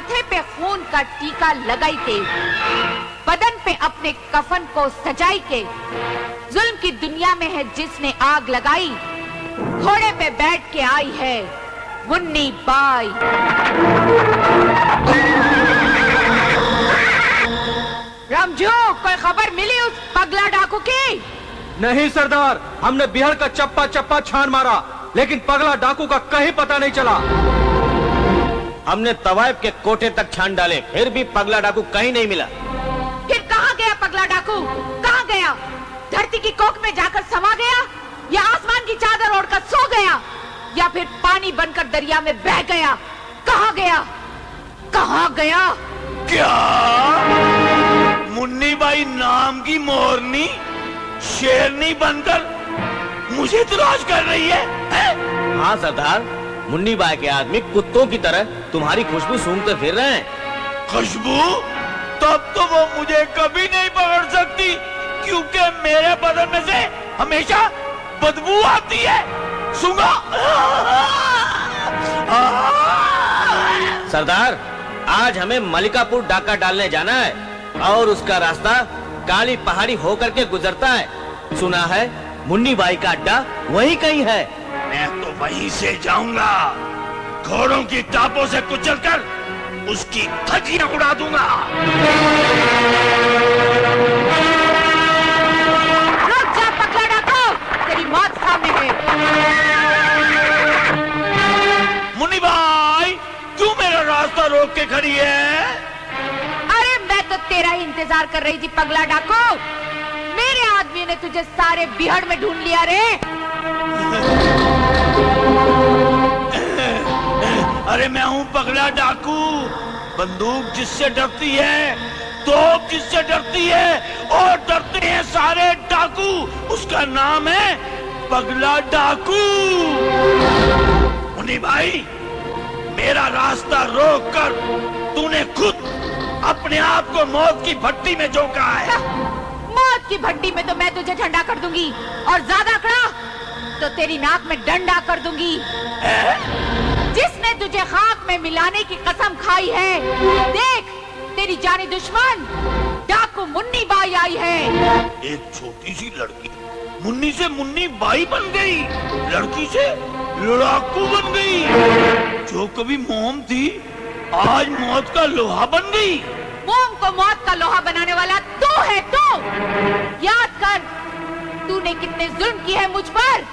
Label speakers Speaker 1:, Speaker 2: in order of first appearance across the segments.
Speaker 1: माथे पे खून का टीका लगाई के, बदन पे अपने कफन को सजाई के, जुल्म की दुनिया में है जिसने आग लगाई, घोड़े पे बैठ के आई है मुन्नी बाई। रामजू, कोई खबर मिली उस पगला डाकू की?
Speaker 2: नहीं सरदार, हमने बिहार का चप्पा चप्पा छान मारा, लेकिन पगला डाकू का कहीं पता नहीं चला।
Speaker 3: हमने तवायफ के कोठे तक छान डाले, फिर भी पगला डाकू कहीं नहीं मिला।
Speaker 1: फिर कहाँ गया पगला डाकू? कहाँ गया? धरती की कोख में जाकर समा गया, या आसमान की चादर ओढ़कर सो गया, या फिर पानी बनकर दरिया में बह गया? कहाँ गया? कहाँ गया?
Speaker 4: क्या मुन्नी बाई नाम की मोरनी शेरनी बनकर मुझे तलाश कर रही है?
Speaker 3: हाँ सरदार, मुन्नी बाई के आदमी कुत्तों की तरह तुम्हारी खुशबू सूंघते फिर रहे हैं।
Speaker 4: खुशबू? तब तो वो मुझे कभी नहीं पकड़ सकती, क्योंकि मेरे बदन में से हमेशा बदबू आती है। सूंघा।
Speaker 3: सरदार, आज हमें मलिकापुर डाका डालने जाना है और उसका रास्ता काली पहाड़ी होकर के गुजरता है। सुना है मुन्नी बाई का अड्डा वहीं कहीं है।
Speaker 4: मैं तो वहीं से जाऊंगा, घोड़ों की टापों से कुचलकर उसकी धज्जियां उड़ा दूंगा।
Speaker 1: रुक जा पगला डाकू, तेरी मौत सामने है।
Speaker 4: मुन्नी बाई, क्यों मेरा रास्ता रोक के खड़ी है?
Speaker 1: अरे मैं तो तेरा ही इंतजार कर रही थी पगला डाकू। मेरे आदमी ने तुझे सारे बिहड़ में ढूंढ लिया रे।
Speaker 4: अरे मैं हूँ पगला डाकू, बंदूक जिससे डरती है, तोप जिससे डरती है, और डरते हैं सारे डाकू। उसका नाम है पगला डाकू। मुन्नी भाई, मेरा रास्ता रोककर तूने खुद अपने आप को मौत की भट्टी में झोंका है।
Speaker 1: मौत की भट्टी में तो मैं तुझे ठंडा कर दूंगी, और ज्यादा कड़ा तो तेरी नाक में डंडा कर दूंगी। जिसने तुझे खाक में मिलाने की कसम खाई है, देख तेरी जानी दुश्मन डाकू मुन्नी बाई आई है।
Speaker 4: एक छोटी सी लड़की मुन्नी से मुन्नी बाई बन गई, लड़की से लड़ाकू बन गई। जो कभी मोम थी, आज मौत का लोहा बन गई।
Speaker 1: मोम को मौत का लोहा बनाने वाला तू है, तू। याद कर, तूने कितने जुल्म किए हैं मुझ पर।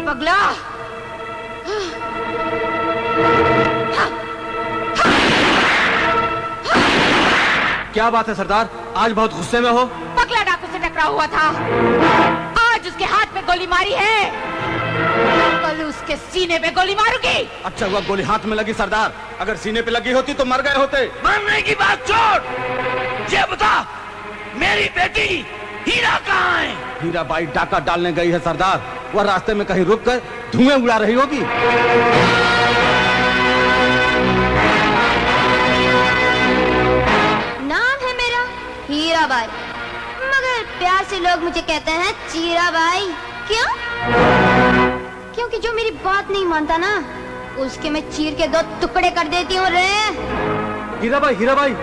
Speaker 1: पगला,
Speaker 2: क्या बात है सरदार, आज बहुत गुस्से में हो?
Speaker 1: पगला डाकू से टकरा हुआ था, आज उसके हाथ में गोली मारी है, कल उसके सीने पे गोली मारूंगी।
Speaker 2: अच्छा हुआ गोली हाथ में लगी सरदार, अगर सीने पे लगी होती तो मर गए होते।
Speaker 4: मरने की बात छोड़, ये बता मेरी बेटी हीरा कहाँ है?
Speaker 2: हीरा बाई डाका डालने गई है सरदार, वह रास्ते में कहीं रुक कर धुएं उड़ा रही होगी।
Speaker 5: नाम है मेरा हीरा बाई, मगर प्यार से लोग मुझे कहते हैं चीरा बाई। क्यों? क्योंकि जो मेरी बात नहीं मानता ना, उसके मैं चीर के 2 टुकड़े कर देती हूँ रे।
Speaker 2: हीरा बाई, हीरा बाई,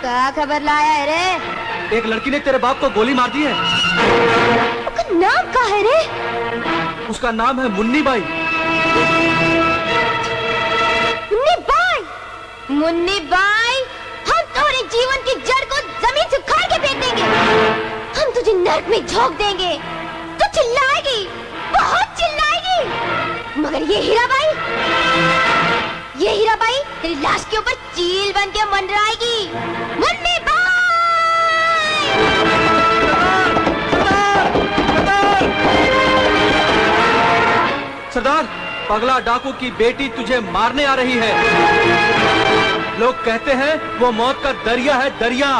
Speaker 5: क्या खबर लाया है रे?
Speaker 2: एक लड़की ने तेरे बाप को गोली मार दी है।
Speaker 5: उसका नाम क्या है रे?
Speaker 2: उसका नाम है मुन्नी बाई।
Speaker 5: मुन्नी बाई? मुन्नी बाई, हम तुम्हारे नर्क में झोंक देंगे तो चिल्लाएगी, बहुत चिल्लाएगी। मगर ये हीराबाई तेरी लाश के ऊपर चील बन के मंडराएगी। मुन्नी बाई!
Speaker 2: सरदार, पगला डाकू की बेटी तुझे मारने आ रही है। लोग कहते हैं वो मौत का दरिया है, दरिया।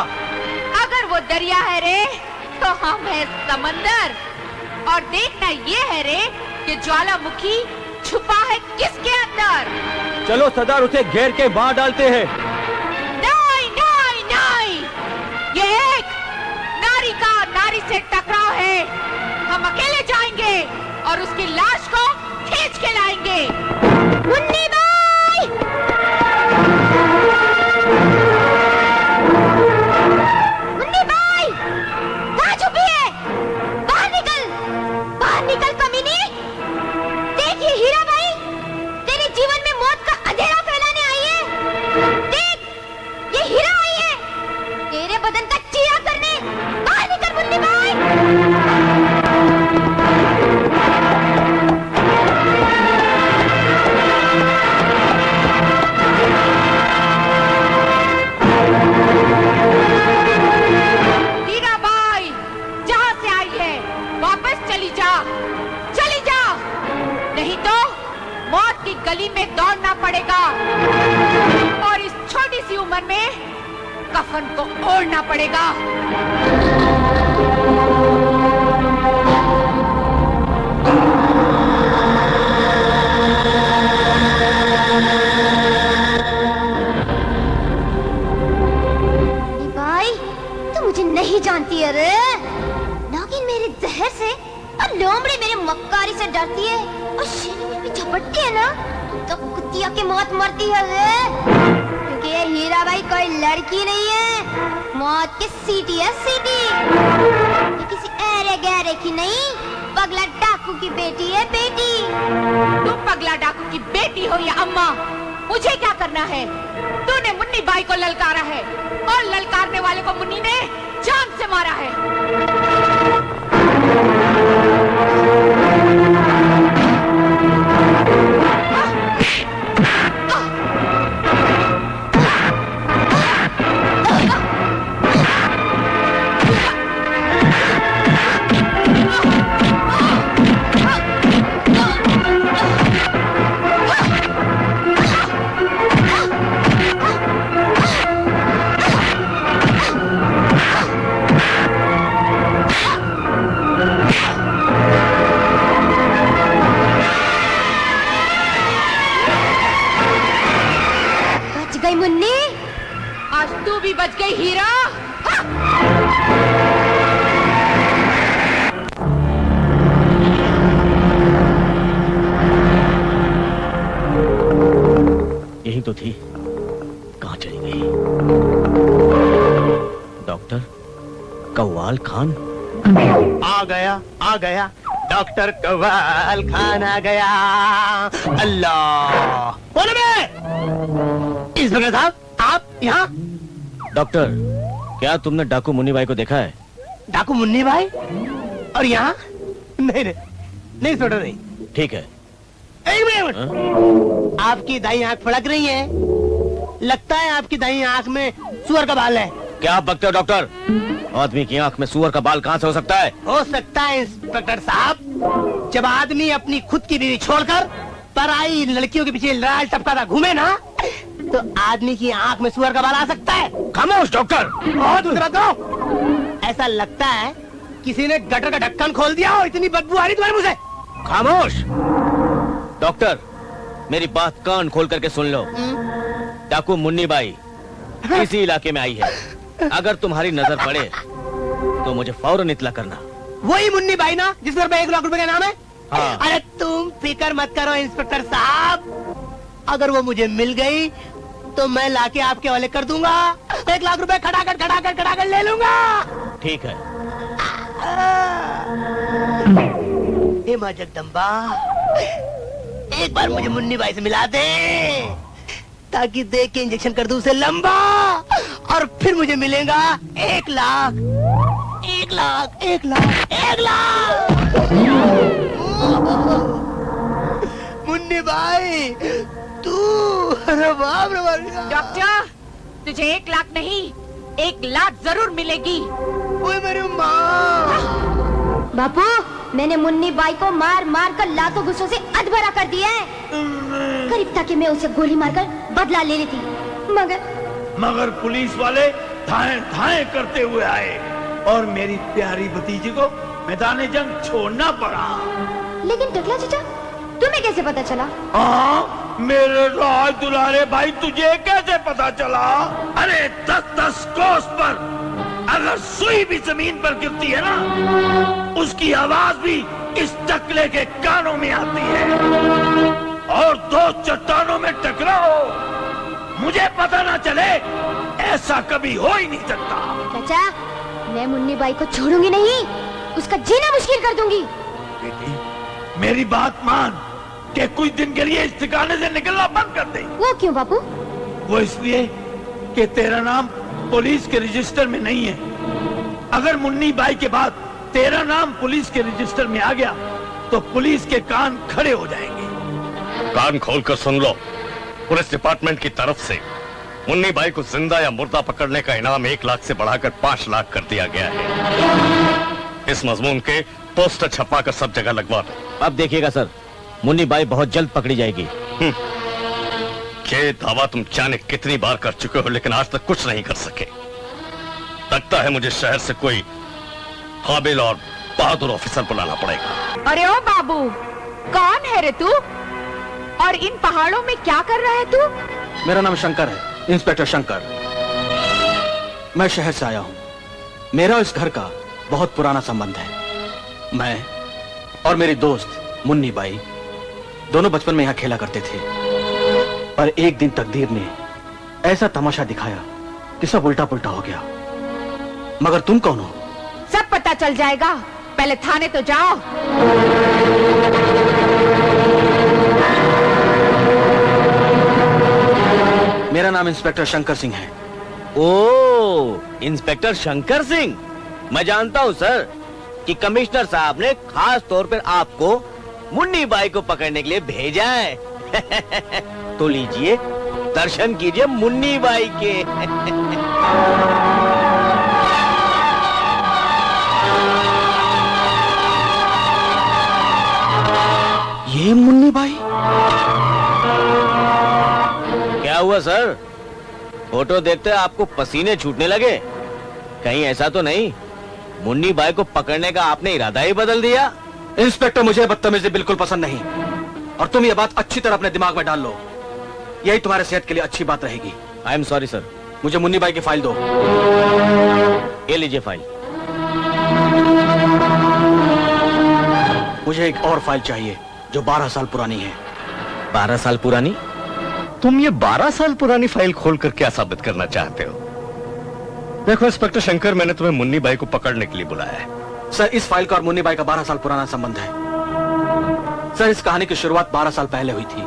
Speaker 1: अगर वो दरिया है रे तो हम है समंदर। और देखना ये है रे कि ज्वालामुखी छुपा है किसके अंदर।
Speaker 2: चलो सरदार, उसे घेर के मार डालते हैं।
Speaker 1: नहीं नहीं नहीं, ये एक नारी का नारी से टकराव है। हम अकेले जाएंगे और उसकी लाश को खींच के लाएंगे।
Speaker 5: मुन्नी बाई! मुन्नी बाई! कहाँ छुपी है? बाहर निकल कमीनी! देख ये हीराबाई तेरे जीवन में मौत का अंधेरा फैलाने आई है। देख ये हीरा आई है तेरे बदन का चीरा करने। बाहर निकल मुन्नी बाई!
Speaker 1: हीराबाई जहाँ से आई है वापस चली जा, चली जा, नहीं तो मौत की गली में दौड़ना पड़ेगा और इस छोटी सी उम्र में कफन को ओढ़ना पड़ेगा।
Speaker 5: बाई तू मुझे नहीं जानती है रे। नागिन मेरे जहर से और लोमड़ी मेरे मक्कारी से डरती है और शेरनी भी झपटती है ना तो कुतिया की मौत मरती है रे। क्योंकि ये हीराबाई कोई लड़की नहीं है, मौत की सीटी है, सीटी। ये किसी ऐरे गहरे की नहीं, पगला डाकू की बेटी है, बेटी।
Speaker 1: तुम पगला डाकू की बेटी हो या अम्मा, मुझे क्या करना है? तूने मुन्नी बाई को ललकारा है और ललकारने वाले को मुन्नी ने जान से मारा है।
Speaker 5: मुन्नी
Speaker 1: आज तू भी बच गई हीरा।
Speaker 3: यही तो थी, कहाँ चली गई? डॉक्टर कव्वाल खान
Speaker 6: आ गया डॉक्टर कव्वाल खान आ गया। अल्लाह बोले बे! इंस्पेक्टर साहब आप यहाँ?
Speaker 3: डॉक्टर, क्या तुमने डाकू मुन्नी बाई को देखा है?
Speaker 6: डाकू मुन्नी भाई और यहाँ? नहीं इंस्पेक्टर नहीं।
Speaker 3: ठीक है।
Speaker 6: एक मिनट,
Speaker 3: हाँ?
Speaker 6: आपकी दाई आंख फड़क रही है, लगता है आपकी दाई आंख में सुअर का बाल है।
Speaker 3: क्या आप बकते हो डॉक्टर? आदमी की आंख में सुअर का बाल कहाँ से हो सकता है?
Speaker 6: हो सकता है इंस्पेक्टर साहब, जब आदमी अपनी खुद की बीवी छोड़कर पराई लड़कियों के पीछे लाल टपकाता घूमे ना, तो आदमी की आंख में सुअर का बाल आ सकता है।
Speaker 3: खामोश डॉक्टर।
Speaker 6: और दूसरा तो ऐसा लगता है किसी ने गटर का ढक्कन खोल दिया और इतनी बदबू आ रही तुम्हारे मुंह से।
Speaker 3: खामोश डॉक्टर, मेरी बात कान खोल करके सुन लो। डाकू मुन्नी बाई इसी इलाके में आई है। अगर तुम्हारी नजर पड़े तो मुझे फौरन इत्तला करना।
Speaker 6: वही मुन्नी बाई ना जिस पर 1 लाख रुपए का नाम है?
Speaker 3: हाँ।
Speaker 6: अरे तुम फिक्र मत करो इंस्पेक्टर साहब, अगर वो मुझे मिल गई तो मैं लाके आपके हवाले कर दूंगा। 1 लाख रुपए खटाखट ले लूंगा।
Speaker 3: ठीक है।
Speaker 6: हे मां जगदम्बा, एक बार मुझे मुन्नी बाई से मिला दे ताकि देख के इंजेक्शन कर दूं उसे लंबा, और फिर मुझे मिलेगा 1 लाख। 1 लाख 1 लाख 1 लाख। मुन्नी भाई तू, अरे बाप रे बाप।
Speaker 1: डॉक्टर, तुझे 1 लाख नहीं 1 लाख जरूर मिलेगी।
Speaker 6: ओए मेरी माँ।
Speaker 5: बापू, मैंने मुन्नी बाई को मार मार कर लातों गुस्सों से अधभरा कर दिया है। करीब था कि मैं उसे गोली मारकर बदला ले लेती,
Speaker 4: मगर पुलिस वाले धाए धाए करते हुए आए और मेरी प्यारी भतीजी को मैदान जंग छोड़ना पड़ा।
Speaker 5: लेकिन टकला चाचा, तुम्हें कैसे पता चला?
Speaker 4: हाँ, मेरे राज दुलारे भाई, तुझे कैसे पता चला? अरे 10-10 कोस पर अगर सुई भी जमीन पर गिरती है ना, उसकी आवाज भी इस टकले के कानों में आती है। और 2 चट्टानों में टकराओ, मुझे पता ना चले, ऐसा कभी हो ही नहीं सकता।
Speaker 5: चाचा, मैं मुन्नी बाई को छोड़ूंगी नहीं, उसका जीना मुश्किल कर दूंगी।
Speaker 4: बेटी, मेरी बात मान कि कुछ दिन के लिए इस ठिकाने से निकलना बंद कर दे।
Speaker 5: वो क्यों बापू?
Speaker 4: वो इसलिए कि तेरा नाम पुलिस के रजिस्टर में नहीं है। अगर मुन्नी बाई के बाद तेरा नाम पुलिस के रजिस्टर में आ गया तो पुलिस के कान खड़े हो जाएंगे।
Speaker 7: कान खोलकर सुन लो, पुलिस डिपार्टमेंट की तरफ से मुन्नी बाई को जिंदा या मुर्दा पकड़ने का इनाम 1 लाख से बढ़ाकर 5 लाख कर दिया गया है। इस मजमून के पोस्टर छपवा कर सब जगह लगवा दो।
Speaker 3: अब देखिएगा सर, मुन्नी बाई बहुत जल्द पकड़ी जाएगी।
Speaker 7: ये दावा तुम जाने कितनी बार कर चुके हो, लेकिन आज तक कुछ नहीं कर सके। लगता है मुझे शहर से कोई काबिल और बहादुर ऑफिसर बुलाना पड़ेगा।
Speaker 1: अरे ओ बाबू, कौन है रे तू? और इन पहाड़ों में क्या कर रहा है तू?
Speaker 2: मेरा नाम शंकर है, इंस्पेक्टर शंकर। मैं शहर से आया हूँ। मेरा इस घर का बहुत पुराना संबंध है। मैं और मेरी दोस्त मुन्नी बाई दोनों बचपन में यहाँ खेला करते थे, पर एक दिन तकदीर ने ऐसा तमाशा दिखाया कि सब उल्टा पुल्टा हो गया। मगर तुम कौन हो?
Speaker 1: सब पता चल जाएगा, पहले थाने तो जाओ।
Speaker 2: मेरा नाम इंस्पेक्टर शंकर सिंह है।
Speaker 3: ओ, इंस्पेक्टर शंकर सिंह, मैं जानता हूँ सर कि कमिश्नर साहब ने खास तौर पर आपको मुन्नी बाई को पकड़ने के लिए भेजा है। तो लीजिए, दर्शन कीजिए मुन्नी बाई के।
Speaker 2: ये मुन्नी बाई?
Speaker 3: क्या हुआ सर, फोटो देखते आपको पसीने छूटने लगे? कहीं ऐसा तो नहीं मुन्नी बाई को पकड़ने का आपने इरादा ही बदल दिया?
Speaker 2: इंस्पेक्टर, मुझे बदतमीजी बिल्कुल पसंद नहीं, और तुम ये बात अच्छी तरह अपने दिमाग में डाल लो। यही तुम्हारे सेहत के लिए अच्छी बात रहेगी।
Speaker 3: I am sorry sir.
Speaker 2: मुझे मुन्नी बाई की फाइल दो।
Speaker 3: ये लीजिए फाइल।
Speaker 2: मुझे एक और फाइल चाहिए जो 12 साल पुरानी है।
Speaker 3: 12 साल पुरानी?
Speaker 7: तुम ये 12 साल पुरानी फाइल खोलकर क्या साबित करना चाहते हो? देखो इंस्पेक्टर शंकर, मैंने तुम्हें मुन्नी बाई को पकड़ने के लिए बुलाया है।
Speaker 2: सर, इस फाइल का और मुन्नी बाई का 12 साल पुराना संबंध है। सर, इस कहानी की शुरुआत 12 साल पहले हुई थी,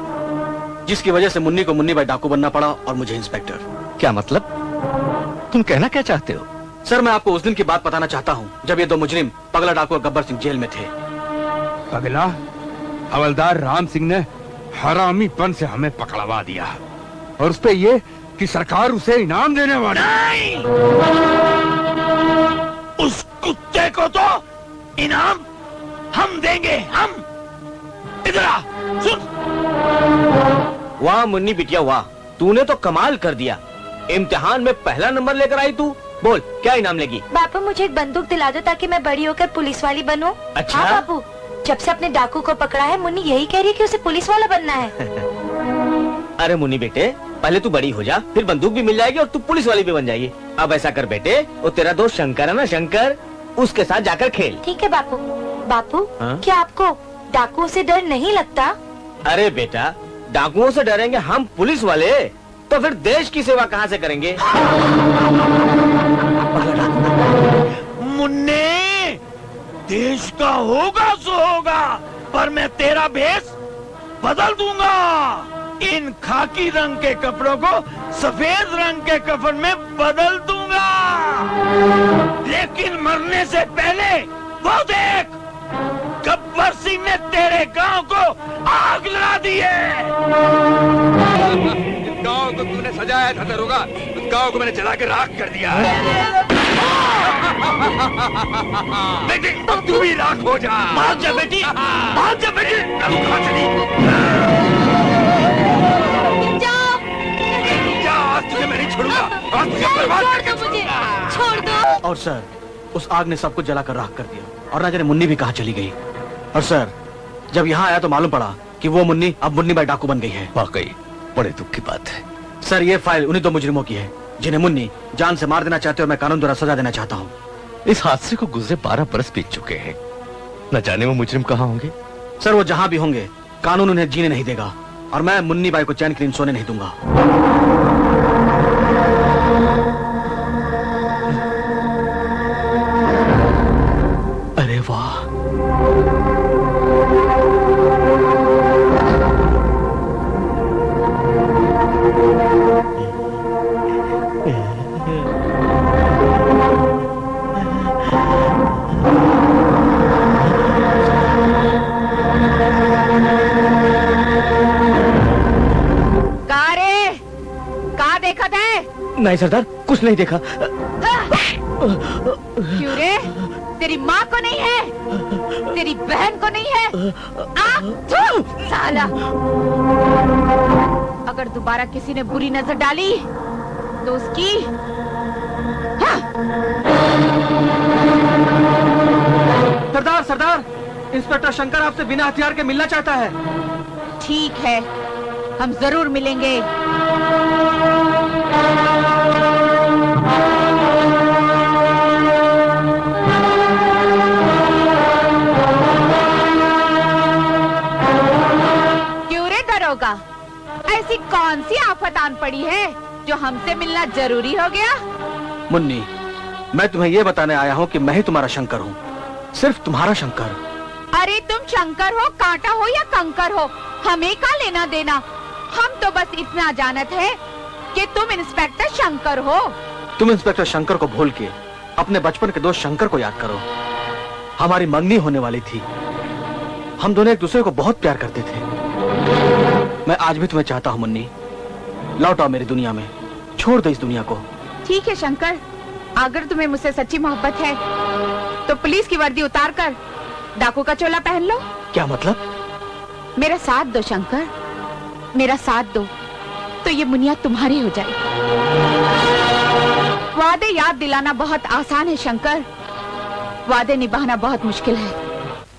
Speaker 2: जिसकी वजह से मुन्नी को मुन्नी बाई डाकू बनना पड़ा और मुझे इंस्पेक्टर।
Speaker 7: क्या मतलब? तुम कहना क्या चाहते हो?
Speaker 2: सर, मैं आपको उस दिन की बात बताना चाहता हूँ जब ये 2 मुजरिम पगला डाकू और गब्बर सिंह जेल में थे।
Speaker 8: पगला, हवलदार राम सिंह ने हरामीपन से हमें पकड़वा दिया, और उस पे ये कि सरकार उसे इनाम देने वाली।
Speaker 4: नहीं! उस कुत्ते को तो इनाम हम देंगे, हम। इधर आ, सुन।
Speaker 3: वाह मुन्नी बिटिया वाह, तूने तो कमाल कर दिया। इम्तिहान में पहला नंबर लेकर आई तू। बोल, क्या इनाम लेगी?
Speaker 9: बापू, मुझे एक बंदूक दिला दो ताकि मैं बड़ी होकर पुलिस वाली बनूं।
Speaker 3: अच्छा?
Speaker 9: हाँ बापू, जब से अपने डाकू को पकड़ा है मुन्नी यही कह रही है कि उसे पुलिस वाला बनना है।
Speaker 3: अरे मुन्नी बेटे, पहले तू बड़ी हो जा, फिर बंदूक भी मिल जाएगी और तू पुलिस वाली भी बन जाएगी। अब ऐसा कर बेटे, वो तेरा दोस्त शंकर है ना, शंकर, उसके साथ जाकर खेल।
Speaker 9: ठीक है बापू। बापू,
Speaker 3: हाँ?
Speaker 9: क्या आपको डाकुओं से डर नहीं लगता?
Speaker 3: अरे बेटा, डाकुओं से डरेंगे हम पुलिस वाले, तो फिर देश की सेवा कहाँ से करेंगे?
Speaker 4: मुन्ने, देश का होगा सो होगा, पर मैं तेरा भेष बदल दूंगा। इन खाकी रंग के कपड़ों को सफेद रंग के कफन में बदल दूंगा। लेकिन मरने से पहले वो देख, गब्बर सिंह ने तेरे गांव को आग लगा दी है।
Speaker 8: गांव को तूने सजाया था दरोगा, उस गांव को मैंने जला के राख कर दिया है।
Speaker 4: बेटी अब तू भी राख हो जा। भाग जा बेटी, भाग जा बेटी। अब कहाँ चली? जा, आज तुझे मैं नहीं छोड़ूंगा, आज तुझे बर्बाद करके छोड़ूंगा।
Speaker 5: छोड़ दो।
Speaker 2: और सर, उस आग ने सब कुछ जलाकर राख कर दिया और ना जाने मुन्नी भी कहाँ चली गई। और सर, जब यहाँ आया तो मालूम पड़ा कि वो मुन्नी अब मुन्नी बाई डाकू बन गई है।
Speaker 7: वाकई बड़े दुख की बात है।
Speaker 2: सर, ये फाइल उन्हीं 2 मुजरिमों की है जिन्हें मुन्नी जान से मार देना चाहते और मैं कानून द्वारा सजा देना चाहता हूँ।
Speaker 7: इस हादसे को गुजरे 12 बरस बीत चुके हैं। न जाने वो मुजरिम कहाँ होंगे।
Speaker 2: सर, वो जहाँ भी होंगे कानून उन्हें जीने नहीं देगा और मैं मुन्नी बाई को चैन की नींद सोने नहीं दूंगा। अरे वाह,
Speaker 3: नहीं सरदार, कुछ नहीं देखा।
Speaker 1: क्यों रे? तेरी माँ को नहीं है, तेरी बहन को नहीं है? साला, अगर दोबारा किसी ने बुरी नजर डाली तो उसकी
Speaker 2: सरदार, सरदार, इंस्पेक्टर शंकर आपसे बिना हथियार के मिलना चाहता है।
Speaker 1: ठीक है, हम जरूर मिलेंगे। क्यों रे दरोगा, ऐसी कौन सी आफत आन पड़ी है जो हमसे मिलना जरूरी हो गया?
Speaker 2: मुन्नी, मैं तुम्हें ये बताने आया हूँ कि मैं ही तुम्हारा शंकर हूँ, सिर्फ तुम्हारा शंकर।
Speaker 1: अरे तुम शंकर हो, कांटा हो या कंकर हो, हमें का लेना देना। हम तो बस इतना जानत है कि तुम इंस्पेक्टर शंकर हो।
Speaker 2: तुम इंस्पेक्टर शंकर को भूल के अपने बचपन के दोस्त शंकर को याद करो। हमारी मंगनी होने वाली थी, हम दोनों एक दूसरे को बहुत प्यार करते थे। मैं आज भी तुम्हें चाहता हूँ मुन्नी, लौट आओ मेरी दुनिया में, छोड़ दो इस दुनिया को।
Speaker 1: ठीक है शंकर, अगर तुम्हें मुझसे सच्ची मोहब्बत है तो पुलिस की वर्दी उतार कर डाकू का चोला पहन लो।
Speaker 2: क्या मतलब?
Speaker 1: मेरा साथ दो शंकर, मेरा साथ दो तो ये मुनिया तुम्हारी हो जाए। वादे याद दिलाना बहुत आसान है शंकर, वादे निभाना बहुत मुश्किल है।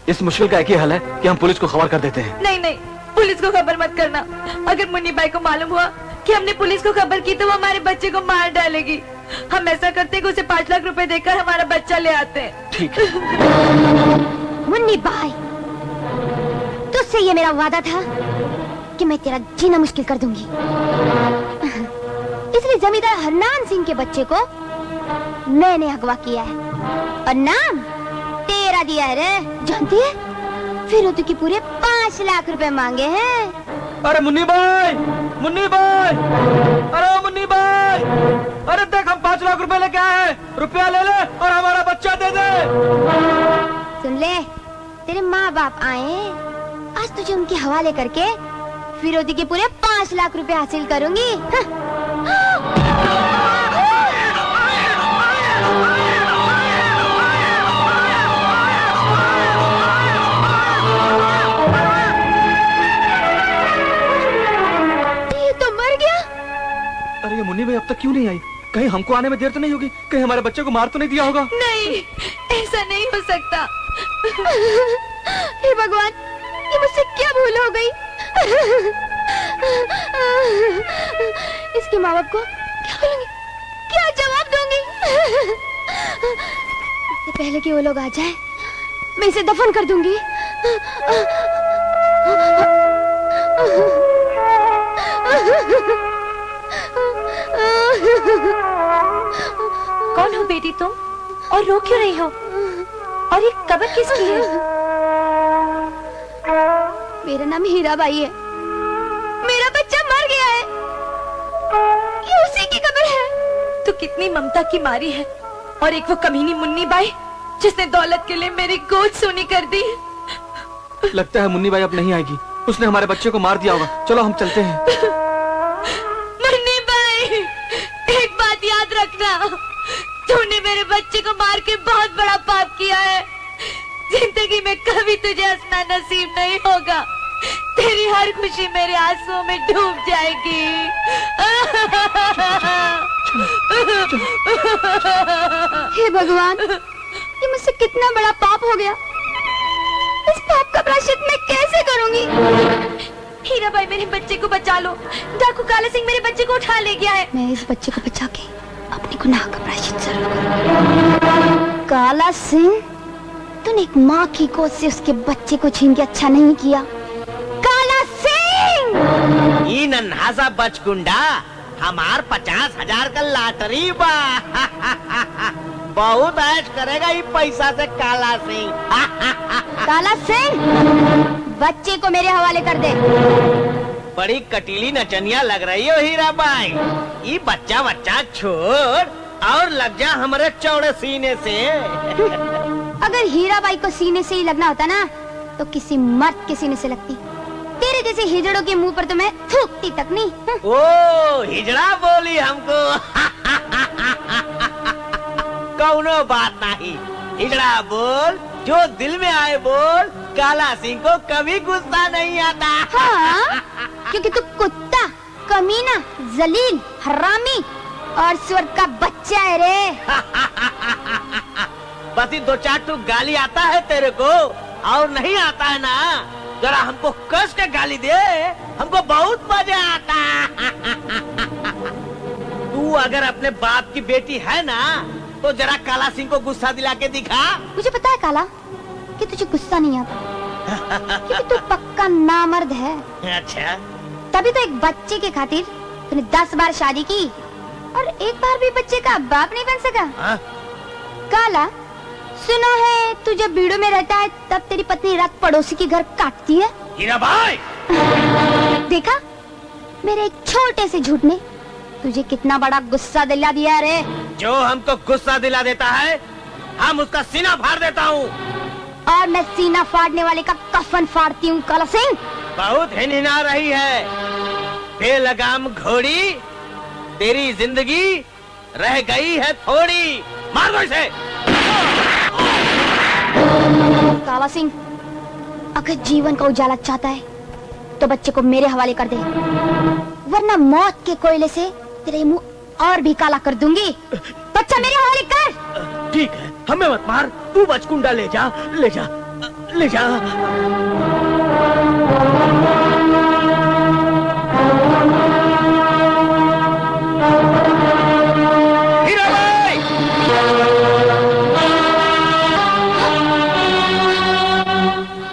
Speaker 2: इस मुश्किल का एक ही हल है कि हम पुलिस को खबर कर देते हैं।
Speaker 9: नहीं नहीं, पुलिस को खबर मत करना। अगर मुन्नी बाई को मालूम हुआ कि हमने पुलिस को खबर की तो वो हमारे बच्चे को मार डालेगी। हम ऐसा करते हैं कि उसे 5 लाख रुपए देकर हमारा बच्चा ले आते हैं।
Speaker 2: ठीक है।
Speaker 5: मुन्नी बाई, तुझसे ये मेरा वादा था कि मैं तेरा जीना मुश्किल कर दूंगी। इसलिए जमींदार हरनान सिंह के बच्चे को मैंने अगवा किया है और नाम तेरा दिया है रे। जानती है, फिर तो की पूरे 5 लाख रुपए मांगे हैं।
Speaker 2: अरे मुन्नी बाई, मुन्नी बाई, अरे मुन्नी बाई, अरे देख हम 5 लाख रुपए लेके आए हैं, रुपया ले ले और हमारा बच्चा दे दे।
Speaker 5: सुन ले, तेरे माँ बाप आए, आज तुझे उनके हवाले करके फिरोजी के पूरे 5 लाख रुपए हासिल करूंगी। ये तो मर गया।
Speaker 2: अरे ये मुन्नी भाई अब तक क्यों नहीं आई? कहीं हमको आने में देर तो नहीं होगी? कहीं हमारे बच्चे को मार तो नहीं दिया होगा?
Speaker 9: नहीं, ऐसा नहीं हो सकता।
Speaker 5: हे भगवान, ये मुझसे क्या भूल हो गई? इसके माँ बाप को क्या बोलूंगी, क्या जवाब दूंगी? इससे पहले कि वो लोग आ जाए, मैं इसे दफन कर दूंगी।
Speaker 9: कौन हो बेटी तुम, और रो क्यों रही हो? और ये कब्र किसकी है?
Speaker 5: मेरा नाम हीराबाई है। मेरा बच्चा मर गया है, ये उसी की कब्र है।
Speaker 9: तू कितनी ममता की मारी है, और एक वो कमीनी मुन्नी बाई जिसने दौलत के लिए मेरी गोद सूनी कर दी।
Speaker 2: लगता है मुन्नी बाई अब नहीं आएगी, उसने हमारे बच्चे को मार दिया होगा। चलो हम चलते हैं।
Speaker 9: मुन्नी बाई, एक बात याद रखना, तूने मेरे बच्चे को मार के बहुत बड़ा पाप किया है। जिंदगी में कभी तुझे हंसना नसीब नहीं होगा। तेरी हर खुशी मेरे आंसुओं में डूब जाएगी।
Speaker 5: हे भगवान, ये मुझसे कितना बड़ा पाप हो गया। इस पाप का प्रायश्चित मैं कैसे करूंगी?
Speaker 9: हीरा भाई, मेरे बच्चे को बचा लो। डाकू काला सिंह मेरे बच्चे को उठा ले गया है।
Speaker 5: मैं इस बच्चे को बचा के अपने गुनाह का प्रायश्चित जरूर करूंगी। काला सिंह, तूने एक माँ की गोद से उसके बच्चे को छीन के अच्छा नहीं किया। काला सिंह,
Speaker 6: ये नन्हा बचकुंडा हमार 50,000 का लॉटरी बा। बहुत ऐश करेगा ये पैसा से काला सिंह।
Speaker 5: काला सिंह, बच्चे को मेरे हवाले कर दे।
Speaker 6: बड़ी कटीली नचनिया लग रही हो हीरा बाई। ये बच्चा बच्चा छोड़ और लग जा हमारे चौड़े सीने से।
Speaker 5: अगर हीरा बाई को सीने से ही लगना होता ना, तो किसी मर्द के सीने से लगती। तेरे जैसे हिजड़ों के मुंह पर तो मैं थूकती तक नहीं।
Speaker 6: ओ हिजड़ा बोली हमको। कौनो बात नहीं, हिजड़ा बोल, जो दिल में आए बोल। काला सिंह को कभी गुस्सा नहीं आता।
Speaker 5: हाँ, क्योंकि तू कुत्ता, कमीना, जलील, हरामी और स्वर्ग का बच्चा है रे।
Speaker 6: बस 2-4 टू गाली आता है तेरे को, और नहीं आता है ना, जरा हमको कस के गाली दे, हमको बहुत मजा आता। तू अगर अपने बाप की बेटी है ना, तो जरा काला सिंह को गुस्सा दिला के दिखा।
Speaker 5: मुझे पता है काला कि तुझे गुस्सा नहीं आता, क्योंकि तू पक्का नामर्द है।
Speaker 6: अच्छा,
Speaker 5: तभी तो एक बच्चे के खातिर तूने 10 बार शादी की और एक बार भी बच्चे का बाप नहीं बन सका।
Speaker 6: हाँ?
Speaker 5: काला, सुनो है तू जब बीड़ो में रहता है तब तेरी पत्नी रात पड़ोसी के घर काटती है।
Speaker 6: हीरा भाई,
Speaker 5: देखा, मेरे एक छोटे से झूठ ने तुझे कितना बड़ा गुस्सा दिला दिया रे।
Speaker 6: जो हमको गुस्सा दिला देता है, हम उसका सीना फाड़ देता हूँ।
Speaker 5: और मैं सीना फाड़ने वाले का कफन फाड़ती हूँ। काला सिंह,
Speaker 6: बहुत हिनहिना रही है बेलगाम घोड़ी, तेरी जिंदगी रह गई है थोड़ी। मार दो इसे।
Speaker 5: काला सिंह, अगर जीवन का उजाला चाहता है तो बच्चे को मेरे हवाले कर दे, वरना मौत के कोयले से तेरे मुंह और भी काला कर दूंगी। बच्चा मेरे हवाले कर।
Speaker 6: ठीक है, हमें मत मार, तू बचकुंडा ले जा, ले जा, ले जा। हीरा भाई,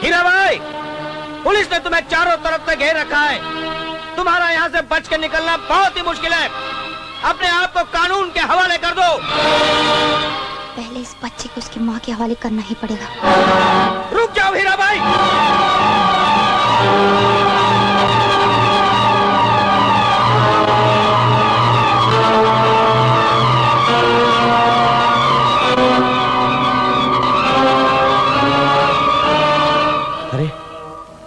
Speaker 6: हीरा भाई, पुलिस ने तुम्हें चारों तरफ से घेर रखा है। तुम्हारा यहाँ से बच के निकलना बहुत ही मुश्किल है। अपने आप को कानून के हवाले कर दो।
Speaker 5: पहले इस बच्चे को उसकी माँ के हवाले करना ही पड़ेगा।
Speaker 6: रुक जाओ हीरा भाई।
Speaker 3: अरे,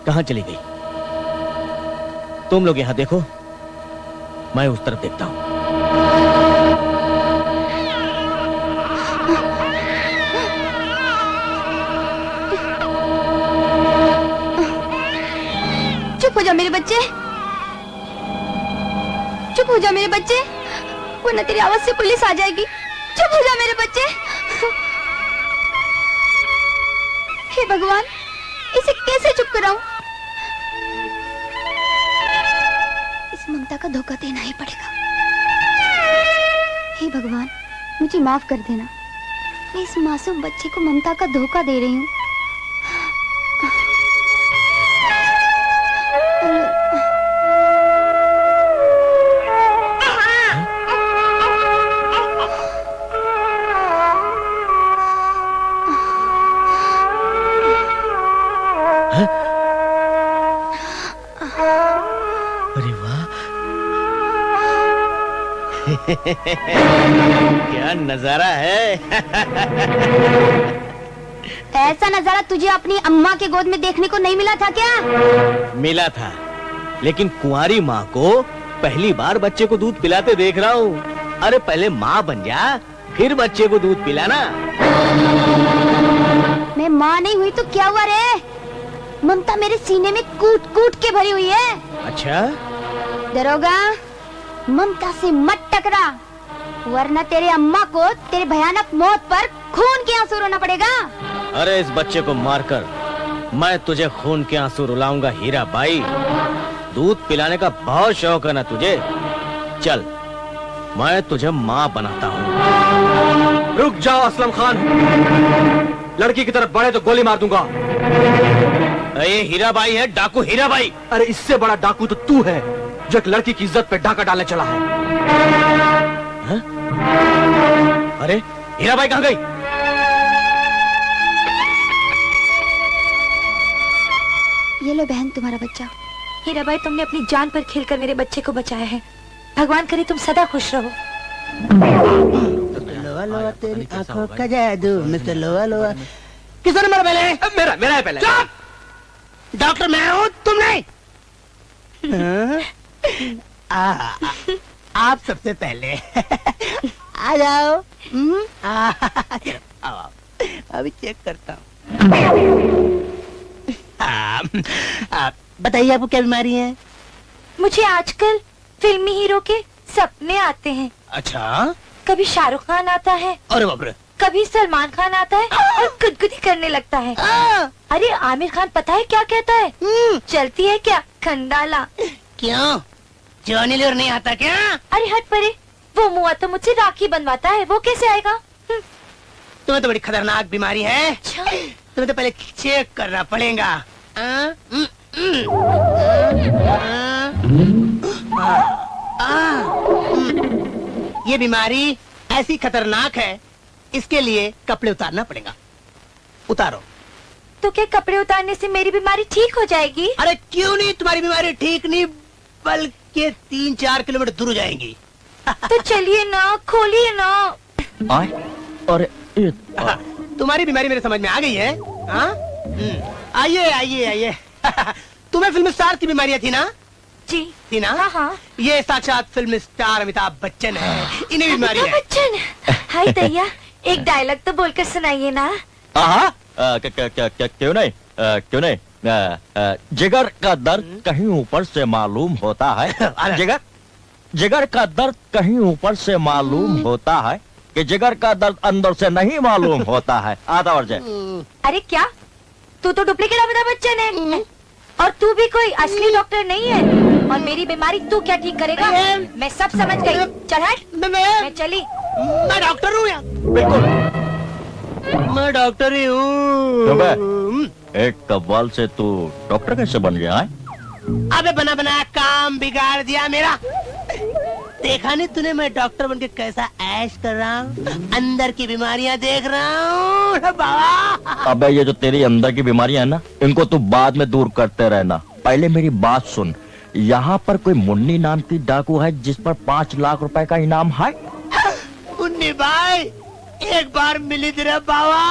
Speaker 3: कहाँ चली गई? तुम लोग यहाँ देखो, मैं उस तरफ देखता हूँ।
Speaker 5: चुप हो जा मेरे बच्चे, चुप हो जा मेरे बच्चे, वरना तेरी आवाज से पुलिस आ जाएगी। चुप हो जा मेरे बच्चे। हे भगवान, इसे कैसे चुप कराऊं? इस ममता का धोखा देना ही पड़ेगा। हे भगवान, मुझे माफ कर देना, मैं इस मासूम बच्चे को ममता का धोखा दे रही हूँ।
Speaker 3: अरे वाह, क्या नजारा है।
Speaker 5: ऐसा नजारा तुझे अपनी अम्मा के गोद में देखने को नहीं मिला था क्या?
Speaker 3: मिला था, लेकिन कुंवारी माँ को पहली बार बच्चे को दूध पिलाते देख रहा हूँ। अरे पहले माँ बन जा, फिर बच्चे को दूध पिलाना।
Speaker 5: मैं माँ नहीं हुई तो क्या हुआ रे? ममता मेरे सीने में कूट कूट के भरी हुई है।
Speaker 3: अच्छा,
Speaker 5: दरोगा, ममता से मत टकरा, वरना तेरे अम्मा को तेरे भयानक मौत पर खून के आंसू रोना पड़ेगा।
Speaker 3: अरे इस बच्चे को मारकर मैं तुझे खून के आंसू रुलाऊंगा हीरा बाई। दूध पिलाने का बहुत शौक है ना तुझे? चल, मैं तुझे माँ बनाता हूँ।
Speaker 2: रुक जाओ असलम खान, लड़की की तरफ बढ़े तो गोली मार दूंगा।
Speaker 3: ये हीरा बाई है, डाकू हीरा बाई।
Speaker 2: अरे इससे बड़ा डाकू तो तू है, जो एक लड़की की इज्जत पे डाका डालने चला है।
Speaker 3: हा? अरे हीरा बाई कहाँ गई?
Speaker 5: ये लो बहन, तुम्हारा बच्चा।
Speaker 9: हीरा बाई, तुमने अपनी जान पर खेलकर मेरे बच्चे को बचाया है। भगवान करे तुम सदा खुश रहो।
Speaker 6: लोहा लोहा तेरी आंखों का जादू, मिस्टर लोहा लोहा। किसने मारा पहले?
Speaker 2: मेरा है पहले।
Speaker 6: डॉक्टर मैं हूँ, तुम नहीं। आप सबसे पहले आ जाओ। आओ, अभी चेक करता हूँ। बताइए आपको क्या बीमारी है?
Speaker 9: मुझे आजकल फिल्मी हीरो के सपने आते हैं।
Speaker 6: अच्छा,
Speaker 9: कभी शाहरुख खान आता है,
Speaker 6: अरे बाप रे,
Speaker 9: कभी सलमान खान आता है और गुदगुदी करने लगता है। अरे आमिर खान पता है क्या कहता है? चलती है क्या खंडाला?
Speaker 6: क्यों, जॉनी लीवर नहीं आता क्या?
Speaker 9: अरे हट परे, वो मुआ तो मुझसे राखी बनवाता है, वो कैसे आएगा?
Speaker 6: तुम्हें तो बड़ी खतरनाक बीमारी है।
Speaker 9: अच्छा?
Speaker 6: तुम्हें तो पहले चेक करना पड़ेगा। ये बीमारी ऐसी खतरनाक है, इसके लिए कपड़े उतारना पड़ेगा। उतारो।
Speaker 9: तो क्या कपड़े उतारने से मेरी बीमारी ठीक हो जाएगी?
Speaker 6: अरे क्यों नहीं, तुम्हारी बीमारी ठीक नहीं बल्कि 3-4 किलोमीटर दूर हो जाएंगी।
Speaker 9: तो चलिए ना, खोलिए ना।
Speaker 3: और
Speaker 6: तुम्हारी बीमारी मेरे समझ में आ गई है। आइए आइए आइए। तुम्हें फिल्म स्टार की बीमारियां थी ना?
Speaker 9: जी
Speaker 6: थी ना?
Speaker 9: हाँ हाँ।
Speaker 6: ये साक्षात फिल्म स्टार अमिताभ बच्चन है, इन्हें बीमारी है।
Speaker 9: बच्चन, हाय दैया, एक डायलॉग तो बोलकर सुनाइए ना।
Speaker 3: क्यों नहीं, क्यों नहीं। जिगर का दर्द कहीं ऊपर से मालूम होता है। जिगर का दर्द कहीं ऊपर से मालूम होता है कि जिगर का दर्द अंदर से नहीं मालूम होता है। आता और
Speaker 9: अरे क्या, तू तो डुप्लीकेट अमिताभ बच्चन है, और तू भी कोई असली डॉक्टर नहीं है। और मेरी बीमारी तू क्या ठीक करेगा? मैं सब समझ गई। चल हट, मैं चली।
Speaker 6: मैं डॉक्टर हूँ यार।
Speaker 3: बिल्कुल,
Speaker 6: मैं डॉक्टर ही हूँ।
Speaker 3: एक कव्वाल से तू डॉक्टर कैसे बन गया है?
Speaker 6: अबे बना बनाया काम बिगाड़ दिया मेरा। देखा नहीं तूने मैं डॉक्टर बनके कैसा ऐश कर रहा हूँ, अंदर की बीमारियां देख रहा हूँ बाबा।
Speaker 3: अबे ये जो तेरी अंदर की बीमारियां है ना, इनको तू बाद में दूर करते रहना। पहले मेरी बात सुन। यहाँ पर कोई मुन्नी नाम की डाकू है जिस पर 5 लाख रुपए का इनाम है।
Speaker 6: मुन्नी भाई, एक बार मिली तेरे बाबा।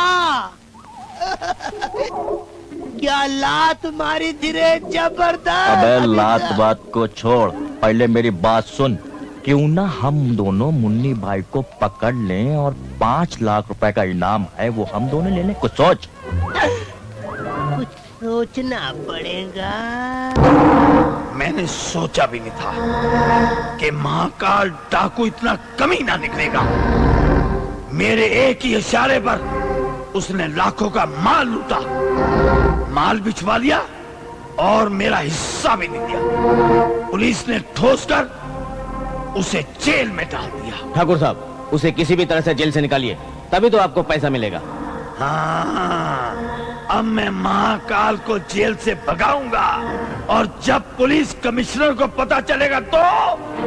Speaker 6: क्या लात मारी धीरे जबरदस्त।
Speaker 3: अबे लात बात को छोड़, पहले मेरी बात सुन। क्यों ना हम दोनों मुन्नी भाई को पकड़ लें और 5 लाख रुपए का इनाम है वो हम दोनों ले लें। कुछ सोच।
Speaker 6: कुछ सोचना पड़ेगा।
Speaker 4: मैंने सोचा भी नहीं था कि महाकाल डाकू इतना कमीना निकलेगा। मेरे एक ही इशारे पर उसने लाखों का माल लूटा, माल बिछवा लिया और मेरा हिस्सा भी नहीं दिया। पुलिस ने ठोस कर उसे जेल में डाल दिया।
Speaker 3: ठाकुर साहब, उसे किसी भी तरह से जेल से निकालिए, तभी तो आपको पैसा मिलेगा।
Speaker 4: हाँ, अब मैं महाकाल को जेल से भगाऊंगा और जब पुलिस कमिश्नर को पता चलेगा तो।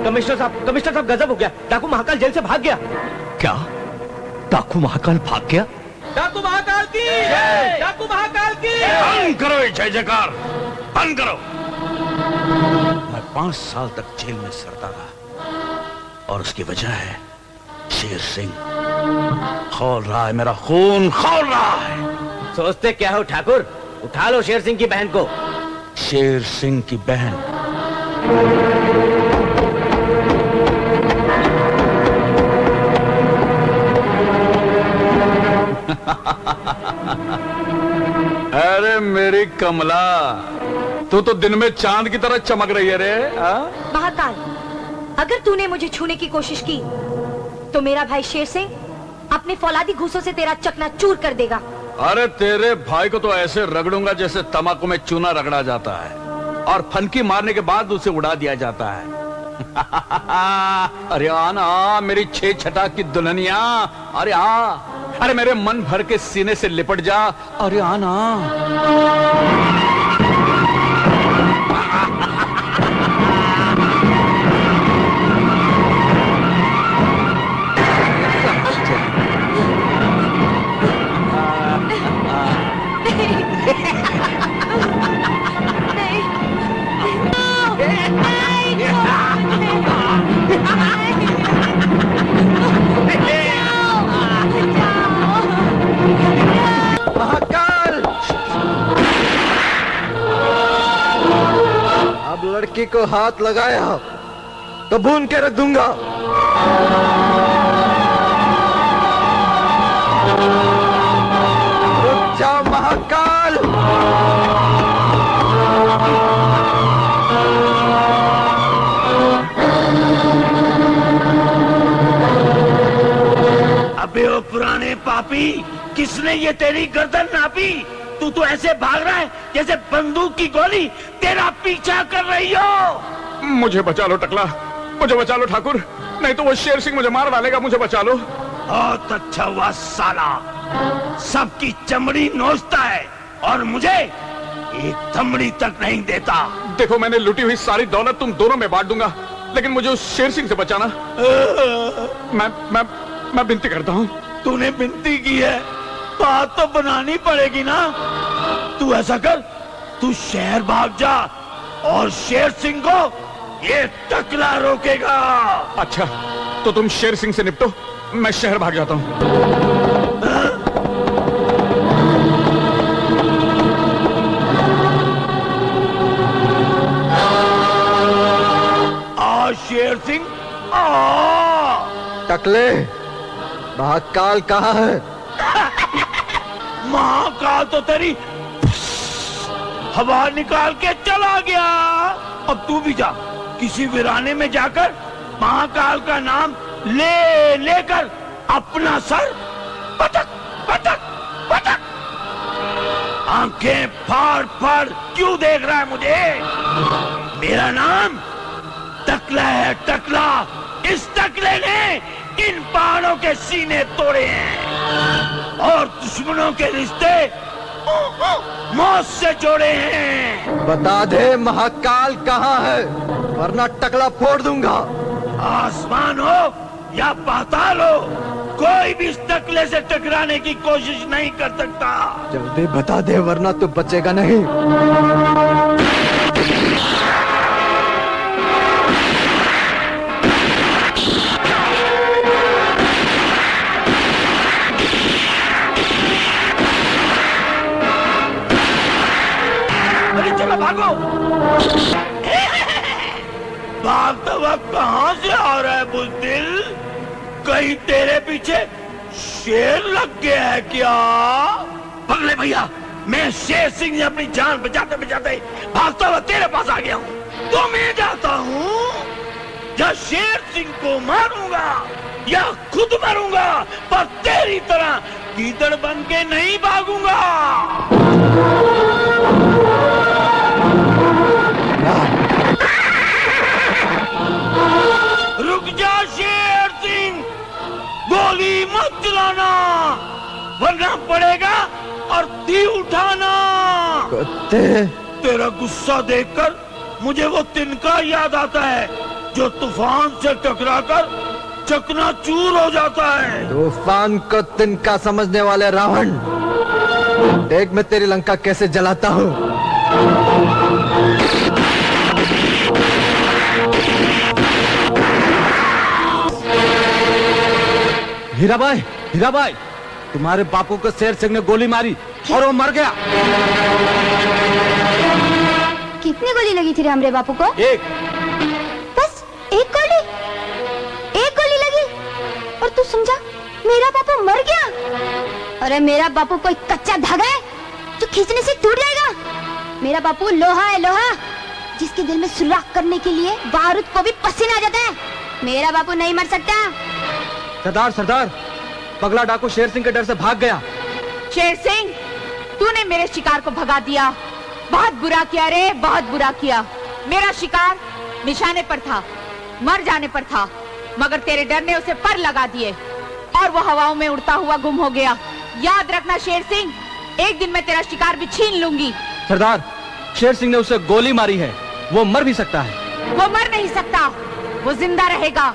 Speaker 2: कमिश्नर साहब गजब हो गया, डाकू महाकाल जेल से भाग गया।
Speaker 7: क्या डाकू महाकाल भाग गया?
Speaker 2: डाकू महाकाल की, डाकू महाकाल की।
Speaker 7: बंद करो ये जय जयकार, बंद करो।
Speaker 4: मैं 5 साल तक जेल में सड़ता रहा,
Speaker 2: और उसकी वजह है शेर सिंह। खौल रहा है, मेरा खून खौल रहा है।
Speaker 3: सोचते क्या हो ठाकुर? उठा लो शेर सिंह की बहन को।
Speaker 2: शेर सिंह की बहन? अरे मेरी कमला, तू तो दिन में चांद की तरह चमक रही है रे।
Speaker 9: महाकाल, अगर तूने मुझे छूने की कोशिश की तो मेरा भाई शेर सिंह अपने फौलादी घूसों से तेरा चकनाचूर कर देगा।
Speaker 2: अरे तेरे भाई को तो ऐसे रगड़ूंगा जैसे तम्बाकू में चूना रगड़ा जाता है और फनकी मारने के बाद उसे उड़ा दिया जाता है। अरे आना मेरी 6 छटा की दुल्हनिया, अरे आ, अरे मेरे मन भर के सीने से लिपट जा, अरे आना।
Speaker 10: महाकाल, अब लड़की को हाथ लगाया तो भून के रख दूंगा। रुक जा महाकाल।
Speaker 4: अबे ओ पुराने पापी, किसने ये तेरी गर्दन नापी? तू तो ऐसे भाग रहा है जैसे बंदूक की गोली तेरा पीछा कर रही हो।
Speaker 8: मुझे बचा लो टकला, मुझे बचा लो ठाकुर, नहीं तो वो शेर सिंह मुझे मार डालेगा। मुझे बचा लो।
Speaker 4: बहुत अच्छा हुआ साला, सबकी चमड़ी नोचता है और मुझे एक थमड़ी तक नहीं देता।
Speaker 8: देखो मैंने लूटी हुई सारी दौलत तुम दोनों में बांट दूंगा, लेकिन मुझे उस शेर सिंह से बचाना। मैं विनती करता हूँ।
Speaker 4: तूने विनती की है, बात तो बनानी पड़ेगी ना। तू ऐसा कर, तू शहर भाग जा और शेर सिंह को ये टकला रोकेगा।
Speaker 8: अच्छा, तो तुम शेर सिंह से निपटो, मैं शहर भाग जाता हूँ।
Speaker 4: आ शेर सिंह आ।
Speaker 10: टकले, महाकाल कहाँ है?
Speaker 4: महाकाल तो तेरी हवा निकाल के चला गया। अब तू भी जा, किसी वीराने में जाकर महाकाल का नाम ले लेकर अपना सर पटक पटक पटक। आंखें फाड़ फाड़ क्यों देख रहा है मुझे? मेरा नाम टकला है, टकला। इस टकले ने इन पहाड़ों के सीने तोड़े हैं और दुश्मनों के रिश्ते मौत से जोड़े हैं।
Speaker 10: बता दे महाकाल कहाँ है, वरना टकला फोड़ दूंगा।
Speaker 4: आसमान हो या पाताल हो, कोई भी इस टकले से टकराने की कोशिश नहीं कर सकता।
Speaker 10: जल्दी बता दे वरना तू बचेगा नहीं।
Speaker 4: चलो भागो। भागता वक्त कहाँ से आ रहा है बुज़दिल? कहीं तेरे पीछे शेर लग गया है क्या? पगले भैया, मैं शेर सिंह ने अपनी जान बचाते बचाते भागता हुआ तेरे पास आ गया हूँ। तो मैं जाता हूँ, या शेर सिंह को मारूंगा या खुद मरूंगा, पर तेरी तरह गीदड़ बन के नहीं भागूंगा। रुक जा शेर सिंह, गोली मत चलाना वरना पड़ेगा और तीर उठाना।
Speaker 10: कुत्ते,
Speaker 4: तेरा गुस्सा देखकर मुझे वो तिनका याद आता है जो तूफान से टकराकर चकनाचूर हो जाता है।
Speaker 10: तूफान को तिनका समझने वाले रावण, देख मैं तेरी लंका कैसे जलाता हूँ।
Speaker 2: हीराबाई, हीराबाई, तुम्हारे बापू को शेर सिंह ने गोली मारी और वो मर गया।
Speaker 5: कितनी गोली लगी थी रे हमरे बापू को?
Speaker 2: एक।
Speaker 5: बस एक गोली? एक गोली लगी और तू समझा मेरा बापू मर गया? अरे मेरा बापू कोई कच्चा धागा है जो खींचने से टूट जाएगा। मेरा बापू लोहा है, लोहा, जिसके दिल में सुराख करने के लिए बारूद को भी पसीना आ जाता है। मेरा बापू नहीं मर सकता।
Speaker 2: सरदार, सरदार, पगला डाकू शेर सिंह के डर से भाग गया।
Speaker 1: शेर सिंह, तूने मेरे शिकार को भगा दिया। बहुत बुरा किया रे, बहुत बुरा किया। मेरा शिकार निशाने पर था, मर जाने पर था, मगर तेरे डर ने उसे पर लगा दिए और वो हवाओं में उड़ता हुआ गुम हो गया। याद रखना शेर सिंह, एक दिन मैं तेरा शिकार भी छीन लूंगी।
Speaker 2: सरदार, शेर सिंह ने उसे गोली मारी है, वो मर भी सकता है।
Speaker 1: वो मर नहीं सकता, वो जिंदा रहेगा।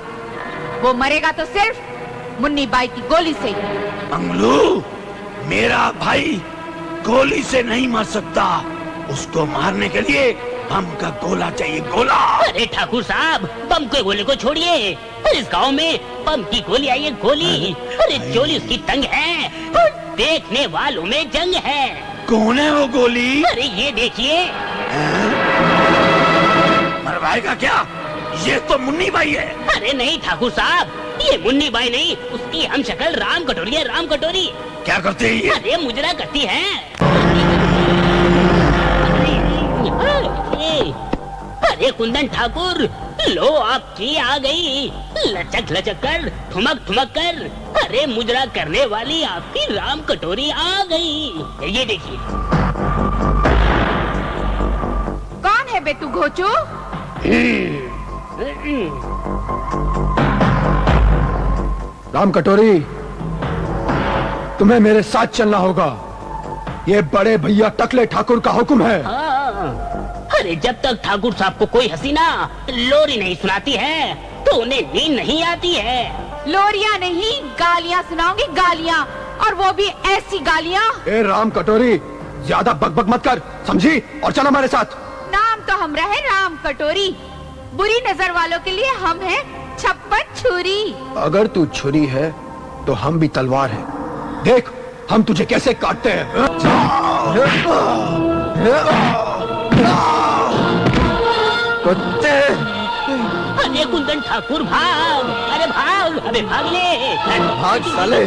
Speaker 1: वो मरेगा तो सिर्फ मुन्नी बाई की गोली से।
Speaker 4: मंगलू, मेरा भाई गोली से नहीं मर सकता। उसको मारने के लिए बम का गोला चाहिए, गोला।
Speaker 11: अरे ठाकुर साहब, बम के गोले को छोड़िए। इस गांव में बम की गोली आई है, गोली। अरे चोली उसकी तंग है और देखने वालों में जंग है।
Speaker 4: कौन है वो गोली?
Speaker 11: अरे ये देखिए।
Speaker 4: मरवाएगा क्या? ये तो मुन्नी बाई है।
Speaker 11: अरे नहीं ठाकुर साहब, ये मुन्नी बाई नहीं, उसकी हम शक्ल राम कटोरी है, राम कटोरी।
Speaker 4: क्या करते हैं ये?
Speaker 11: अरे मुजरा करती है। अरे कुंदन ठाकुर, लो आपकी आ गई। लचक लचक कर, ठुमक ठुमक कर, अरे मुजरा करने वाली आपकी राम कटोरी आ गई। ये देखिए।
Speaker 1: कौन है बे तू घोचू?
Speaker 10: राम कटोरी, तुम्हें मेरे साथ चलना होगा। ये बड़े भैया टकले ठाकुर का हुक्म है।
Speaker 11: अरे जब तक ठाकुर साहब को कोई हसीना लोरी नहीं सुनाती है तो उन्हें नींद नहीं आती है।
Speaker 1: लोरिया नहीं, गालियां सुनाऊंगी, गालियां, और वो भी ऐसी गालियां।
Speaker 10: ए राम कटोरी, ज्यादा बकबक मत कर, समझी? और चल हमारे साथ।
Speaker 1: नाम तो हमरा है राम कटोरी, बुरी नजर वालों के लिए हम हैं छप्पन छुरी।
Speaker 10: अगर तू छुरी है तो हम भी तलवार हैं। देख हम तुझे कैसे काटते हैं। कुत्ते!
Speaker 11: अरे कुंदन ठाकुर भाग, अरे भाग, अबे भाग ले,
Speaker 10: भाग साले।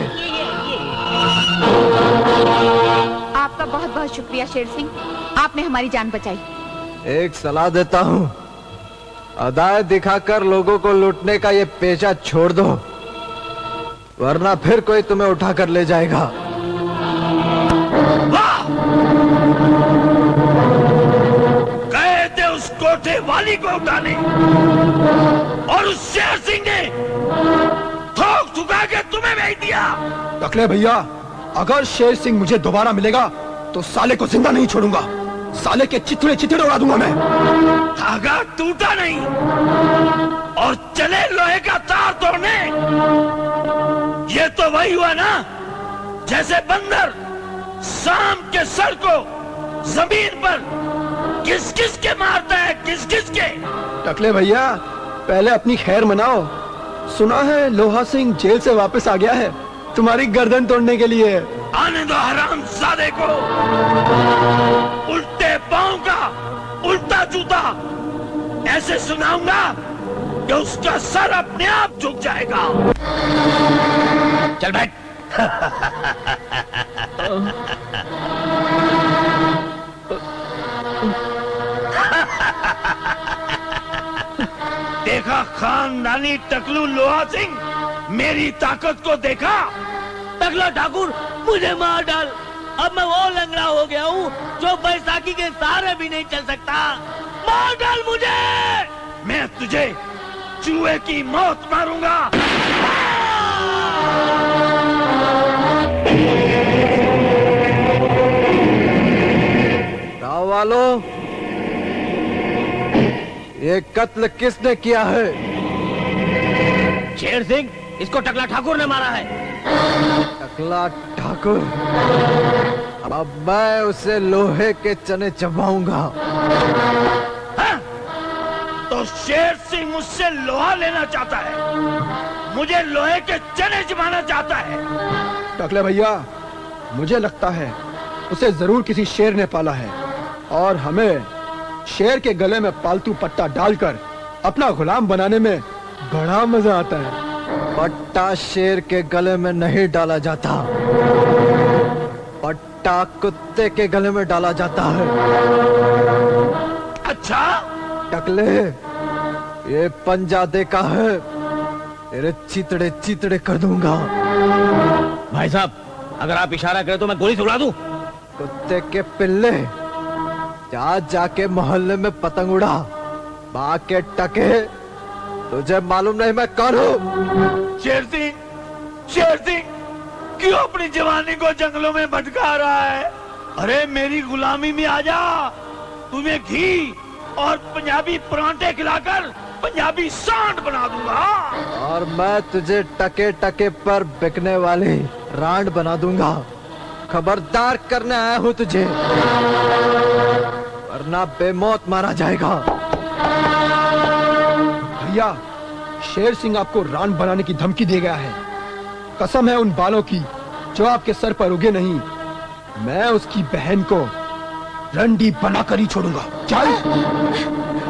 Speaker 1: आपका बहुत बहुत शुक्रिया शेर सिंह, आपने हमारी जान बचाई।
Speaker 10: एक सलाह देता हूँ, अदाएं दिखाकर लोगों को लूटने का ये पेशा छोड़ दो, वरना फिर कोई तुम्हें उठाकर ले जाएगा।
Speaker 4: गए थे उस कोठे वाली को उठाने और उस शेर सिंह ने ठोक ठुका के तुम्हें भेज दिया।
Speaker 10: टकले भैया, अगर शेर सिंह मुझे दोबारा मिलेगा तो साले को जिंदा नहीं छोड़ूंगा। साले के चिथड़े चिथड़े उड़ा दूंगा मैं।
Speaker 4: धागा टूटा नहीं और चले लोहे का तार तोड़ने। ये तो वही हुआ ना जैसे बंदर शाम के सर को जमीन पर किस किस के मारता है, किस किस के।
Speaker 10: टकले भैया, पहले अपनी खैर मनाओ। सुना है लोहा सिंह जेल से वापस आ गया है तुम्हारी गर्दन तोड़ने के लिए।
Speaker 4: आने दो हरामजादे को। उल्टे पांव का उल्टा जूता ऐसे सुनाऊंगा कि उसका सर अपने आप झुक जाएगा।
Speaker 3: चल बैठ।
Speaker 4: देखा खानदानी टकलू लोहा सिंह, मेरी ताकत को देखा।
Speaker 3: टकला ठाकुर, मुझे मार डाल। अब मैं वो लंगड़ा हो गया हूँ जो बैसाखी के सहारे भी नहीं चल सकता। मार डाल मुझे।
Speaker 4: मैं तुझे चूहे की मौत मारूंगा।
Speaker 10: गाँव वालों, ये कत्ल किसने किया है?
Speaker 3: शेर सिंह, इसको टकला ठाकुर ने मारा है।
Speaker 10: टकला ठाकुर? अब मैं उसे लोहे के चने चबाऊंगा।
Speaker 4: हाँ? तो तो शेर सिंह मुझसे लोहा लेना चाहता है, मुझे लोहे के चने जमाना चाहता है।
Speaker 12: टकले भैया, मुझे लगता है उसे जरूर किसी शेर ने पाला है और हमें शेर के गले में पालतू पट्टा डालकर अपना गुलाम बनाने में बड़ा मजा आता है।
Speaker 10: पट्टा शेर के गले में नहीं डाला जाता, पट्टा कुत्ते के गले में डाला जाता है।
Speaker 4: अच्छा
Speaker 10: टकले, ये पंजा देखा है, तेरे चितड़े चितड़े कर दूंगा।
Speaker 3: भाई साहब, अगर आप इशारा करें तो मैं गोली से उड़ा दूं।
Speaker 10: कुत्ते के पिल्ले, जा जाके मोहल्ले में पतंग उड़ा, बाके टके, तुझे मालूम नहीं मैं कौन हूँ?
Speaker 4: शेर सिंह क्यों अपनी जवानी को जंगलों में भटका रहा है? अरे मेरी गुलामी में आजा, तुम्हें घी और पंजाबी परांठे खिलाकर पंजाबी सांड बना दूंगा।
Speaker 10: और मैं तुझे टके टके पर बिकने वाली रांड बना दूंगा। खबरदार करने आया हूँ तुझे, वरना बेमौत मारा जाएगा।
Speaker 12: भैया, शेर सिंह आपको रान बनाने की धमकी दे गया है। कसम है उन बालों की जो आपके सर पर उगे नहीं। मैं उसकी बहन को रंडी बनाकर ही छोड़ूंगा। चल,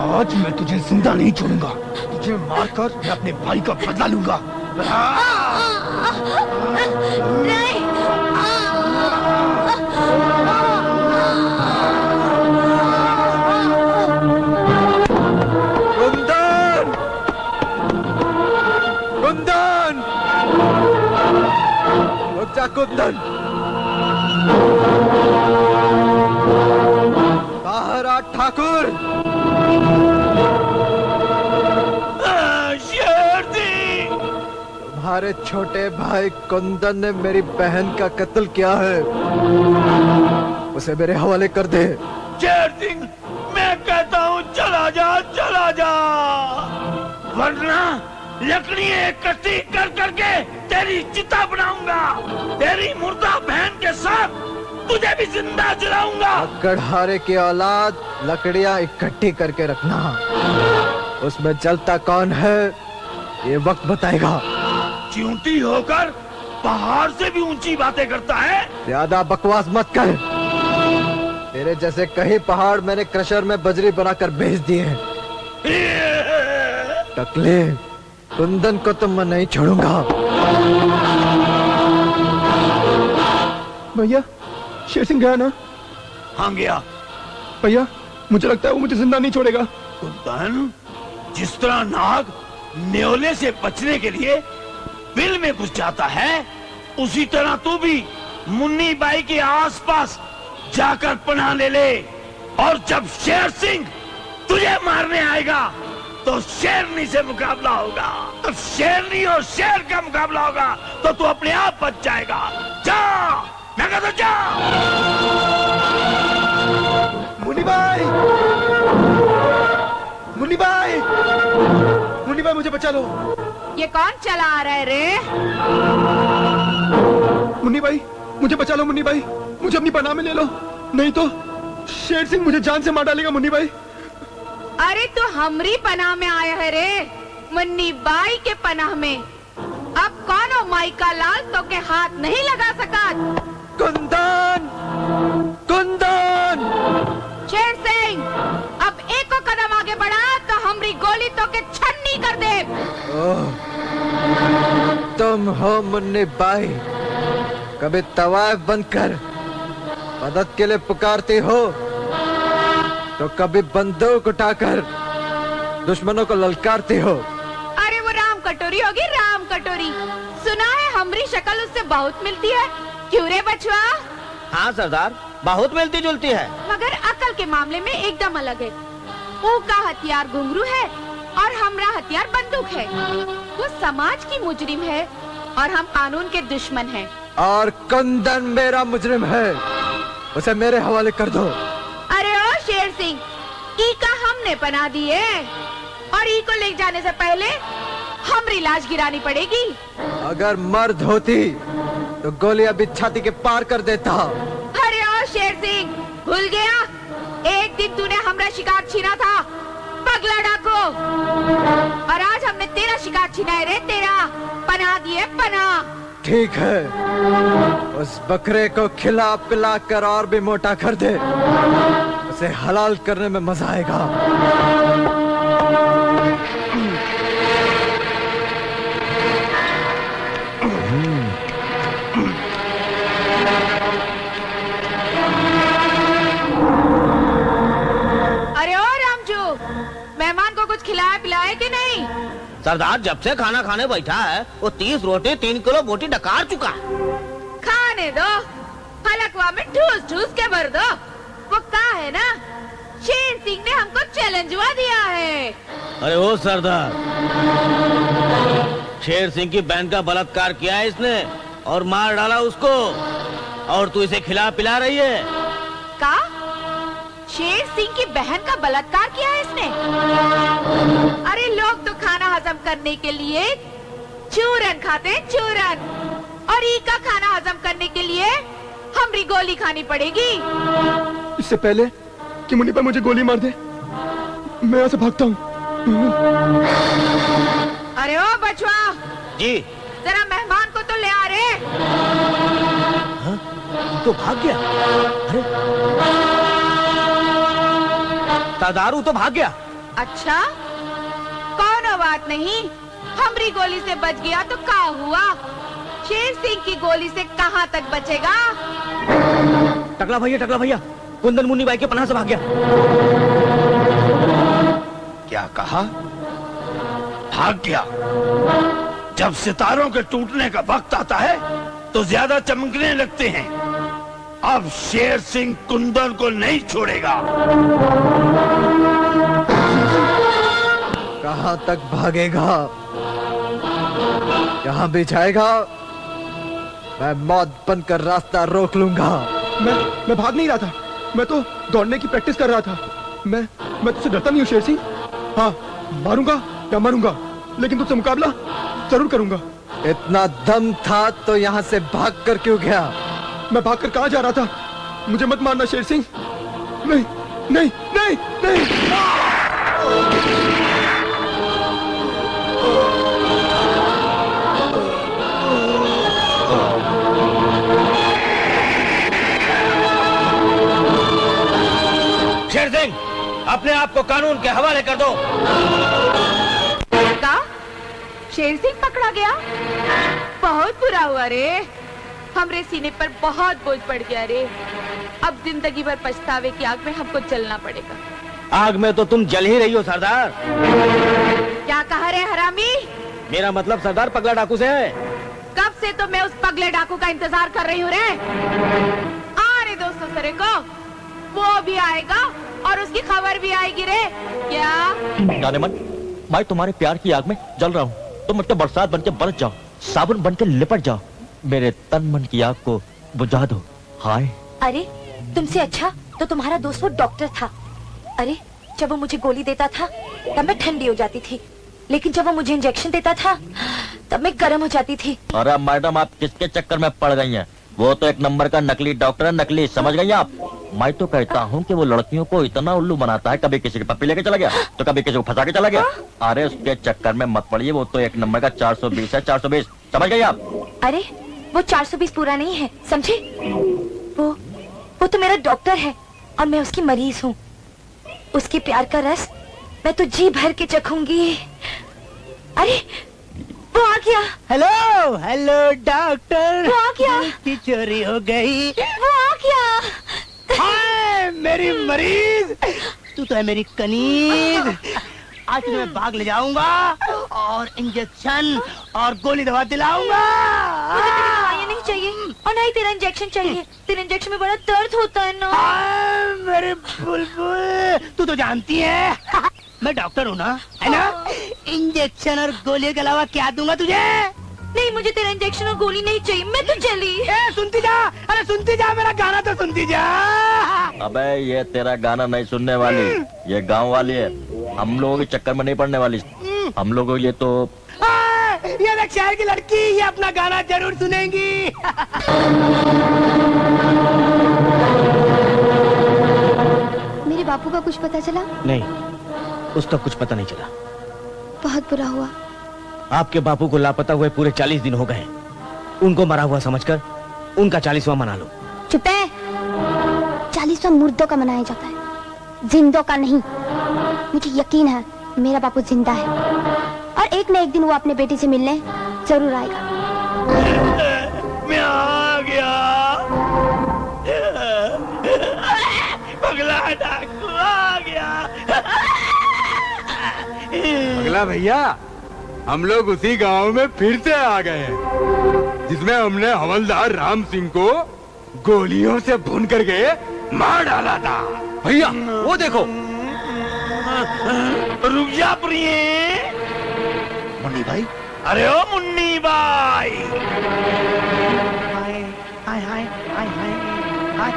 Speaker 12: आज मैं तुझे जिंदा नहीं छोड़ूंगा। तुझे मारकर मैं अपने भाई का बदला लूंगा।
Speaker 10: कुंदन! कुंदन! रुक जा कुंदन! बाहर आ ठाकुर!
Speaker 4: शेर सिंह!
Speaker 10: तुम्हारे छोटे भाई कुंदन ने मेरी बहन का कत्ल किया है, उसे मेरे हवाले कर दे।
Speaker 4: शेर सिंह, मैं कहता हूँ चला जा, वरना लकड़ियाँ इकट्ठी कर करके तेरी चिता बनाऊंगा। तेरी मुर्दा बहन के साथ तुझे भी जिंदा जलाऊंगा।
Speaker 10: गढ़हारे की औलाद लकड़ियां इकट्ठी करके रखना, उसमें जलता कौन है ये वक्त बताएगा।
Speaker 4: च्यूंटी होकर पहाड़ से भी ऊंची बातें करता है।
Speaker 10: ज्यादा बकवास मत कर। तेरे जैसे कई पहाड़ मैंने क्रशर में बजरी बनाकर भेज दिए हैं। टकले, कुंदन को तो मैं नहीं छोड़ूंगा।
Speaker 12: भैया, शेर सिंह गया ना?
Speaker 4: हाँ गया।
Speaker 12: भैया, मुझे लगता है वो मुझे जिंदा नहीं छोड़ेगा।
Speaker 4: कुंदन, जिस तरह नाग न्योले से बचने के लिए बिल में घुस जाता है, उसी तरह तू भी मुन्नी बाई के आसपास जाकर पनाह ले ले। और जब शेर सिंह तुझे मारने आएगा तो शेरनी से मुकाबला होगा। तब शेरनी और शेर का मुकाबला होगा तो तू अपने आप बच जाएगा। जा, मैं कहता हूं जा।
Speaker 12: मुन्नी भाई, मुन्नी भाई, मुन्नी भाई, मुझे बचा लो।
Speaker 1: ये कौन चला आ रहा है रे?
Speaker 12: मुन्नी भाई, मुझे बचा लो। मुन्नी भाई, मुझे अपनी पनाह में ले लो, नहीं तो शेर सिंह मुझे जान से मार डालेगा। मुन्नी भाई,
Speaker 1: अरे तू हमरी पनाह में आया है रे, मुन्नी बाई के पनाह में। अब कौन हो माई का लाल तो के हाथ नहीं लगा सका।
Speaker 10: कुंदन! कुंदन!
Speaker 1: शेर सिंह, अब एक कदम आगे बढ़ा तो हमरी गोली तो के छन्नी कर दे।
Speaker 10: तुम हो मुन्नी बाई, कभी तवायफ बनकर मदद के लिए पुकारती हो तो कभी बंदूक उठाकर दुश्मनों को ललकारती हो।
Speaker 1: अरे वो राम कटोरी होगी, राम कटोरी। सुना है हमरी शक्ल उससे बहुत मिलती है, क्यों रे बचवा?
Speaker 3: हाँ सरदार, बहुत मिलती जुलती है,
Speaker 1: मगर अकल के मामले में एकदम अलग है। वो का हथियार घुंघरू है और हमरा हथियार बंदूक है। वो समाज की मुजरिम है और हम कानून के दुश्मन हैं।
Speaker 10: और कुंदन मेरा मुजरिम है, उसे मेरे हवाले कर दो।
Speaker 1: अरे ओ शेर सिंह, ई का हमने पना दी है और ई को ले जाने से पहले हमरी लाश गिरानी पड़ेगी।
Speaker 10: अगर मर्द होती तो गोली अभी छाती के पार कर देता।
Speaker 1: अरे ओ शेर सिंह, भूल गया एक दिन तूने हमरा शिकार छीना था, पगला डाको। और आज हमने तेरा शिकार छीना है रे, तेरा पनाह दिए पनाह।
Speaker 10: ठीक है, उस बकरे को खिला पिला कर और भी मोटा कर दे, उसे हलाल करने में मजा आएगा।
Speaker 1: अरे ओ रामजू, मेहमान को कुछ खिलाया पिलाया कि नहीं?
Speaker 3: सरदार जब से खाना खाने बैठा है वो 30 रोटी 3 किलो बोटी डकार चुका।
Speaker 1: खाने दो, हलकवा में ठूस ठूस के भर दो। वो कहा है ना, शेर सिंह ने हमको चैलेंजवा दिया है।
Speaker 3: अरे ओ सरदार, शेर सिंह की बहन का बलात्कार किया है इसने और मार डाला उसको, और तू इसे खिला पिला रही है।
Speaker 1: का? शेर सिंह की बहन का बलात्कार किया है इसने? अरे लोग तो खाना हजम करने के लिए चूरन खाते हैं, चूरन, और ई का खाना हजम करने के लिए हमरी गोली खानी पड़ेगी।
Speaker 12: इससे पहले कि मुन्नी पर मुझे गोली मार दे, मैं यहाँ से भागता हूँ।
Speaker 1: अरे ओ बचवा
Speaker 3: जी,
Speaker 1: जरा मेहमान को तो ले आ रे।
Speaker 3: हाँ? तो भाग गया। अरे सरदारू तो भाग गया।
Speaker 1: अच्छा, कौनो बात नहीं, हमरी गोली से बच गया तो क्या हुआ? शेर सिंह की गोली से कहाँ तक बचेगा?
Speaker 3: टकला भैया, कुंदन मुन्नी बाई के पनाह से भाग गया।
Speaker 4: क्या कहा? भाग गया? जब सितारों के टूटने का वक्त आता है तो ज्यादा चमकने लगते हैं। अब शेर सिंह कुंदन को नहीं छोड़ेगा।
Speaker 10: कहाँ तक भागेगा? यहाँ भी जाएगा, मैं मौत बनकर रास्ता रोक लूंगा।
Speaker 12: मैं भाग नहीं रहा था, मैं तो दौड़ने की प्रैक्टिस कर रहा था। मैं तुझसे डरता नहीं हूँ शेर सिंह। हाँ, मारूंगा या मरूंगा, लेकिन तुझसे मुकाबला जरूर करूंगा।
Speaker 10: इतना दम था तो यहाँ से भाग कर क्यों गया?
Speaker 12: मैं भागकर कहाँ जा रहा था? मुझे मत मारना शेर सिंह। नहीं नहीं नहीं नहीं।
Speaker 3: शेर सिंह, अपने आप को कानून के हवाले कर दो।
Speaker 1: का? शेर सिंह पकड़ा गया? बहुत बुरा हुआ रे, हमरे सीने पर बहुत बोझ पड़ गया रे। अब जिंदगी भर पछतावे की आग में हमको जलना पड़ेगा।
Speaker 3: आग में तो तुम जल ही रही हो सरदार।
Speaker 1: क्या कहा रे हरामी?
Speaker 3: मेरा मतलब सरदार पगला डाकू से है।
Speaker 1: कब से तो मैं उस पगले डाकू का इंतजार कर रही हूँ रे। आ रे दोस्तों सरे को, वो भी आएगा और उसकी खबर भी आएगी रे। क्या
Speaker 13: जाने मन, मैं तुम्हारे प्यार की आग में जल रहा हूँ, तुम मुझसे बरसात बनके बरस जाओ, साबुन बनके लिपट जाओ, मेरे तन मन की आग को बुझा दो। हाय।
Speaker 9: अरे तुमसे अच्छा तो तुम्हारा दोस्त वो डॉक्टर था। अरे जब वो मुझे गोली देता था तब मैं ठंडी हो जाती थी, लेकिन जब वो मुझे इंजेक्शन देता था तब मैं गर्म हो जाती थी।
Speaker 13: अरे मैडम, आप किसके चक्कर में पड़ गई हैं? वो तो एक नंबर का नकली डॉक्टर है, नकली, समझ गई आप? मैं तो कहता हूँ कि वो लड़कियों को इतना उल्लू बनाता है, कभी किसी की पप्पी लेके चला गया तो कभी किसी को फंसा के चला गया। अरे उसके चक्कर में मत पड़िए, वो तो एक नंबर का 420 है, 420, समझ गई आप?
Speaker 9: अरे वो 420 पूरा नहीं है, समझे? वो तो मेरा डॉक्टर है और मैं उसकी मरीज हूँ। उसके प्यार का रस मैं तो जी भर के चखूंगी। अरे वो आ गया।
Speaker 6: हेलो हेलो डॉक्टर,
Speaker 9: वो आ गया।
Speaker 6: की चोरी हो गई।
Speaker 9: वो आ गया।
Speaker 6: हाय मेरी मरीज, तू तो है मेरी कनीज। आज तुम्हें भाग ले जाऊंगा और इंजेक्शन और गोली दवा दिलाऊंगा।
Speaker 9: मुझे तेरी दवाइयाँ नहीं चाहिए और नहीं तेरा इंजेक्शन चाहिए। तेरे इंजेक्शन में बड़ा दर्द होता है ना।
Speaker 6: मेरे बुलबुल, तू तो जानती है मैं डॉक्टर हूँ ना, है ना? इंजेक्शन और गोली के अलावा क्या दूंगा तुझे?
Speaker 9: नहीं, मुझे तेरा इंजेक्शन और गोली नहीं चाहिए, मैं तो चली।
Speaker 6: सुनती जा, अरे सुनती जा, मेरा गाना तो सुनती जा।
Speaker 13: अबे ये तेरा गाना नहीं सुनने वाली, ये गांव वाली है, हम लोगों के चक्कर में नहीं पड़ने वाली। हम लोगों ये तो
Speaker 6: ये देख शहर की लड़की, ये अपना गाना जरूर सुनेंगी।
Speaker 5: मेरे बापू का कुछ पता चला?
Speaker 3: नहीं। उस तक कुछ पता नहीं चला।
Speaker 5: बहुत बुरा हुआ।
Speaker 3: आपके बापू को लापता हुए पूरे 40 दिन हो गए। उनको मरा हुआ समझकर उनका 40वां मना लो।
Speaker 5: चुप है। 40वां मुर्दों का मनाया जाता है, जिंदों का नहीं। मुझे यकीन है मेरा बापू जिंदा है और एक न एक दिन वो अपने बेटी से मिलने जरूर आएगा।
Speaker 4: मैं आ गया। पगला डाकू आ गया।
Speaker 8: पगला भैया, हम लोग उसी गांव में फिर से आ गए हैं जिसमें हमने हवलदार राम सिंह को गोलियों से भून करके मार डाला था।
Speaker 3: भैया वो देखो।
Speaker 4: रुक जा प्रिय।
Speaker 14: मुन्नी भाई,
Speaker 4: अरे ओ मुन्नी भाई।
Speaker 1: हाय हाय हाय हाय।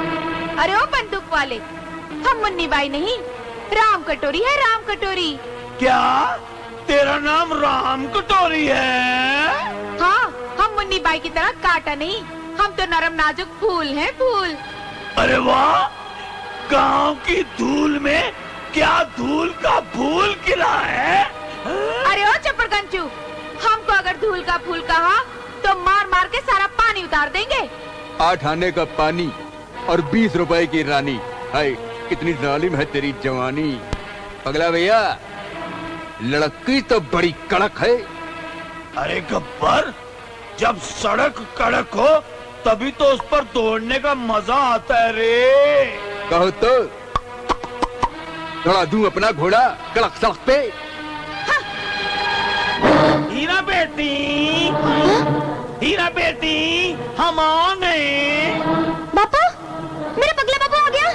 Speaker 1: अरे ओ बंदूक वाले, हम मुन्नी बाई नहीं, राम कटोरी है, राम कटोरी।
Speaker 4: क्या तेरा नाम राम कटोरी है?
Speaker 1: हाँ, हम मुन्नी बाई की तरह काटा नहीं, हम तो नरम नाजुक फूल हैं, फूल।
Speaker 4: अरे वाह, गांव की धूल में क्या धूल का फूल खिला है?
Speaker 1: अरे ओ चपड़गंचू, हमको अगर धूल का फूल कहा तो मार मार के सारा पानी उतार देंगे।
Speaker 8: 8 आने का पानी और 20 रुपए की रानी। हाय, कितनी जालिम है तेरी जवानी। पगला भैया, लड़की तो बड़ी कड़क है।
Speaker 4: अरे गब्बर, जब सड़क कड़क हो तभी तो उस पर दौड़ने का मजा आता है रे।
Speaker 8: कहो तो दौड़ा दूं अपना घोड़ा कड़क सड़क पे।
Speaker 4: हीरा बेटी, हीरा बेटी, हम आ गए।
Speaker 5: बापू, मेरा पगला बापू आ गया,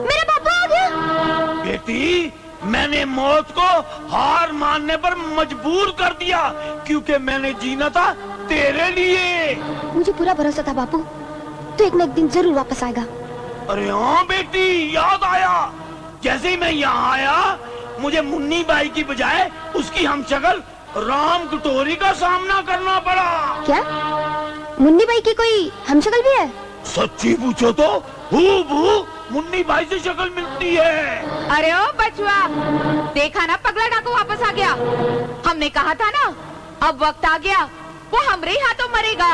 Speaker 5: मेरा बापू आ गया।
Speaker 4: बेटी, मैंने मौत को हार मानने पर मजबूर कर दिया क्योंकि मैंने जीना था तेरे लिए।
Speaker 5: मुझे पूरा भरोसा था बापू, तो एक न एक दिन जरूर वापस आएगा।
Speaker 4: अरे हाँ बेटी, याद आया। जैसे ही मैं यहाँ आया, मुझे मुन्नी बाई की बजाय उसकी हमशक्ल राम कटोरी का सामना करना पड़ा।
Speaker 5: क्या मुन्नी बाई की कोई हमशक्ल भी है?
Speaker 4: सच्ची पूछो तो हूबहू मुन्नी बाई से शक्ल मिलती है।
Speaker 1: अरे ओ बचुआ, देखा ना पगला डाकू वापस आ गया। हमने कहा था ना, अब वक्त आ गया, वो हमरे हाथों मरेगा।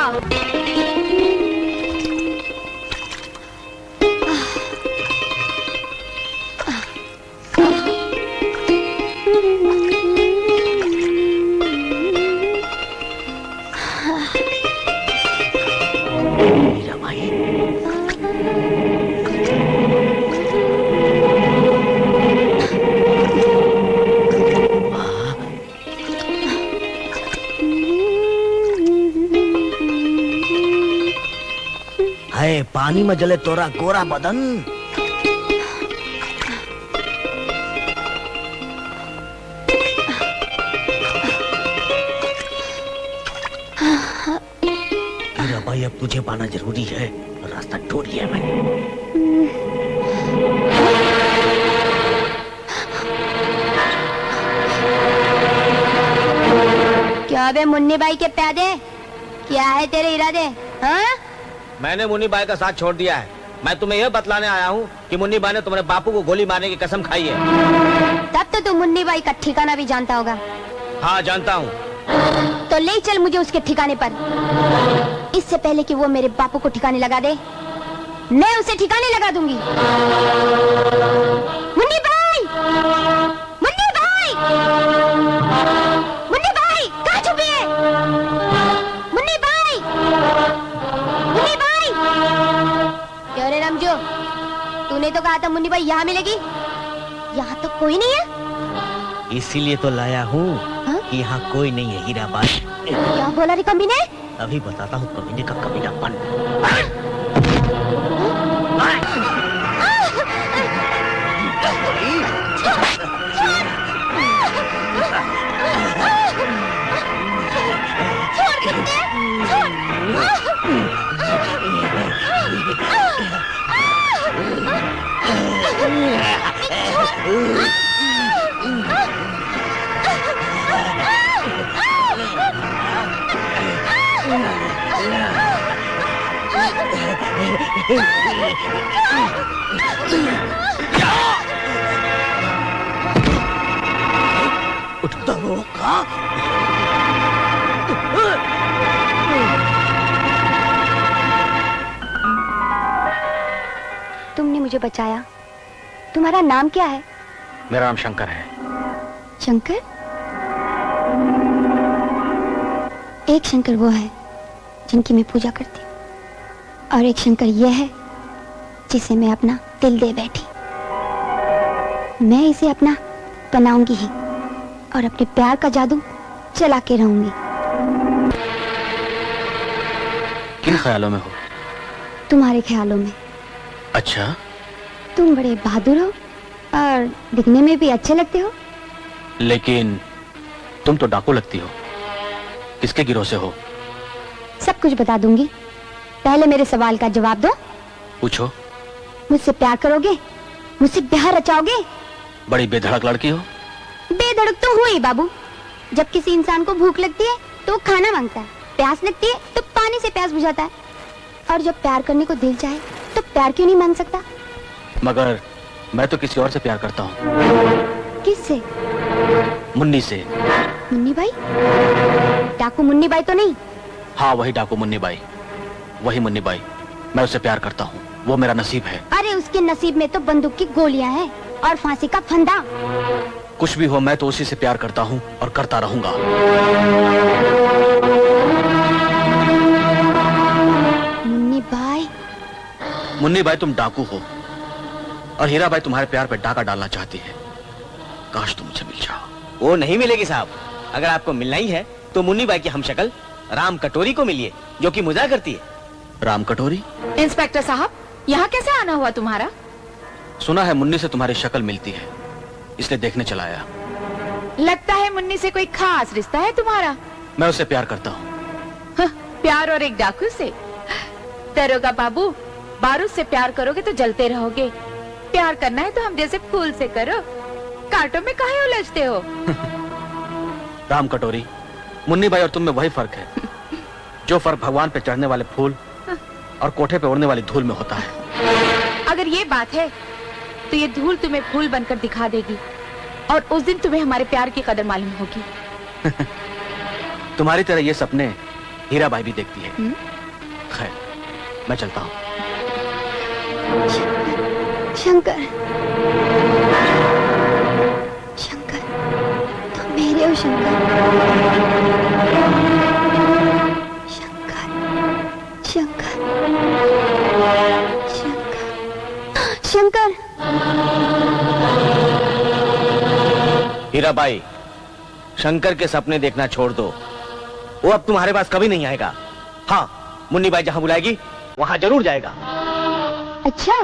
Speaker 11: पानी में जले तोरा गोरा बदन। हीरा भाई, अब तुझे पाना जरूरी है, रास्ता ढूंढ लिया मैंने।
Speaker 5: क्या बे मुन्नी बाई के प्यादे, क्या है तेरे इरादे? हाँ?
Speaker 3: मैंने मुन्नी बाई का साथ छोड़ दिया है। मैं तुम्हें यह बतलाने आया हूँ कि मुन्नी बाई ने तुम्हारे बापू को गोली मारने की कसम खाई है।
Speaker 5: तब तो तू मुन्नी बाई का ठिकाना भी जानता होगा।
Speaker 3: हाँ, जानता हूँ।
Speaker 5: तो ले चल मुझे उसके ठिकाने पर। इससे पहले कि वो मेरे बापू को ठिकाने लगा दे, मैं उसे ठिकाने लगा दूंगी। मुन्नी बाई, मुन्नी बाई, मुन्नी बाई, कहाँ छुपी है? मुन्नी बाई, मुन्नी बाई। क्यों रे रमजू, तूने तो कहा था मुन्नी बाई यहाँ मिलेगी, यहाँ तो कोई नहीं है।
Speaker 11: इसीलिए तो लाया हूँ कि यहाँ कोई नहीं है हीरा बाई।
Speaker 5: क्या बोला रे कमीने?
Speaker 11: अभी बताता हूँ कमीने का कमीनापन।
Speaker 6: दरोगा?
Speaker 5: तुमने मुझे बचाया। तुम्हारा नाम क्या है?
Speaker 2: मेरा नाम शंकर है।
Speaker 5: शंकर? एक शंकर वो है जिनकी मैं पूजा करती हूँ, और एक शंकर ये है जिसे मैं अपना दिल दे बैठी। मैं इसे अपना बनाऊंगी ही और अपने प्यार का जादू चला के रहूंगी।
Speaker 2: किन ख्यालों में हो?
Speaker 5: तुम्हारे ख्यालों में।
Speaker 2: अच्छा,
Speaker 5: तुम बड़े बहादुर हो और दिखने में भी अच्छे लगते हो।
Speaker 2: लेकिन तुम तो डाकू लगती हो। किसके गिरोह से हो?
Speaker 5: सब कुछ बता दूंगी, पहले मेरे सवाल का जवाब दो।
Speaker 2: पूछो।
Speaker 5: मुझसे प्यार करोगे? मुझसे ब्याह रचाओगे?
Speaker 2: बड़ी बेधड़क लड़की हो।
Speaker 5: बेधड़क तो हुई बाबू। जब किसी इंसान को भूख लगती है तो वो खाना मांगता है, प्यास लगती है तो पानी से प्यास बुझाता है, और जब प्यार करने को दिल चाहे तो प्यार क्यों नहीं मांग सकता?
Speaker 2: मगर मैं तो किसी और से प्यार करता हूँ।
Speaker 5: किससे?
Speaker 2: मुन्नी से।
Speaker 5: मुन्नी बाई? डाकू मुन्नी बाई तो नहीं?
Speaker 2: हाँ, वही डाकू मुन्नी बाई, वही मुन्नी बाई। मैं उससे प्यार करता हूँ, वो मेरा नसीब है।
Speaker 5: अरे उसके नसीब में तो बंदूक की गोलियां हैं और फांसी का फंदा।
Speaker 2: कुछ भी हो, मैं तो उसी से प्यार करता हूँ और करता रहूंगा।
Speaker 5: मुन्नी बाई?
Speaker 2: मुन्नी बाई, तुम डाकू हो और हीरा बाई तुम्हारे प्यार पे डाका डालना चाहती है। काश तुम मुझे मिल जाओ।
Speaker 3: वो नहीं मिलेगी साहब। अगर आपको मिलना ही है तो मुन्नी बाई की हमशक्ल राम कटोरी को मिलिए, जो कि मुजरा करती है।
Speaker 2: राम कटोरी?
Speaker 1: इंस्पेक्टर साहब, यहाँ कैसे आना हुआ तुम्हारा?
Speaker 2: सुना है मुन्नी से तुम्हारी शक्ल मिलती है, इसलिए देखने चला आया।
Speaker 1: लगता है मुन्नी से कोई खास रिश्ता है तुम्हारा।
Speaker 2: मैं उससे प्यार करता हूँ।
Speaker 1: प्यार और एक डाकू से? दरोगा बाबू, बारूद से प्यार करोगे तो जलते रहोगे। प्यार करना है तो हम जैसे फूल से करो, कांटों में काहे उलझते हो?
Speaker 2: राम कटोरी, मुन्नी बाई और तुम में वही फर्क है जो फर्क भगवान पे चढ़ने वाले फूल और कोठे पे उड़ने वाली धूल में होता है।
Speaker 1: अगर ये बात है तो ये धूल तुम्हें फूल बनकर दिखा देगी, और उस दिन तुम्हें हमारे प्यार की कदर मालूम होगी।
Speaker 2: तुम्हारी तरह ये सपने हीरा बाई भी देखती है। खैर, मैं चलता हूँ।
Speaker 5: शंकर, शंकर, तुम मेरे हो शंकर। शंकर, शंकर, शंकर, शंकर।
Speaker 3: हीरा बाई, शंकर के सपने देखना छोड़ दो। वो अब तुम्हारे पास कभी नहीं आएगा। हाँ, मुन्नी बाई जहाँ बुलाएगी वहाँ जरूर जाएगा।
Speaker 5: अच्छा,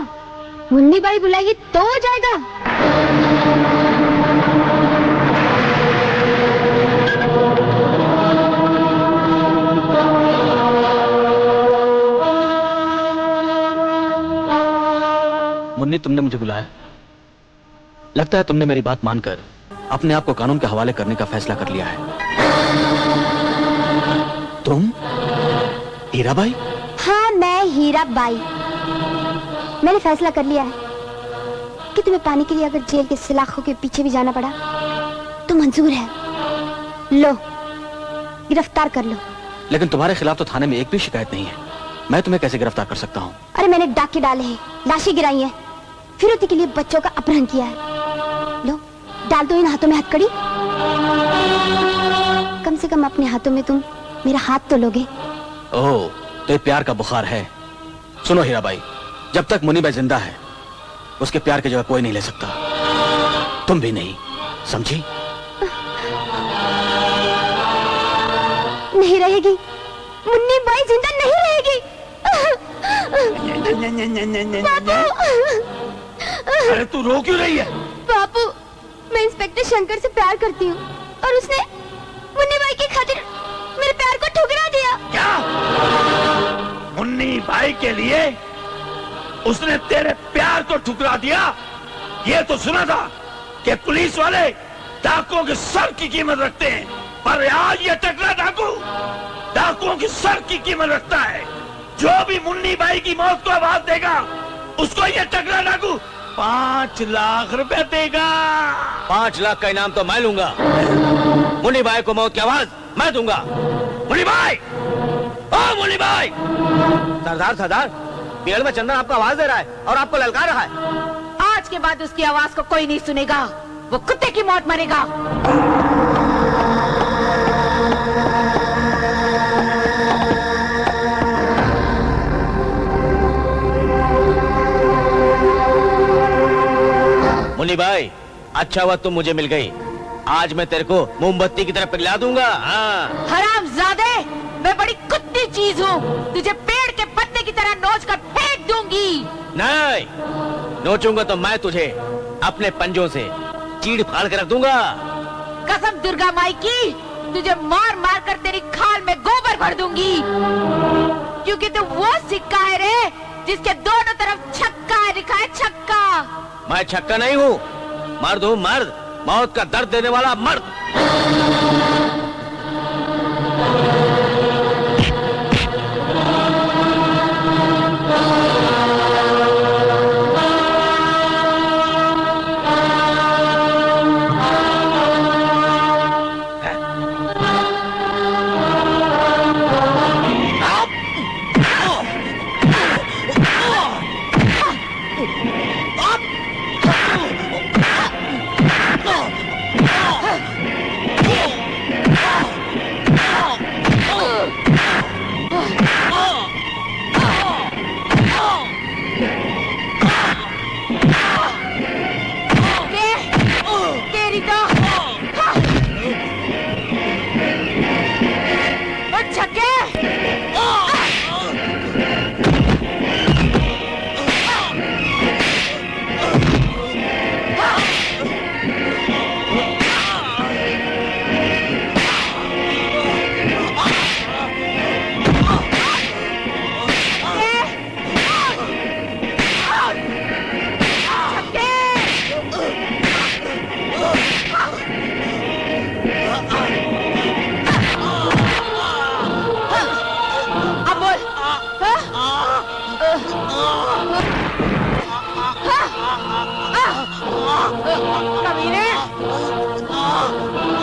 Speaker 5: मुन्नी बाई बुलाएगी तो हो जाएगा?
Speaker 2: मुन्नी, तुमने मुझे बुलाया। लगता है तुमने मेरी बात मानकर अपने आप को कानून के हवाले करने का फैसला कर लिया है। तुम हीरा बाई?
Speaker 5: हाँ, मैं हीरा बाई। मैंने फैसला कर लिया है कि तुम्हें पाने के लिए अगर जेल के सलाखों के पीछे भी जाना पड़ा तो मंजूर है। लो, गिरफ्तार कर लो।
Speaker 2: लेकिन तुम्हारे खिलाफ तो थाने में एक भी शिकायत नहीं है। मैं तुम्हें कैसे गिरफ्तार कर सकता हूँ?
Speaker 5: अरे मैंने डाके डाले हैं, लाशें गिराई हैं, फिरौती के लिए बच्चों का अपहरण किया है। लो, डाल दो इन हाथों में हथकड़ी। कम से कम अपने हाथों में तुम मेरा हाथ तो लोगे।
Speaker 2: ओह, तो ये प्यार का बुखार है। सुनो हीरा बाई, जब तक मुन्नी बाई जिंदा है उसके प्यार की जगह कोई नहीं ले सकता, तुम भी नहीं, समझी?
Speaker 5: नहीं रहेगी, मुन्नी बाई जिंदा नहीं रहेगी।
Speaker 4: अरे तू रो क्यों रही है?
Speaker 5: बापू, मैं इंस्पेक्टर शंकर से प्यार करती हूँ और उसने मुन्नी बाई की खातिर मेरे प्यार को ठुकरा दिया।
Speaker 4: क्या? मुन्नी बाई के लिए उसने तेरे प्यार को ठुकरा दिया? ये तो सुना था कि पुलिस वाले डाकुओं के सर की कीमत रखते हैं, पर आज ये टकरा डाकू डाकुओं की सर की कीमत रखता है। जो भी मुन्नी बाई की मौत को आवाज देगा उसको ये टकरा डाकू 5 लाख रुपए देगा।
Speaker 3: 5 लाख का इनाम तो मैं लूंगा। मुन्नी भाई को मौत की आवाज मैं दूंगा। मुन्नी भाई, ओ मुन्नी भाई! सरदार सरदार, पेड़ में चंदन आपको आवाज दे रहा है और आपको ललकार रहा है।
Speaker 1: आज के बाद उसकी आवाज को कोई नहीं सुनेगा, वो कुत्ते की मौत मरेगा।
Speaker 3: मुन्नी भाई, अच्छा हुआ तुम मुझे मिल गई। आज मैं तेरे को मोमबत्ती की तरह पिघला दूंगा। हाँ।
Speaker 1: हरामजादे, मैं बड़ी कुत्ती चीज हूँ, तुझे पेड़ के पत्ते की तरह नोच कर फेंक दूंगी।
Speaker 3: नहीं, नोचूंगा तो मैं तुझे अपने पंजों से चीड़ फाड़ के रख दूंगा।
Speaker 1: कसम दुर्गा माई की, तुझे मार मार कर तेरी खाल में गोबर भर दूंगी, क्योंकि तू वो सिक्का है रे जिसके दोनों तरफ छक्का है, लिखा है छक्का।
Speaker 3: मैं छक्का नहीं हूँ, मर्द हूँ मर्द, मौत का दर्द देने वाला मर्द।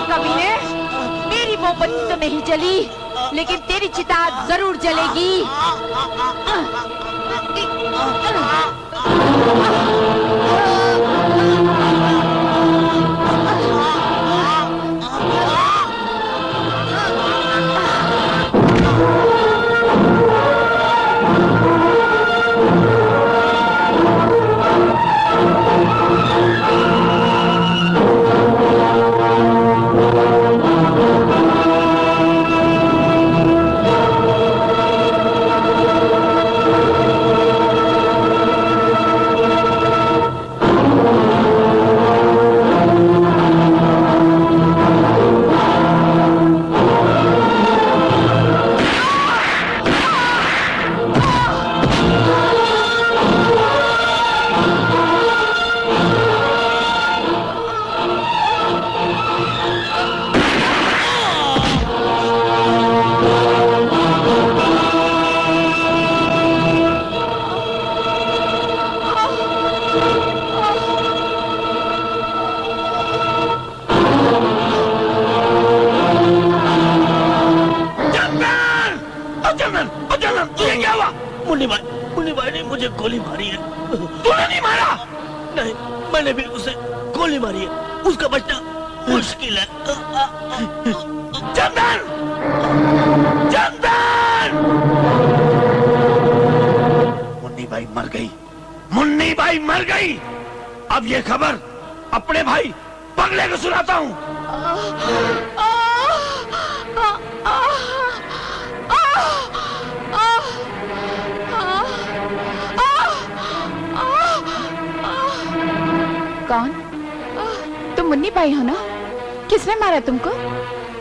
Speaker 1: कमीने, मेरी मोमबत्ती तो नहीं जली, लेकिन तेरी चिता जरूर जलेगी।
Speaker 4: मुन्नी भाई ने मुझे गोली मारी है। तूने नहीं मारा? नहीं, मैंने भी उसे गोली मारी है, उसका बचना मुश्किल है। चंदन! चंदन! मुन्नी भाई मर गई, मुन्नी भाई मर गई। अब ये खबर अपने भाई पगले को सुनाता हूँ।
Speaker 1: कौन? तुम मुन्नी भाई हो ना? किसने मारा तुमको?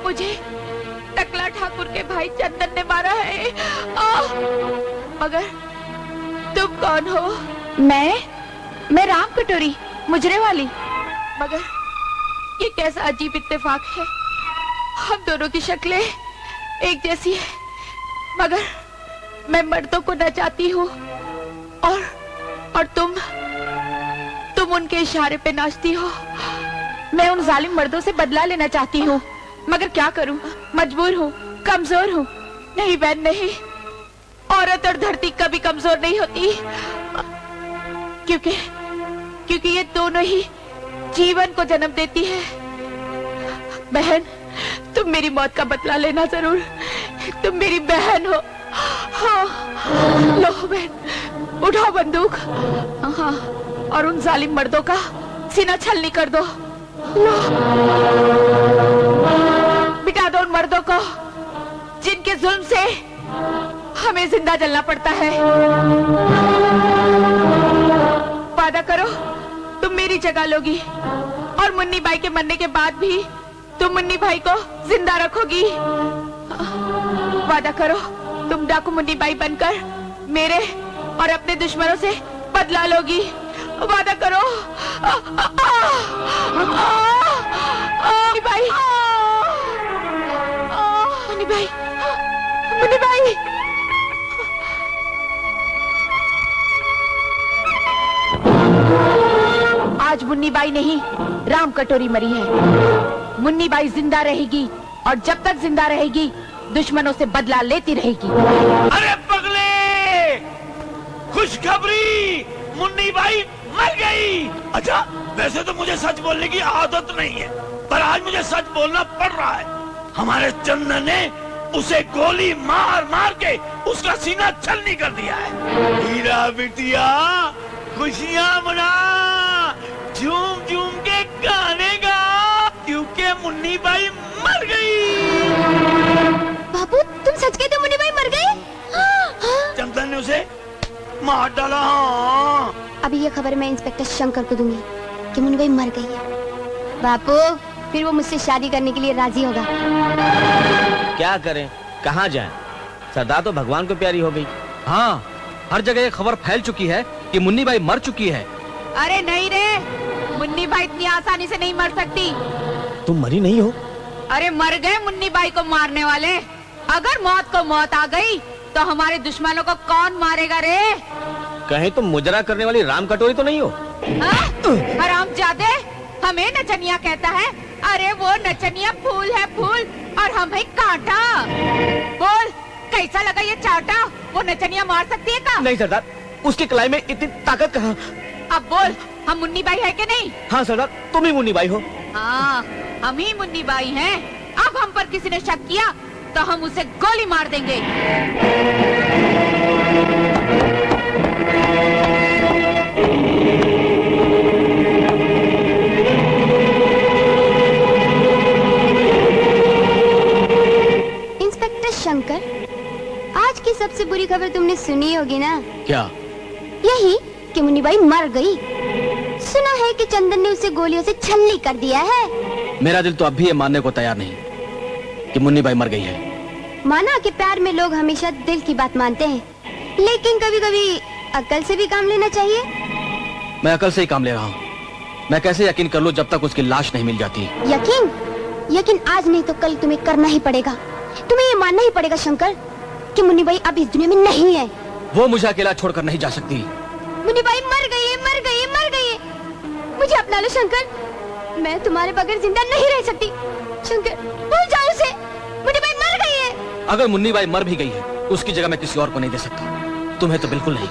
Speaker 1: मुझे टकला ठाकुर के भाई चंदन ने मारा है। मगर तुम कौन हो? मैं राम कटोरी, मुजरे वाली। मगर ये कैसा अजीब इत्तेफाक है, हम दोनों की शक्लें एक जैसी है, मगर मैं मर्दों को नचाती हूँ और उनके इशारे पे नाचती हो। मैं उन जालिम मर्दों से बदला लेना चाहती हूँ, मगर क्या करूँ, मजबूर हूँ, कमजोर हूँ। नहीं बहन नहीं, औरत और धरती कभी कमजोर नहीं होती, क्योंकि ये दोनों ही जीवन को जन्म देती है। बहन, तुम मेरी मौत का बदला लेना जरूर, तुम मेरी बहन हो। हाँ, लो बहन, उठाओ बंदूक, हाँ, और उन जालिम मर्दों का सीना छलनी कर दो। लो, मिटा दो उन मर्दों को जिनके जुल्म से हमें जिंदा जलना पड़ता है। वादा करो तुम मेरी जगह लोगी, और मुन्नी बाई के मरने के बाद भी तुम मुन्नी भाई को जिंदा रखोगी। वादा करो तुम डाकू मुन्नी बाई बनकर मेरे और अपने दुश्मनों से बदला लोगी। वादा करो। मुन्नी बाई, मुन्नी बाई, मुन्नी बाई। आज मुन्नी बाई नहीं, राम कटोरी मरी है। मुन्नी बाई जिंदा रहेगी, और जब तक जिंदा रहेगी दुश्मनों से बदला लेती रहेगी।
Speaker 4: अरे पगले, खुशखबरी, मुन्नी बाई मर गई। अच्छा, वैसे तो मुझे सच बोलने की आदत नहीं है, पर आज मुझे सच बोलना पड़ रहा है। हमारे चंदन ने उसे गोली मार मार के उसका सीना छलनी कर दिया है। हीरा बिटिया, खुशियाँ मना, झूम झूम के गाने गा, क्योंकि मुन्नी बाई मर गई।
Speaker 5: बाबू, तुम सच कहते हो मुन्नी बाई मर गई?
Speaker 4: चंदन ने उसे मार डाला। हाँ।
Speaker 5: अभी ये खबर मैं इंस्पेक्टर शंकर को दूंगी कि मुन्नी बाई मर गई है। बापू, फिर वो मुझसे शादी करने के लिए राजी होगा।
Speaker 3: क्या करें, कहाँ जाएं? सरदार तो भगवान को प्यारी हो गई।
Speaker 2: हाँ, हर जगह ये खबर फैल चुकी है कि मुन्नी बाई मर चुकी है।
Speaker 1: अरे नहीं रे, मुन्नी बाई इतनी आसानी से नहीं मर सकती।
Speaker 3: तुम मरी नहीं हो?
Speaker 1: अरे मर गए मुन्नी बाई को मारने वाले। अगर मौत को मौत आ गई तो हमारे दुश्मनों को कौन मारेगा रे?
Speaker 3: कहीं तुम मुजरा करने वाली राम कटोरी तो नहीं हो?
Speaker 1: हरामजादे, हमें नचनिया कहता है। अरे वो नचनिया फूल है फूल, और हम है कांटा। बोल, कैसा लगा ये चाटा? वो नचनिया मार सकती है का?
Speaker 3: नहीं सरदार, उसकी कलाई में इतनी ताकत कहाँ?
Speaker 1: अब बोल, हम मुन्नी बाई है कि नहीं?
Speaker 3: हाँ सरदार, तुम ही मुन्नी बाई हो।
Speaker 1: हाँ, हम ही मुन्नी बाई हैं। अब हम पर किसी ने शक किया तो हम उसे गोली मार देंगे।
Speaker 5: इंस्पेक्टर शंकर, आज की सबसे बुरी खबर तुमने सुनी होगी ना?
Speaker 2: क्या?
Speaker 5: यही कि मुन्नी बाई मर गई। सुना है कि चंदन ने उसे गोलियों से छलनी कर दिया है।
Speaker 2: मेरा दिल तो अब भी ये मानने को तैयार नहीं कि मुन्नी बाई मर गई है।
Speaker 5: माना कि प्यार में लोग हमेशा दिल की बात मानते हैं, लेकिन कभी कभी अकल से भी काम लेना चाहिए।
Speaker 2: मैं अकल से ही काम ले रहा हूँ। मैं कैसे यकीन कर लूं जब तक उसकी लाश नहीं मिल जाती?
Speaker 5: यकीन आज नहीं तो कल तुम्हें करना ही पड़ेगा। तुम्हें ये मानना ही पड़ेगा शंकर कि मुन्नी बाई अब इस दुनिया में नहीं है।
Speaker 2: वो मुझे अकेला छोड़कर नहीं जा सकती।
Speaker 5: मुन्नी बाई मर गई है, मर गई है, मर गई है। मुझे अपना लो शंकर, मैं तुम्हारे बगैर जिंदा नहीं रह सकती। शंकर, भूल जाओ उसे। मुन्नी बाई मर गई है।
Speaker 2: अगर मुन्नी बाई मर भी गई है, उसकी जगह मैं किसी और को नहीं दे सकता। तुम्हें तो बिल्कुल नहीं।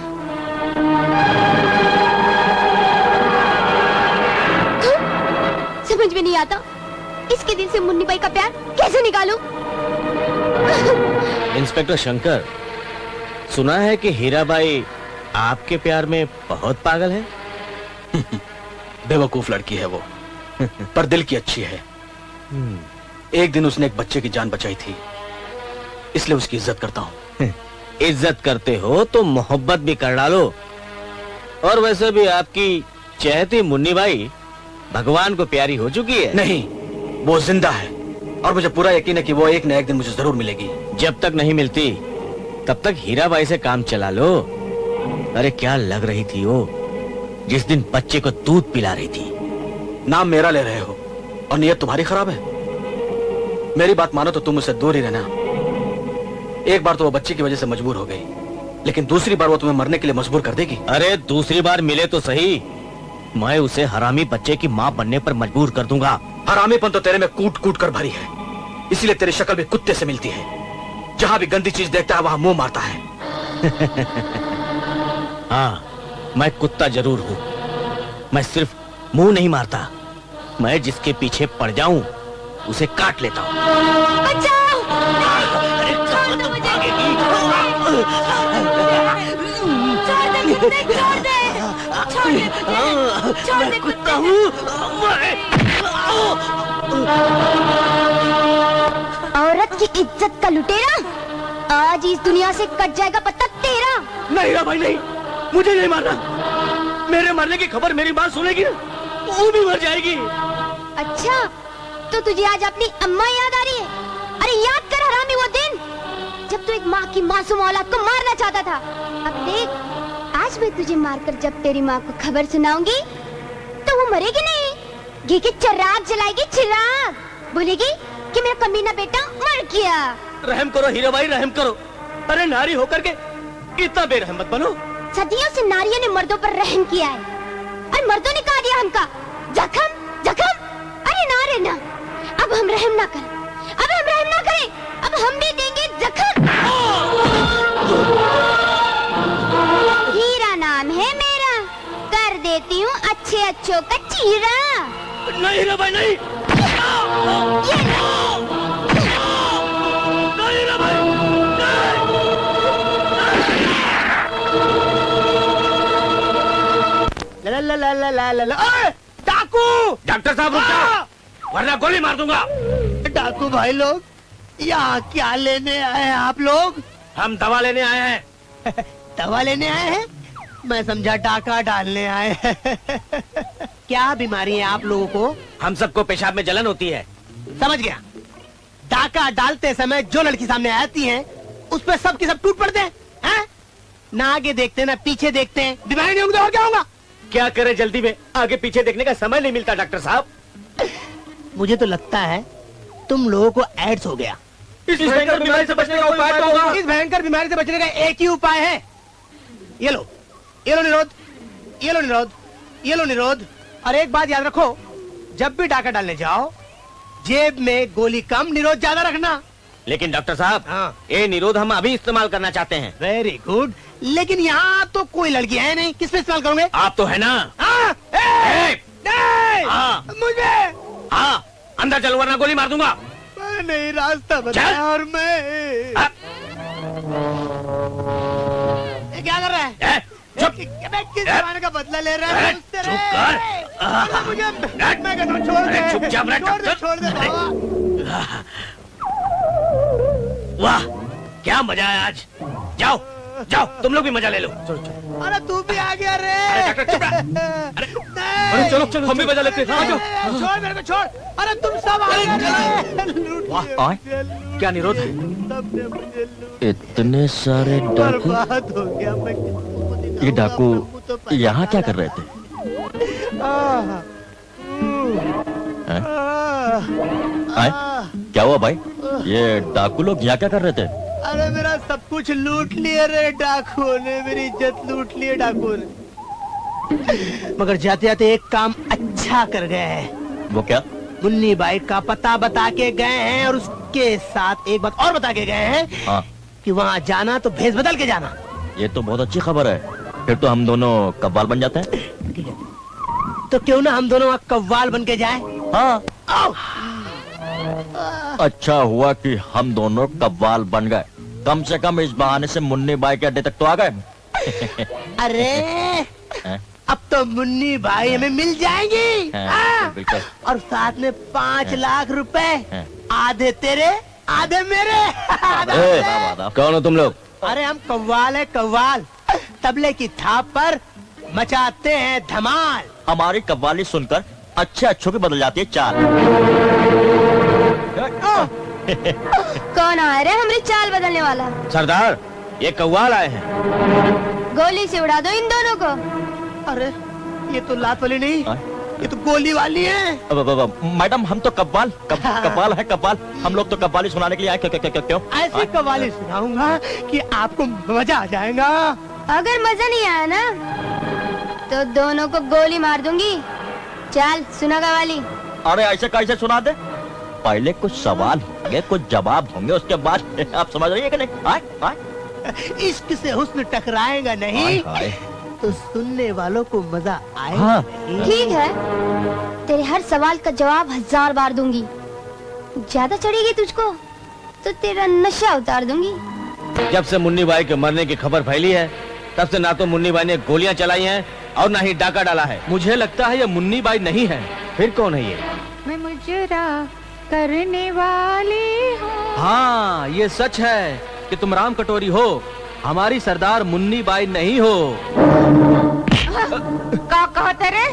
Speaker 5: समझ में नहीं आता, इसके दिल से मुन्नी बाई का प्यार कैसे निकालूं?
Speaker 3: इंस्पेक्टर शंकर, सुना है कि हीराबाई आपके प्यार में बहुत पागल है।
Speaker 2: बेवकूफ लड़की है वो, पर दिल की अच्छी है। एक दिन उसने एक बच्चे की जान बचाई थी, इसलिए उसकी इज्जत करता हूँ।
Speaker 3: इज्जत करते हो तो मोहब्बत भी कर डालो। और वैसे भी आपकी चहती मुन्नी बाई भगवान को प्यारी हो चुकी है।
Speaker 2: नहीं, वो जिंदा है, और मुझे पूरा यकीन है कि वो एक न एक दिन मुझे जरूर मिलेगी।
Speaker 3: जब तक नहीं मिलती तब तक हीराबाई से काम चला लो। अरे क्या लग रही थी वो जिस दिन बच्चे को दूध पिला रही थी।
Speaker 2: नाम मेरा ले रहे हो और नीयत तुम्हारी खराब है। मेरी बात मानो तो तुम उससे दूर ही रहना। एक बार तो वो बच्चे की वजह से मजबूर हो गई, लेकिन दूसरी बार वो तुम्हें मरने के लिए मजबूर कर देगी।
Speaker 3: अरे दूसरी बार मिले तो सही, मैं उसे हरामी बच्चे की माँ बनने पर मजबूर कर दूंगा।
Speaker 2: हरामीपन तो तेरे में कूट कूट कर भरी है, इसीलिए तेरी शक्ल भी कुत्ते से मिलती है। जहाँ भी गंदी चीज देखता है वहाँ मुंह मारता है।
Speaker 3: हाँ, मैं कुत्ता जरूर हूँ। मैं सिर्फ मुंह नहीं मारता, मैं जिसके पीछे पड़ जाऊं उसे काट लेता हूँ।
Speaker 9: बचाओ! छोड़ दो मुझे! छोड़ दे कुत्ते, छोड़ दे! छोड़ दे मुझे! छोड़ दे कुत्ते!
Speaker 5: औरत की इज्जत का लुटेरा, आज इस दुनिया से कट जाएगा पत्ता तेरा।
Speaker 3: नहीं रा भाई नहीं, मुझे नहीं मारना। मेरे मरने की खबर मेरी माँ सुनेगी ना, वो भी मर जाएगी।
Speaker 5: अच्छा, तो तुझे आज अपनी अम्मा याद आ रही है? अरे याद कर हरामी वो दिन जब तू एक माँ की मासूम औलाद को मारना चाहता था। अब देख, आज मैं तुझे मारकर जब तेरी माँ को खबर सुनाऊंगी तो वो मरेगी नहीं, घी के चिराग जलाएगी, चिराग। बोलेगी कि मेरा कमीना बेटा मर गया।
Speaker 3: रहम करो हीरा भाई, रहम करो। अरे नारी होकर के इतना बेरहम मत बनो।
Speaker 5: सदियों से नारियों ने मर्दों पर रहम किया है और मर्दों ने कहा दिया हमका जख्म जख्म। अरे ना रे ना, अब हम रहम ना करें, अब हम रहम ना करें, अब हम भी देंगे जख्म। हीरा नाम है मेरा, कर देती हूँ अच्छे अच्छों का चीरा।
Speaker 3: नहीं हीरा भाई नहीं,
Speaker 6: ला ला ला ला ला ला। डाकू!
Speaker 3: डॉक्टर साहब रुक जाओ, वरना गोली मार दूंगा।
Speaker 6: डाकू भाई लोग, यहाँ क्या लेने आए हैं आप लोग?
Speaker 3: हम दवा लेने आए हैं।
Speaker 6: दवा लेने आए हैं? मैं समझा डाका डालने आए हैं। क्या बीमारी है आप लोगों को?
Speaker 3: हम सबको पेशाब में जलन होती है।
Speaker 6: समझ गया। डाका डालते समय जो लड़की सामने आती है उस पर सब की सब टूट पड़ते हैं। ना आगे देखते ना पीछे देखते हैं। बीमारी नहीं होगी तो और क्या होगा?
Speaker 3: क्या करे, जल्दी में आगे पीछे देखने का समय नहीं मिलता डॉक्टर साहब।
Speaker 6: मुझे तो लगता है तुम लोगों को एड्स हो गया।
Speaker 3: इस भयंकर बीमारी से बचने का उपाय क्या होगा?
Speaker 6: इस भयंकर बीमारी से बचने का एक ही उपाय है। ये लो, ये लो निरोध, ये लो निरोध, ये लो निरोध। और एक बात याद रखो, जब भी डाका डालने जाओ जेब में गोली कम, निरोध ज्यादा रखना।
Speaker 3: लेकिन डॉक्टर साहब, ये निरोध हम अभी इस्तेमाल करना चाहते हैं।
Speaker 6: वेरी गुड, लेकिन यहाँ तो कोई लड़की है नहीं, किस पे इस्तेमाल करोगे?
Speaker 3: आप तो है ना।
Speaker 6: मुझे
Speaker 3: अंदर चलो वरना गोली मार दूंगा।
Speaker 6: मैं नहीं, रास्ता बताया और मैं ये क्या कर रहा है? किस जमाने का बदला ले रहा है?
Speaker 3: चुप कर।
Speaker 6: मुझे मैं कहता हूँ छोड़ दे,
Speaker 3: चुपचाप रह,
Speaker 6: छोड़ दे बाबा।
Speaker 3: वाह, क्या मजा है आज। जाओ जाओ, तुम लोग भी मजा ले लो।
Speaker 6: अरे तू भी आ गया रे।
Speaker 3: अरे डॉक्टर चुप रह। अरे चलो चलो, हम भी मजा लेते हैं।
Speaker 6: छोड़ मेरे को, छोड़। अरे तुम सब आ गए।
Speaker 2: वाह, क्या निरोध है?
Speaker 13: इतने सारे डाकू।
Speaker 6: बर्बाद हो गया मैं।
Speaker 13: ये डाकू यहाँ क्या कर रहे थे? आए? क्या हुआ भाई? ये डाकू लोग यहाँ क्या कर रहे थे?
Speaker 6: अरे मेरा सब कुछ लूट लिए रे डाकू ने, मेरी इज्जत लूट लिए डाकू ने। मगर जाते जाते एक काम अच्छा कर गए हैं।
Speaker 13: वो क्या?
Speaker 6: मुन्नी बाई का पता बता के गए हैं और उसके साथ एक बात और बता के गए हैं।
Speaker 13: हाँ।
Speaker 6: कि वहाँ जाना तो भेस बदल के जाना।
Speaker 13: ये तो बहुत अच्छी खबर है। फिर तो हम दोनों कव्वाल बन जाते हैं।
Speaker 6: तो क्यों ना हम दोनों कव्वाल बन के जाए?
Speaker 13: हाँ। अच्छा हुआ कि हम दोनों कव्वाल बन गए। कम से कम इस बहाने से मुन्नी बाई के अड्डे तक तो आ गए।
Speaker 6: अरे अब तो मुन्नी बाई हमें मिल जाएंगी।
Speaker 13: बिल्कुल।
Speaker 6: और साथ में 5 लाख रुपए, आधे तेरे आधे मेरे।
Speaker 3: कौन हो तुम लोग?
Speaker 6: अरे हम कव्वाल है, कव्वाल। तबले की थाप पर मचाते हैं धमाल।
Speaker 13: हमारी कव्वाली सुनकर अच्छे अच्छों की बदल जाती है चाल।
Speaker 5: कौन आ रहा है हमारी चाल बदलने वाला?
Speaker 3: सरदार, ये कव्वाल आए हैं।
Speaker 5: गोली से उड़ा दो इन दोनों को।
Speaker 6: अरे ये तो लात वाली नहीं, ये तो गोली वाली है।
Speaker 13: मैडम, हम तो कव्वाल कव्वाल है, कव्वाल। हम लोग तो कव्वाली सुनाने के लिए आए। क्यों?
Speaker 6: ऐसी कव्वाली सुनाऊंगा कि आपको मजा आ जाएगा।
Speaker 5: अगर मजा नहीं आया ना तो दोनों को गोली मार दूंगी। चल सुना वाली।
Speaker 13: अरे ऐसे कैसे सुना दे? पहले कुछ सवाल होंगे, कुछ जवाब होंगे, उसके बाद आप समझ रही है कि नहीं? आए, आए।
Speaker 6: इश्क से हुस्न टकराएगा नहीं।
Speaker 13: आए, आए।
Speaker 6: तो सुनने वालों को मजा आएगा।
Speaker 13: हाँ।
Speaker 5: ठीक है, तेरे हर सवाल का जवाब 1000 बार दूंगी। ज्यादा चढ़ेगी तुझको तो तेरा नशा उतार दूंगी।
Speaker 3: जब से मुन्नी बाई के मरने की खबर फैली है, तब से ना तो मुन्नी बाई ने गोलियां चलाई हैं और ना ही डाका डाला है।
Speaker 2: मुझे लगता है ये मुन्नी बाई नहीं है।
Speaker 3: फिर कौन है ये?
Speaker 1: मैं मुजरा करने वाली हूँ।
Speaker 2: हाँ, ये सच है कि तुम राम कटोरी हो, हमारी सरदार मुन्नी बाई नहीं हो।
Speaker 1: का कहते रे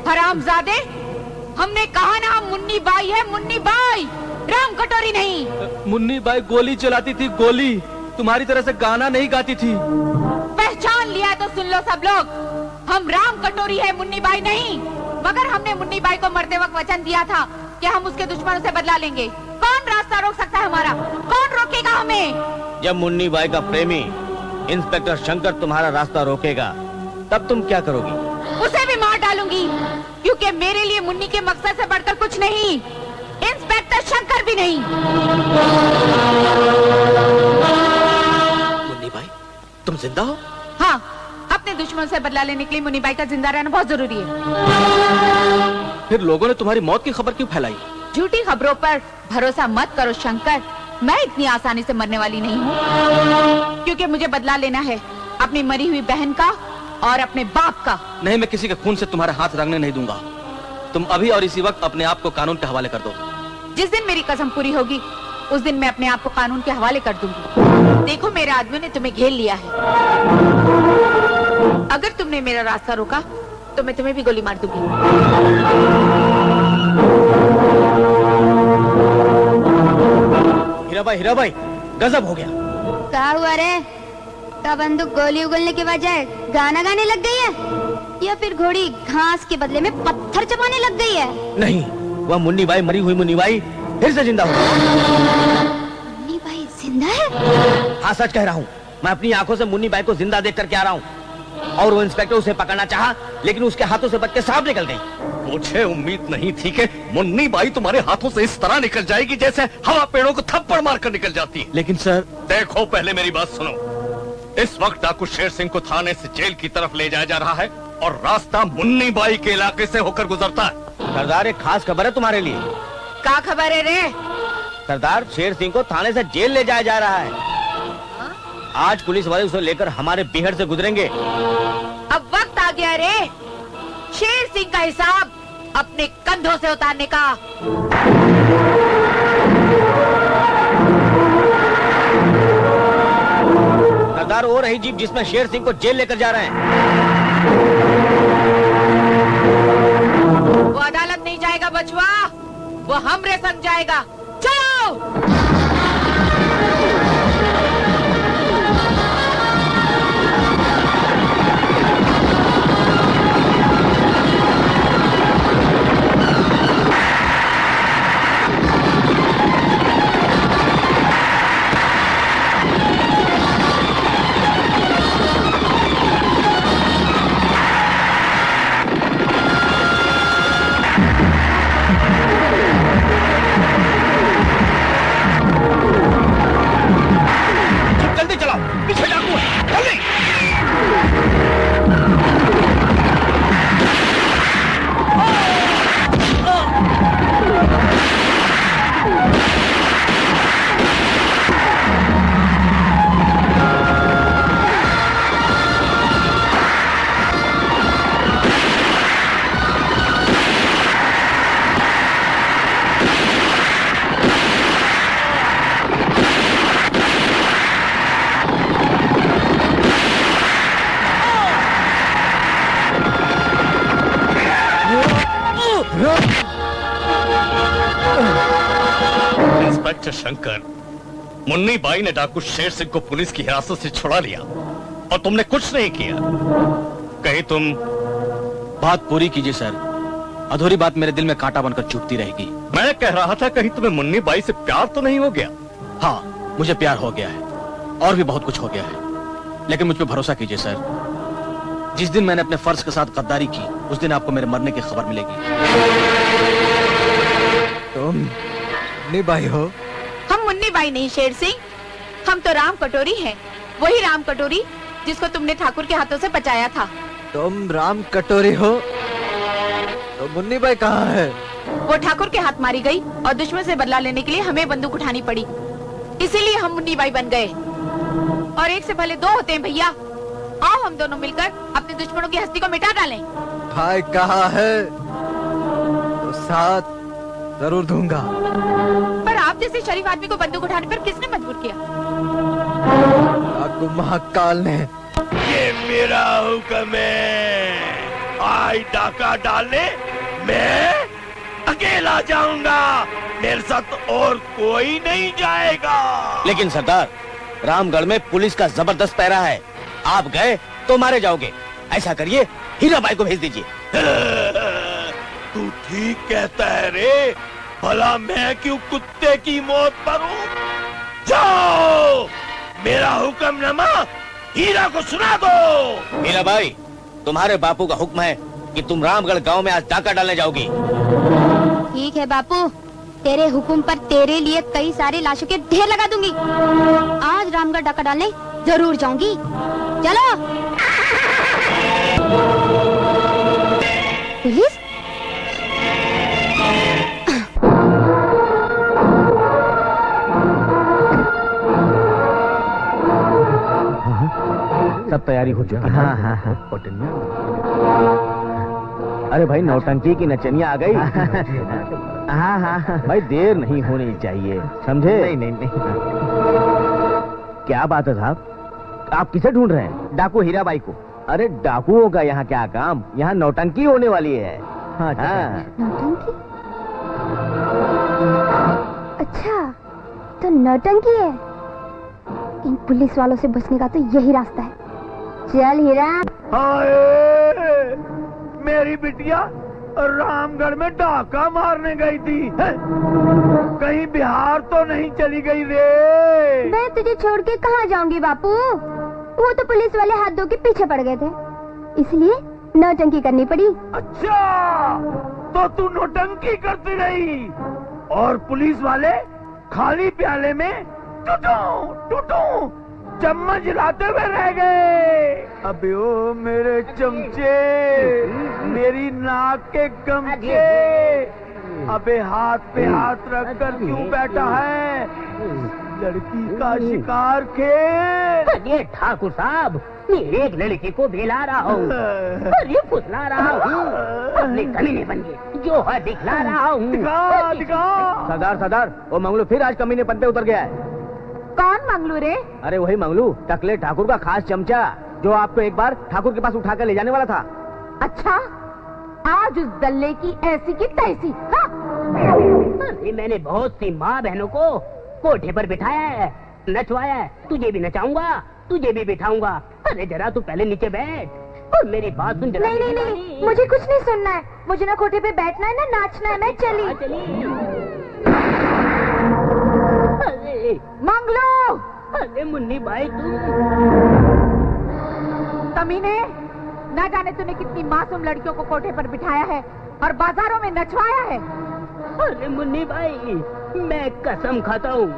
Speaker 1: हरामजादे? हमने कहा ना हम मुन्नी बाई है, मुन्नी बाई, राम कटोरी नहीं।
Speaker 2: मुन्नी बाई गोली चलाती थी, गोली। तुम्हारी तरह से गाना नहीं गाती थी।
Speaker 1: पहचान लिया तो सुन लो सब लोग, हम राम कटोरी है, मुन्नी बाई नहीं। मगर हमने मुन्नी बाई को मरते वक्त वचन दिया था कि हम उसके दुश्मनों से बदला लेंगे। कौन रास्ता रोक सकता है हमारा? कौन रोकेगा हमें?
Speaker 3: जब मुन्नी बाई का प्रेमी इंस्पेक्टर शंकर तुम्हारा रास्ता रोकेगा, तब तुम क्या करोगी?
Speaker 1: उसे भी मार डालूंगी, क्योंकि मेरे लिए मुन्नी के मकसद से बढ़कर कुछ नहीं, इंस्पेक्टर शंकर भी नहीं।
Speaker 2: मुन्नी बाई, तुम जिंदा हो?
Speaker 1: हाँ, अपने दुश्मन से बदला लेने के लिए मुन्नी बाई का जिंदा रहना बहुत जरूरी है।
Speaker 2: फिर लोगों ने तुम्हारी मौत की खबर क्यों फैलाई?
Speaker 1: झूठी खबरों पर भरोसा मत करो शंकर, मैं इतनी आसानी से मरने वाली नहीं हूँ, क्योंकि मुझे बदला लेना है अपनी मरी हुई बहन का और अपने बाप का।
Speaker 2: नहीं, मैं किसी के खून से तुम्हारे हाथ रंगने नहीं दूंगा। तुम अभी और इसी वक्त अपने आप को कानून के हवाले कर दो।
Speaker 1: जिस दिन मेरी कसम पूरी होगी, उस दिन मैं अपने आप को कानून के हवाले कर दूंगी। देखो, मेरे आदमियों ने तुम्हें घेर लिया है। अगर तुमने मेरा रास्ता रोका तो मैं तुम्हें भी गोली मार दूंगी।
Speaker 3: हीरा भाई, गजब हो गया।
Speaker 5: क्या हुआ रे? का बंदूक गोली उगलने के बजाय गाना गाने लग गई है, या फिर घोड़ी घास के बदले में पत्थर चबाने लग गई है?
Speaker 3: नहीं, वह मुन्नी बाई, मरी हुई मुन्नी बाई फिर से जिंदा हो गई।
Speaker 5: मुन्नी बाई जिंदा है?
Speaker 3: हाँ, सच कह रहा हूँ। मैं अपनी आंखों से मुन्नी बाई को जिंदा देख करके आ रहा हूँ। और वो इंस्पेक्टर उसे पकड़ना चाहा, लेकिन उसके हाथों से बच के सांप निकल गई।
Speaker 7: मुझे उम्मीद नहीं थी कि मुन्नी बाई तुम्हारे हाथों से इस तरह निकल जाएगी जैसे हवा पेड़ों को थप्पड़ मारकर निकल जाती है।
Speaker 2: लेकिन सर,
Speaker 7: देखो, पहले मेरी बात सुनो। इस वक्त डाकू शेर सिंह को थाने से जेल की तरफ ले जाया जा रहा है और रास्ता मुन्नी बाई के इलाके से होकर गुजरता है।
Speaker 3: सरदार, एक खास खबर है तुम्हारे लिए।
Speaker 1: क्या खबर है रे?
Speaker 3: सरदार, शेर सिंह को थाने से जेल ले जाया जा रहा है। आज पुलिस वाले उसे लेकर हमारे बिहड़ से गुजरेंगे।
Speaker 1: अब वक्त आ गया रे शेर सिंह का हिसाब अपने कंधों से उतारने का।
Speaker 3: सरदार, वो रही जीप जिसमें शेर सिंह को जेल लेकर जा रहे हैं।
Speaker 1: वो अदालत नहीं जाएगा बचवा, वो हमरे संग जाएगा। चलो।
Speaker 7: इंस्पेक्टर शंकर, मुन्नी बाई ने डाकू शेर सिंह को पुलिस की हिरासत से छुड़ा लिया और तुमने कुछ नहीं किया। कहीं तुम
Speaker 2: बात पूरी कीजिए सर, अधूरी बात मेरे दिल में कांटा बनकर चुभती रहेगी।
Speaker 7: मैं कह रहा था कहीं तुम्हें मुन्नी बाई से प्यार तो नहीं हो गया?
Speaker 2: हाँ, मुझे प्यार हो गया है और भी बहुत कुछ हो गया है, लेकिन मुझ पर भरोसा कीजिए सर, जिस दिन मैंने अपने फर्ज के साथ गद्दारी की उस दिन आपको मेरे मरने की खबर मिलेगी।
Speaker 10: तुम मुन्नी बाई हो?
Speaker 1: हम मुन्नी बाई नहीं शेर सिंह, हम तो राम कटोरी हैं। वही राम कटोरी जिसको तुमने ठाकुर के हाथों से बचाया था।
Speaker 10: तुम राम कटोरी हो? तो मुन्नी बाई कहाँ है?
Speaker 1: वो ठाकुर के हाथ मारी गई और दुश्मन से बदला लेने के लिए हमें बंदूक उठानी पड़ी, इसीलिए हम मुन्नी बाई बन गए। और एक से भले दो होते हैं भैया। आओ हम दोनों मिलकर अपने दुश्मनों की हस्ती को मिटा डालें।
Speaker 10: भाई कहाँ है? तो साथ जरूर दूंगा।
Speaker 1: पर आप जैसे शरीफ आदमी को बंदूक उठाने पर किसने मजबूर किया?
Speaker 10: आपको महाकाल ने।
Speaker 4: ये मेरा हुक्म है। आज डाका डालने मैं अकेला जाऊंगा, मेरे साथ और कोई नहीं जाएगा।
Speaker 3: लेकिन सरदार, रामगढ़ में पुलिस का जबरदस्त पहरा है, आप गए तो मारे जाओगे। ऐसा करिए, हीरा बाई को भेज दीजिए।
Speaker 4: तू ठीक कहता है रे, भला मैं क्यों कुत्ते की मौत मरूं? जाओ, मेरा हुक्मनामा हीरा को सुना दो।
Speaker 3: हीरा बाई, तुम्हारे बापू का हुक्म है कि तुम रामगढ़ गांव में आज डाका डालने जाओगी।
Speaker 5: ठीक है बापू, तेरे हुक्म पर तेरे लिए कई सारे लाशों के ढेर लगा दूंगी। आज रामगढ़ डाका डालने जरूर जाऊंगी। चलो। पुलिस?
Speaker 3: सब तैयारी हो चुकी है। हाँ। अरे भाई, नौटंकी की नचनिया आ गई। हाँ भाई, देर नहीं होनी चाहिए, समझे? नहीं। क्या बात है साहब, आप किसे ढूंढ रहे हैं? डाकू हीरा बाई को। अरे डाकुओं का यहाँ क्या काम, यहाँ नौटंकी होने वाली है। हाँ।
Speaker 5: नौटंकी? अच्छा, तो नौटंकी है। इन पुलिस वालों से बचने का तो यही रास्ता है। चल हीरा।
Speaker 4: हाय, मेरी बिटिया रामगढ़ में डाका मारने गई थी। कहीं बिहार तो नहीं चली गई रे?
Speaker 5: मैं तुझे छोड़ के कहाँ जाऊंगी बापू? वो तो पुलिस वाले हाथ धो के पीछे पड़ गए थे, इसलिए नौटंकी करनी पड़ी।
Speaker 4: अच्छा, तो तू नौटंकी करती रही और पुलिस वाले खाली प्याले में टूटू चम्मच लाते हुए रह गए। अबे ओ मेरे चमचे, मेरी नाक के गमचे, अबे हाथ पे हाथ रखकर क्यों बैठा है? लड़की का शिकार खेल।
Speaker 11: अरे ठाकुर साहब, मैं एक लड़की को बेला रहा हूँ, अरे फुसला रहा हूँ, अपने कमीने बन के जो है दिखला रहा हूँ।
Speaker 4: दिखा।
Speaker 3: सरदार, वो मंगलू फिर आज कमीने पन पे उतर गया है।
Speaker 1: कौन मंगलू रे?
Speaker 3: अरे वही मंगलू, टकले ठाकुर का खास चमचा, जो आपको एक बार ठाकुर के पास उठा कर ले जाने वाला था।
Speaker 1: अच्छा, आज उस दल्ले की ऐसी की तैसी। हाँ?
Speaker 11: अरे मैंने बहुत सी माँ बहनों को कोठे पर बिठाया है, नचवाया है। तुझे भी नचाऊंगा, तुझे भी बिठाऊंगा। अरे जरा तू पहले नीचे बैठ और मेरी बात सुन जरा।
Speaker 5: नहीं, मुझे कुछ नहीं सुनना है। मुझे ना कोठे पे बैठना है ना नाचना है। मैं चली।
Speaker 11: अरे
Speaker 1: मंगलू!
Speaker 11: अरे मुन्नी बाई, तू
Speaker 1: कमीने, ना जाने तूने कितनी मासूम लड़कियों को कोठे पर बिठाया है और बाजारों में नचवाया है।
Speaker 11: अरे मुन्नी बाई, मैं कसम खाता हूँ,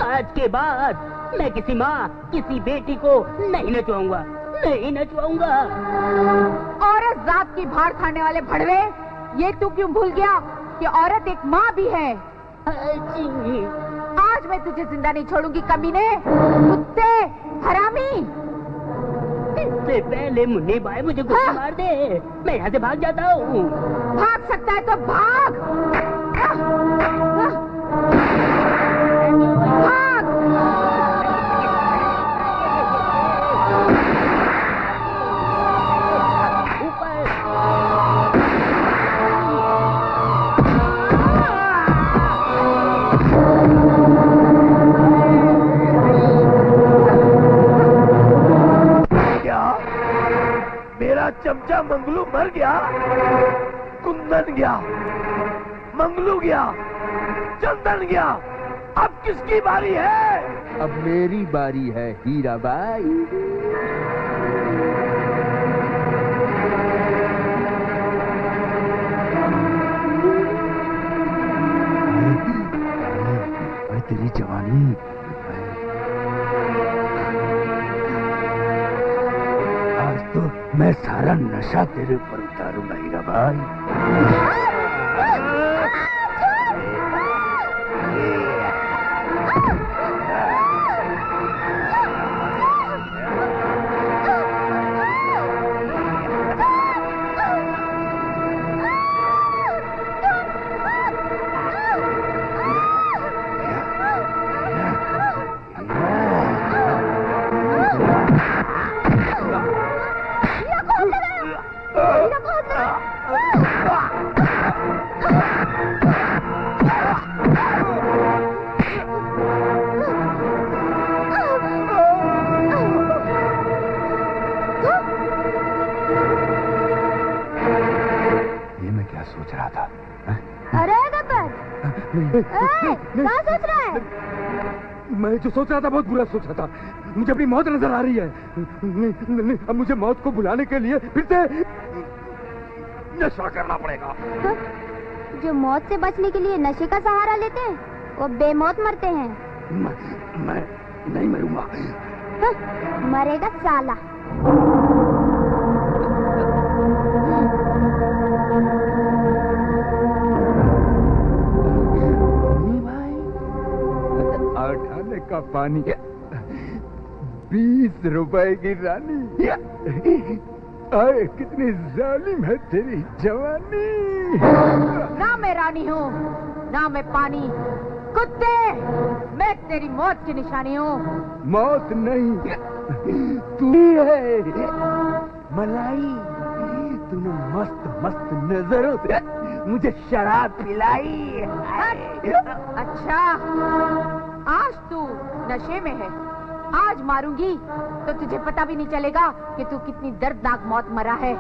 Speaker 11: आज के बाद मैं किसी माँ, किसी बेटी को नहीं नचवाऊंगा, नहीं नचवाऊंगा।
Speaker 1: औरत जात की भार खाने वाले भड़वे, ये तू क्यों भूल गया कि औरत एक माँ भी है? आज मैं तुझे जिंदा नहीं छोड़ूंगी कमीने, कुत्ते, हरामी।
Speaker 11: इससे पहले मुन्नी बाई मुझे गोली मार दे, मैं यहाँ से भाग जाता हूँ।
Speaker 1: भाग सकता है तो भाग।
Speaker 4: चमचा मंगलू मर गया, कुंदन गया, मंगलू गया, चंदन गया, अब किसकी बारी है?
Speaker 8: अब मेरी बारी है हीरा बाई। मैं सारा नशा तेरे ऊपर उतारूंगा हीरा भाई। सोच रहा था।
Speaker 5: अरे गब्बर, क्या सोच रहा है?
Speaker 8: मैं जो सोच रहा था बहुत बुरा सोच रहा था। मुझे अपनी मौत नजर आ रही है। नहीं, अब मुझे मौत को बुलाने के लिए फिर से नशा करना पड़ेगा।
Speaker 5: जो मौत से बचने के लिए नशे का सहारा लेते हैं वो बेमौत मरते हैं।
Speaker 8: मैं नहीं मरूंगा।
Speaker 5: मरेगा साला।
Speaker 8: अठाने का पानी 20 रुपए की रानी। अरे कितनी जालिम है तेरी जवानी।
Speaker 1: ना मैं रानी हूँ ना मैं पानी। कुत्ते, मैं तेरी मौत की निशानी हूँ।
Speaker 8: मौत नहीं, तू है मलाई। तूने मस्त मस्त नजरों से मुझे शराब पिलाई।
Speaker 1: अच्छा, आज तू नशे में है। आज मारूंगी तो तुझे पता भी नहीं चलेगा कि तू कितनी दर्दनाक मौत मरा है।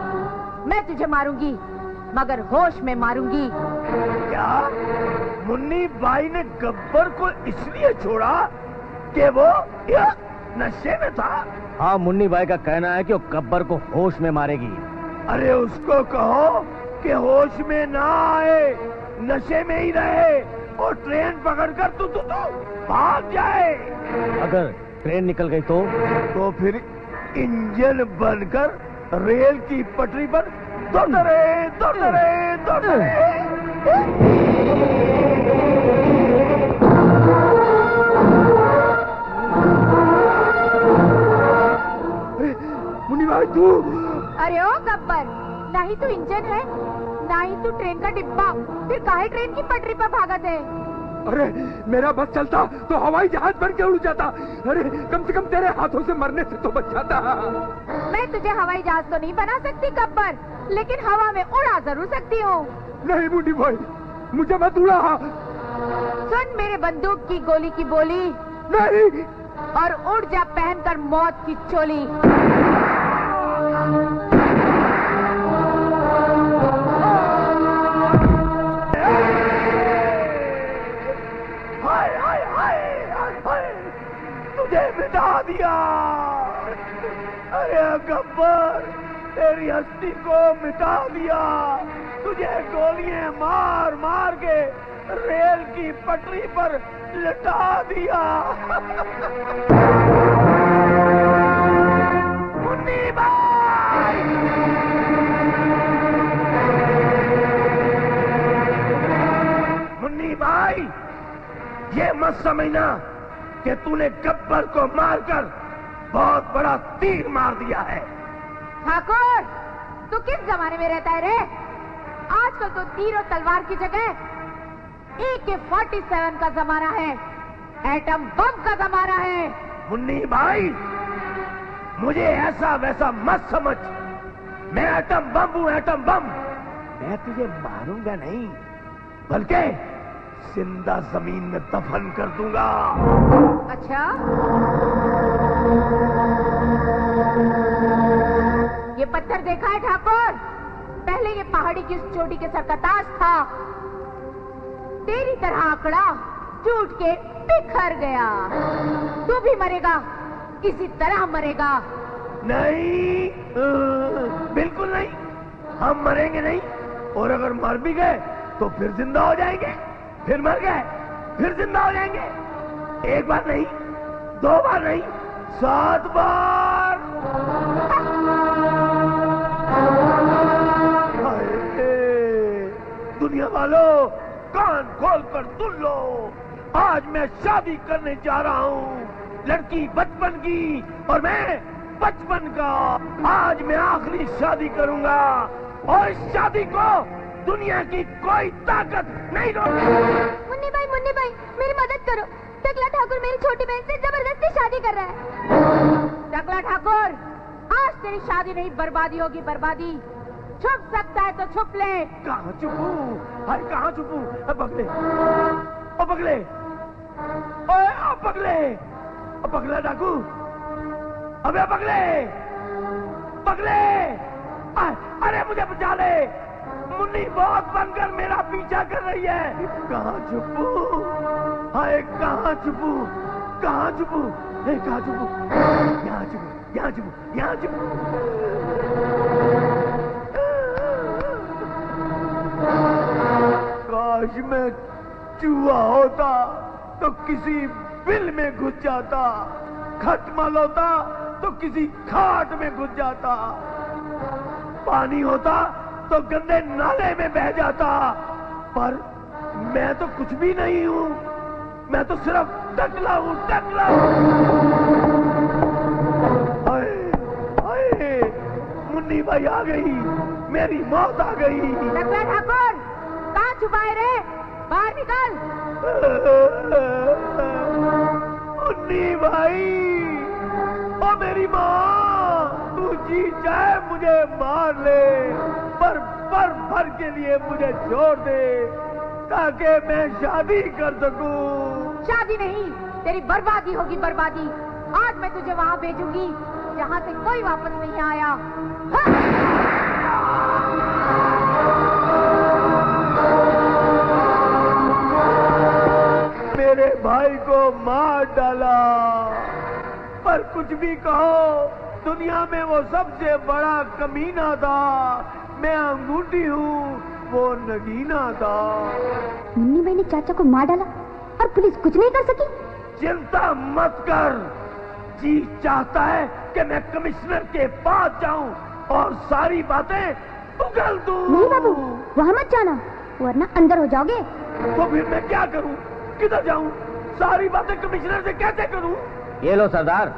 Speaker 1: मैं तुझे मारूंगी मगर होश में मारूंगी।
Speaker 4: क्या मुन्नी बाई ने गब्बर को इसलिए छोड़ा कि वो नशे में था?
Speaker 3: हाँ, मुन्नी बाई का कहना है कि वो गब्बर को होश में मारेगी।
Speaker 4: अरे उसको कहो कि होश में ना आए, नशे में ही रहे और ट्रेन पकड़कर तू भाग जाए।
Speaker 3: अगर ट्रेन निकल गई तो
Speaker 4: फिर इंजन बनकर रेल की पटरी पर दौड़ते रहे।
Speaker 8: मुन्नी भाई तू।
Speaker 1: अरे ओ गब्बर, ना ही तू इंजन है ना ही तू ट्रेन का डिब्बा, फिर काहे ट्रेन की पटरी पर भागत है?
Speaker 8: अरे मेरा बस चलता तो हवाई जहाज बन के उड़ जाता। अरे कम से कम तेरे हाथों से मरने से तो बच जाता।
Speaker 1: मैं तुझे हवाई जहाज तो नहीं बना सकती गब्बर, लेकिन हवा में उड़ा जरूर सकती हूँ।
Speaker 8: नहीं मुन्नी भाई, मुझे मत उड़ा।
Speaker 1: सुन मेरे बंदूक की गोली की बोली।
Speaker 8: नहीं।
Speaker 1: और उड़ जा पहनकर मौत की चोली।
Speaker 4: तुझे मिटा दिया। अरे गब्बर, तेरी हस्ती को मिटा दिया। तुझे गोलियां मार मार के रेल की पटरी पर लिटा दिया। मुन्नी बाई, मुन्नी बाई, ये मत समझना कि तूने गब्बर को मारकर बहुत बड़ा तीर मार दिया है।
Speaker 1: ठाकुर, तू किस जमाने में रहता है रे? आजकल तो तीर और तलवार की जगह AK-47 का जमाना है, एटम बम का जमाना है।
Speaker 4: मुन्नी भाई, मुझे ऐसा वैसा मत समझ। मैं एटम बम हूँ, एटम बम। मैं तुझे मारूंगा नहीं, बल्कि जिंदा जमीन में दफन कर दूंगा।
Speaker 1: अच्छा, ये पत्थर देखा है ठाकुर? पहले ये पहाड़ी की उस चोटी के सर का ताज था। तेरी तरह आंकड़ा टूट के बिखर गया। तू भी मरेगा, इसी तरह मरेगा।
Speaker 4: नहीं, बिल्कुल नहीं। हम मरेंगे नहीं, और अगर मर भी गए तो फिर जिंदा हो जाएंगे, फिर मर गए फिर जिंदा हो जाएंगे। एक बार नहीं, 2 बार नहीं, 7 बार। कान खोलकर सुन लो, आज मैं शादी करने जा रहा हूँ। लड़की बचपन की और मैं बचपन का। आज मैं आखिरी शादी करूंगा और इस शादी को दुनिया की कोई ताकत नहीं रोकेगी।
Speaker 5: मुन्नी भाई मेरी मदद करो। टकला ठाकुर मेरी छोटी बहन से जबरदस्ती शादी कर रहा है।
Speaker 1: टकला ठाकुर, आज तेरी शादी नहीं, बर्बादी होगी, बर्बादी। छुप सकता है तो छुप ले।
Speaker 4: कहाँ छुपू? हाय कहाँ छुपू? पगले, ओ पगले, ओए ओ पगले, ओ पगला डाकू, अबे पगले, पगले, अरे मुझे बचा ले। मुन्नी बहुत बनकर मेरा पीछा कर रही है। कहाँ छुपू? हाय कहाँ छुपू? कहाँ छुपू? कहाँ छुपू? यहाँ छुपू, यहाँ छुपू, यहाँ छुपू। काश मैं चूहा होता तो किसी बिल में घुस जाता, खटमल होता तो किसी खाट में घुस जाता, पानी होता तो गंदे नाले में बह जाता। पर मैं तो कुछ भी नहीं हूँ, मैं तो सिर्फ टकला हूँ, टकला हूँ। हाय हाय, मुन्नी भाई आ गई, मेरी मौत आ गई।
Speaker 1: टकला ठाकुर, कहाँ छुपाए रे? बाहर निकल।
Speaker 4: मुन्नी भाई, ओ मेरी माँ, तू जी चाहे मुझे मार ले, पर भर के लिए मुझे छोड़ दे ताकि मैं शादी कर सकूं।
Speaker 1: शादी नहीं, तेरी बर्बादी होगी, बर्बादी। आज मैं तुझे वहाँ भेजूंगी जहाँ से कोई वापस नहीं आया।
Speaker 4: मेरे भाई को मार डाला, पर कुछ भी कहो, दुनिया में वो सबसे बड़ा कमीना था। मैं अंगूठी हूँ, वो नगीना था।
Speaker 5: मुन्नी भाई ने चाचा को मार डाला और पुलिस कुछ नहीं कर सकी।
Speaker 4: चिंता मत कर, जी चाहता है कि मैं कमिश्नर के पास जाऊं और सारी बातें उगल दूं।
Speaker 5: नहीं बाबू, वहाँ मत जाना, वरना अंदर हो जाओगे।
Speaker 4: तो फिर मैं क्या करूं? किधर जाऊं? सारी बातें कमिश्नर से कैसे करूं?
Speaker 6: ये लो सरदार।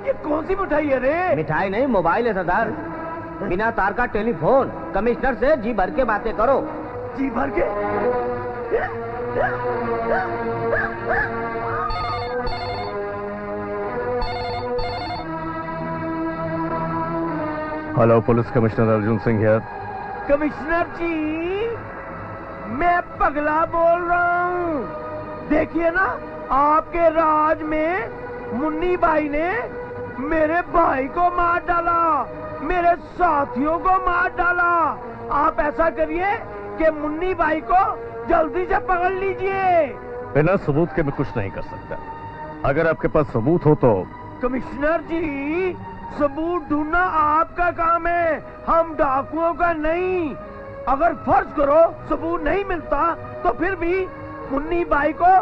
Speaker 4: ये कौन सी मिठाई है रे?
Speaker 6: मिठाई नहीं, मोबाइल है सरदार। बिना तार का टेलीफोन। कमिश्नर से जी भर के बातें करो।
Speaker 4: जी भर के?
Speaker 7: Hello, police commissioner Arjun Singh here.
Speaker 4: Commissioner ji, मैं पगला बोल रहा हूँ। देखिए ना, आपके राज में मुन्नी बाई ने मेरे भाई को मार डाला, मेरे साथियों को मार डाला। आप ऐसा करिए कि मुन्नी बाई को जल्दी से पकड़ लीजिए।
Speaker 7: बिना सबूत के मैं कुछ नहीं कर सकता। अगर आपके पास सबूत हो तो।
Speaker 4: कमिश्नर जी, सबूत ढूंढना आपका काम है, हम डाकुओं का नहीं। अगर फर्ज करो सबूत नहीं मिलता तो फिर भी मुन्नी बाई को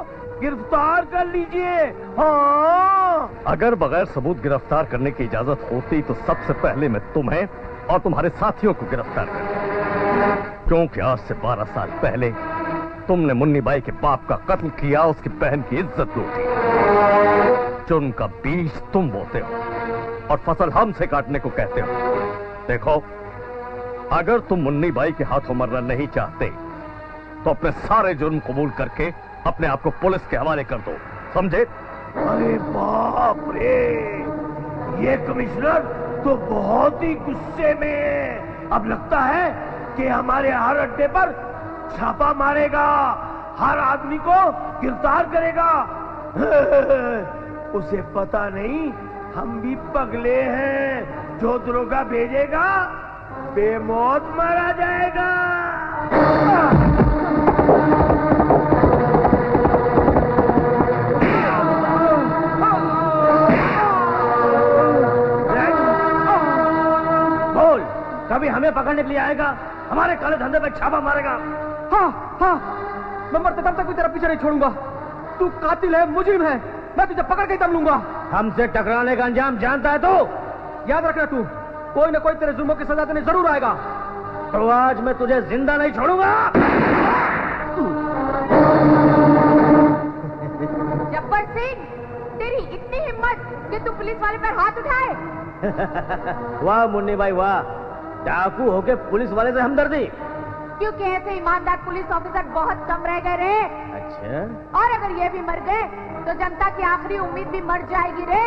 Speaker 4: गिरफ्तार कर लीजिए। हाँ,
Speaker 7: अगर बगैर सबूत गिरफ्तार करने की इजाजत होती तो सबसे पहले मैं तुम्हें और तुम्हारे साथियों को गिरफ्तार करता, क्योंकि आज से 12 साल पहले तुमने मुन्नी बाई के बाप का कत्ल किया, उसकी बहन की इज्जत लूटी। चुन का बीज तुम बोते हो और फसल हमसे काटने को कहते हो। देखो, अगर तुम मुन्नी बाई के हाथों मरना नहीं चाहते तो अपने सारे जुर्म कबूल करके अपने आप को पुलिस के हवाले कर दो, समझे?
Speaker 4: अरे बाप रे, ये कमिश्नर तो बहुत ही गुस्से में है। अब लगता है कि हमारे हर अड्डे पर छापा मारेगा, हर आदमी को गिरफ्तार करेगा। उसे पता नहीं हम भी पगले हैं, जो दरोगा भेजेगा बेमौत मारा जाएगा। बोल, कभी हमें पकड़ने के लिए आएगा, हमारे काले धंधे पे छापा मारेगा।
Speaker 6: हाँ हाँ, मैं मरते दम तक कोई तेरा पीछे नहीं छोड़ूंगा। तू कातिल है, मुजरिम है, मैं तुझे पकड़ के दम लूंगा। हमसे टकराने का अंजाम जानता है तो याद रखना, तू कोई ना कोई तेरे जुर्मों की सजा देने जरूर आएगा। तो आज मैं तुझे जिंदा नहीं छोड़ूंगा।
Speaker 1: जब्बर सिंह, तेरी इतनी हिम्मत कि तू पुलिस वाले पर हाथ उठाए।
Speaker 3: वाह मुन्नी भाई वाह, डाकू होके पुलिस वाले से हमदर्दी।
Speaker 1: क्योंकि ऐसे ईमानदार पुलिस ऑफिसर बहुत कम रह गए रे।
Speaker 3: अच्छा,
Speaker 1: और अगर ये भी मर गए तो जनता की आखिरी उम्मीद भी मर जाएगी रे,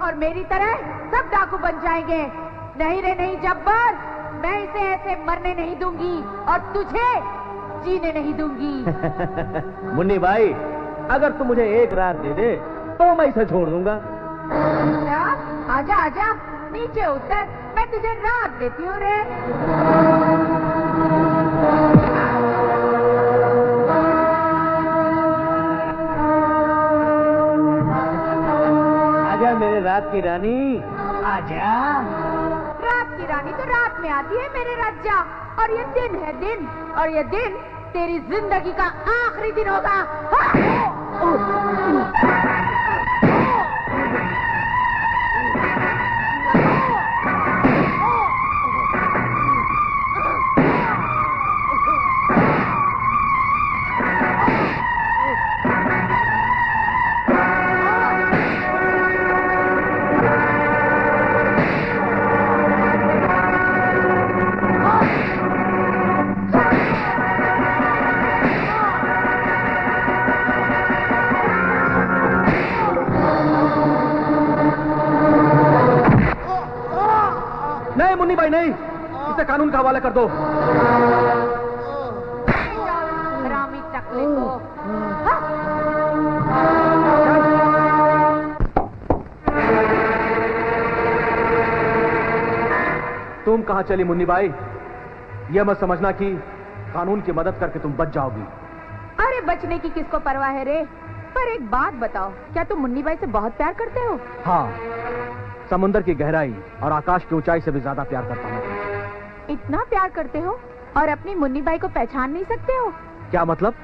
Speaker 1: और मेरी तरह सब डाकू बन जाएंगे। नहीं रे नहीं जब्बर, मैं इसे ऐसे मरने नहीं दूंगी और तुझे जीने नहीं दूंगी।
Speaker 3: मुन्नी भाई, अगर तू मुझे एक रात दे दे तो मैं इसे छोड़ दूंगा।
Speaker 1: आजा आजा, नीचे उतर, मैं तुझे रात देती हूँ रे।
Speaker 3: आजा मेरे रात की रानी, आजा।
Speaker 1: रात की रानी तो रात में आती है मेरे राजा, और ये दिन है दिन, और ये दिन तेरी जिंदगी का आखिरी दिन होगा।
Speaker 3: नहीं मुन्नी भाई नहीं, इसे कानून का हवाला कर दो।
Speaker 1: हरामी टकले को।
Speaker 3: तुम कहाँ चली मुन्नी भाई? यह मत समझना कि कानून की मदद करके तुम बच जाओगी।
Speaker 1: अरे बचने की किसको परवाह है रे? पर एक बात बताओ, क्या तुम मुन्नी बाई से बहुत प्यार करते हो?
Speaker 3: हाँ, समुंदर की गहराई और आकाश की ऊंचाई से भी ज्यादा प्यार करता हूँ।
Speaker 1: इतना प्यार करते हो और अपनी मुन्नी बाई को पहचान नहीं सकते हो?
Speaker 3: क्या मतलब?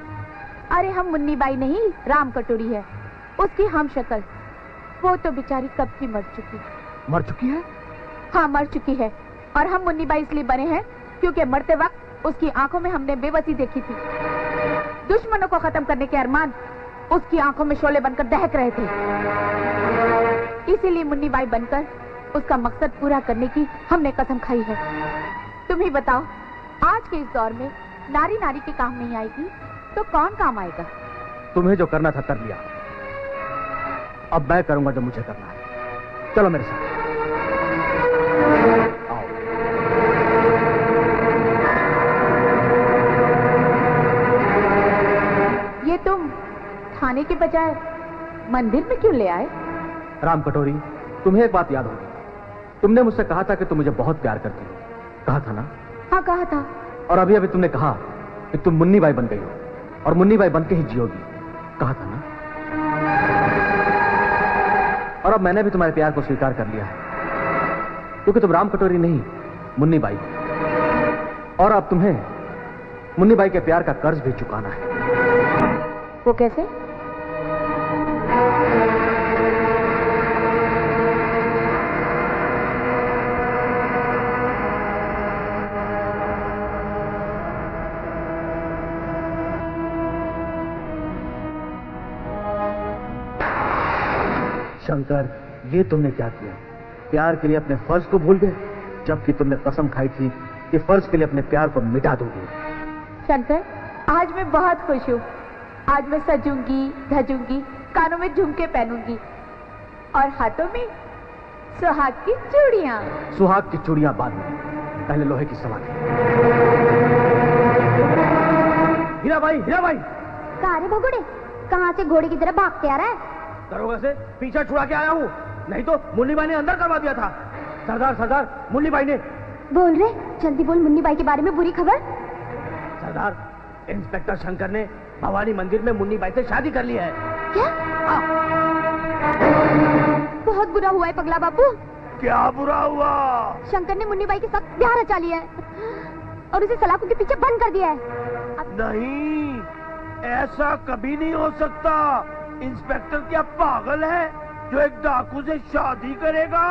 Speaker 1: अरे हम मुन्नी बाई नहीं, राम कटोरी है उसकी हम शक्ल। वो तो बेचारी कब की मर चुकी।
Speaker 3: मर चुकी है?
Speaker 1: हाँ मर चुकी है, और हम मुन्नी बाई इसलिए बने हैं क्योंकि मरते वक्त उसकी आंखों में हमने बेबसी देखी थी। दुश्मनों को खत्म करने के अरमान उसकी आंखों में शोले बनकर दहक रहे थे। इसीलिए मुन्नी बाई बनकर उसका मकसद पूरा करने की हमने कसम खाई है। तुम ही बताओ, आज के इस दौर में नारी नारी के काम नहीं आएगी तो कौन काम आएगा?
Speaker 3: तुम्हें जो करना था कर लिया, अब मैं करूंगा जो मुझे करना है। चलो मेरे साथ। आओ।
Speaker 1: ये तुम थाने के बजाय मंदिर में क्यों ले आए?
Speaker 3: राम कटोरी, तुम्हें एक बात याद होगी, तुमने मुझसे कहा था कि तुम मुझे बहुत प्यार करती हो। कहा था ना?
Speaker 1: हाँ कहा था।
Speaker 3: और अभी अभी तुमने कहा कि तुम मुन्नी बाई बन गई हो और मुन्नी बाई बन के ही जियोगी। कहा था ना? और अब मैंने भी तुम्हारे प्यार को स्वीकार कर लिया है, क्योंकि तुम राम कटोरी नहीं, मुन्नी बाई। और अब तुम्हें मुन्नी बाई के प्यार का कर्ज भी चुकाना है।
Speaker 1: वो कैसे?
Speaker 3: शंकर, ये तुमने क्या किया? प्यार के लिए अपने फर्ज को भूल गए, जबकि तुमने कसम खाई थी कि फर्ज के लिए अपने प्यार को मिटा दोगे।
Speaker 1: शंकर, आज मैं बहुत खुश हूँ। आज मैं सजूंगी, धजूंगी, कानों में झुमके पहनूंगी और हाथों में सुहाग की चूड़ियाँ।
Speaker 3: सुहाग की चूड़ियाँ बाद में, पहले लोहे की सवारी। हीरा भाई, हीरा भाई!
Speaker 5: कहाँ रे भगोड़े, कहाँ से घोड़े की तरह भागते आ रहा है?
Speaker 3: दरोगा से पीछा छुड़ा के आया हूँ, नहीं तो मुन्नी बाई ने अंदर करवा दिया था। सरदार, सरदार, मुन्नी बाई ने।
Speaker 5: बोल रे, जल्दी बोल, मुन्नी बाई के बारे में बुरी खबर।
Speaker 3: सरदार, इंस्पेक्टर शंकर ने भवानी मंदिर में मुन्नी बाई से शादी कर ली है।
Speaker 5: क्या? बहुत बुरा हुआ है पगला बापू।
Speaker 4: क्या बुरा हुआ?
Speaker 5: शंकर ने मुन्नी बाई के साथ ब्याह रचा लिया है और उसे सलाखों के पीछे बंद कर दिया है।
Speaker 4: नहीं, ऐसा कभी नहीं हो सकता। इंस्पेक्टर क्या पागल है जो एक डाकू से शादी करेगा?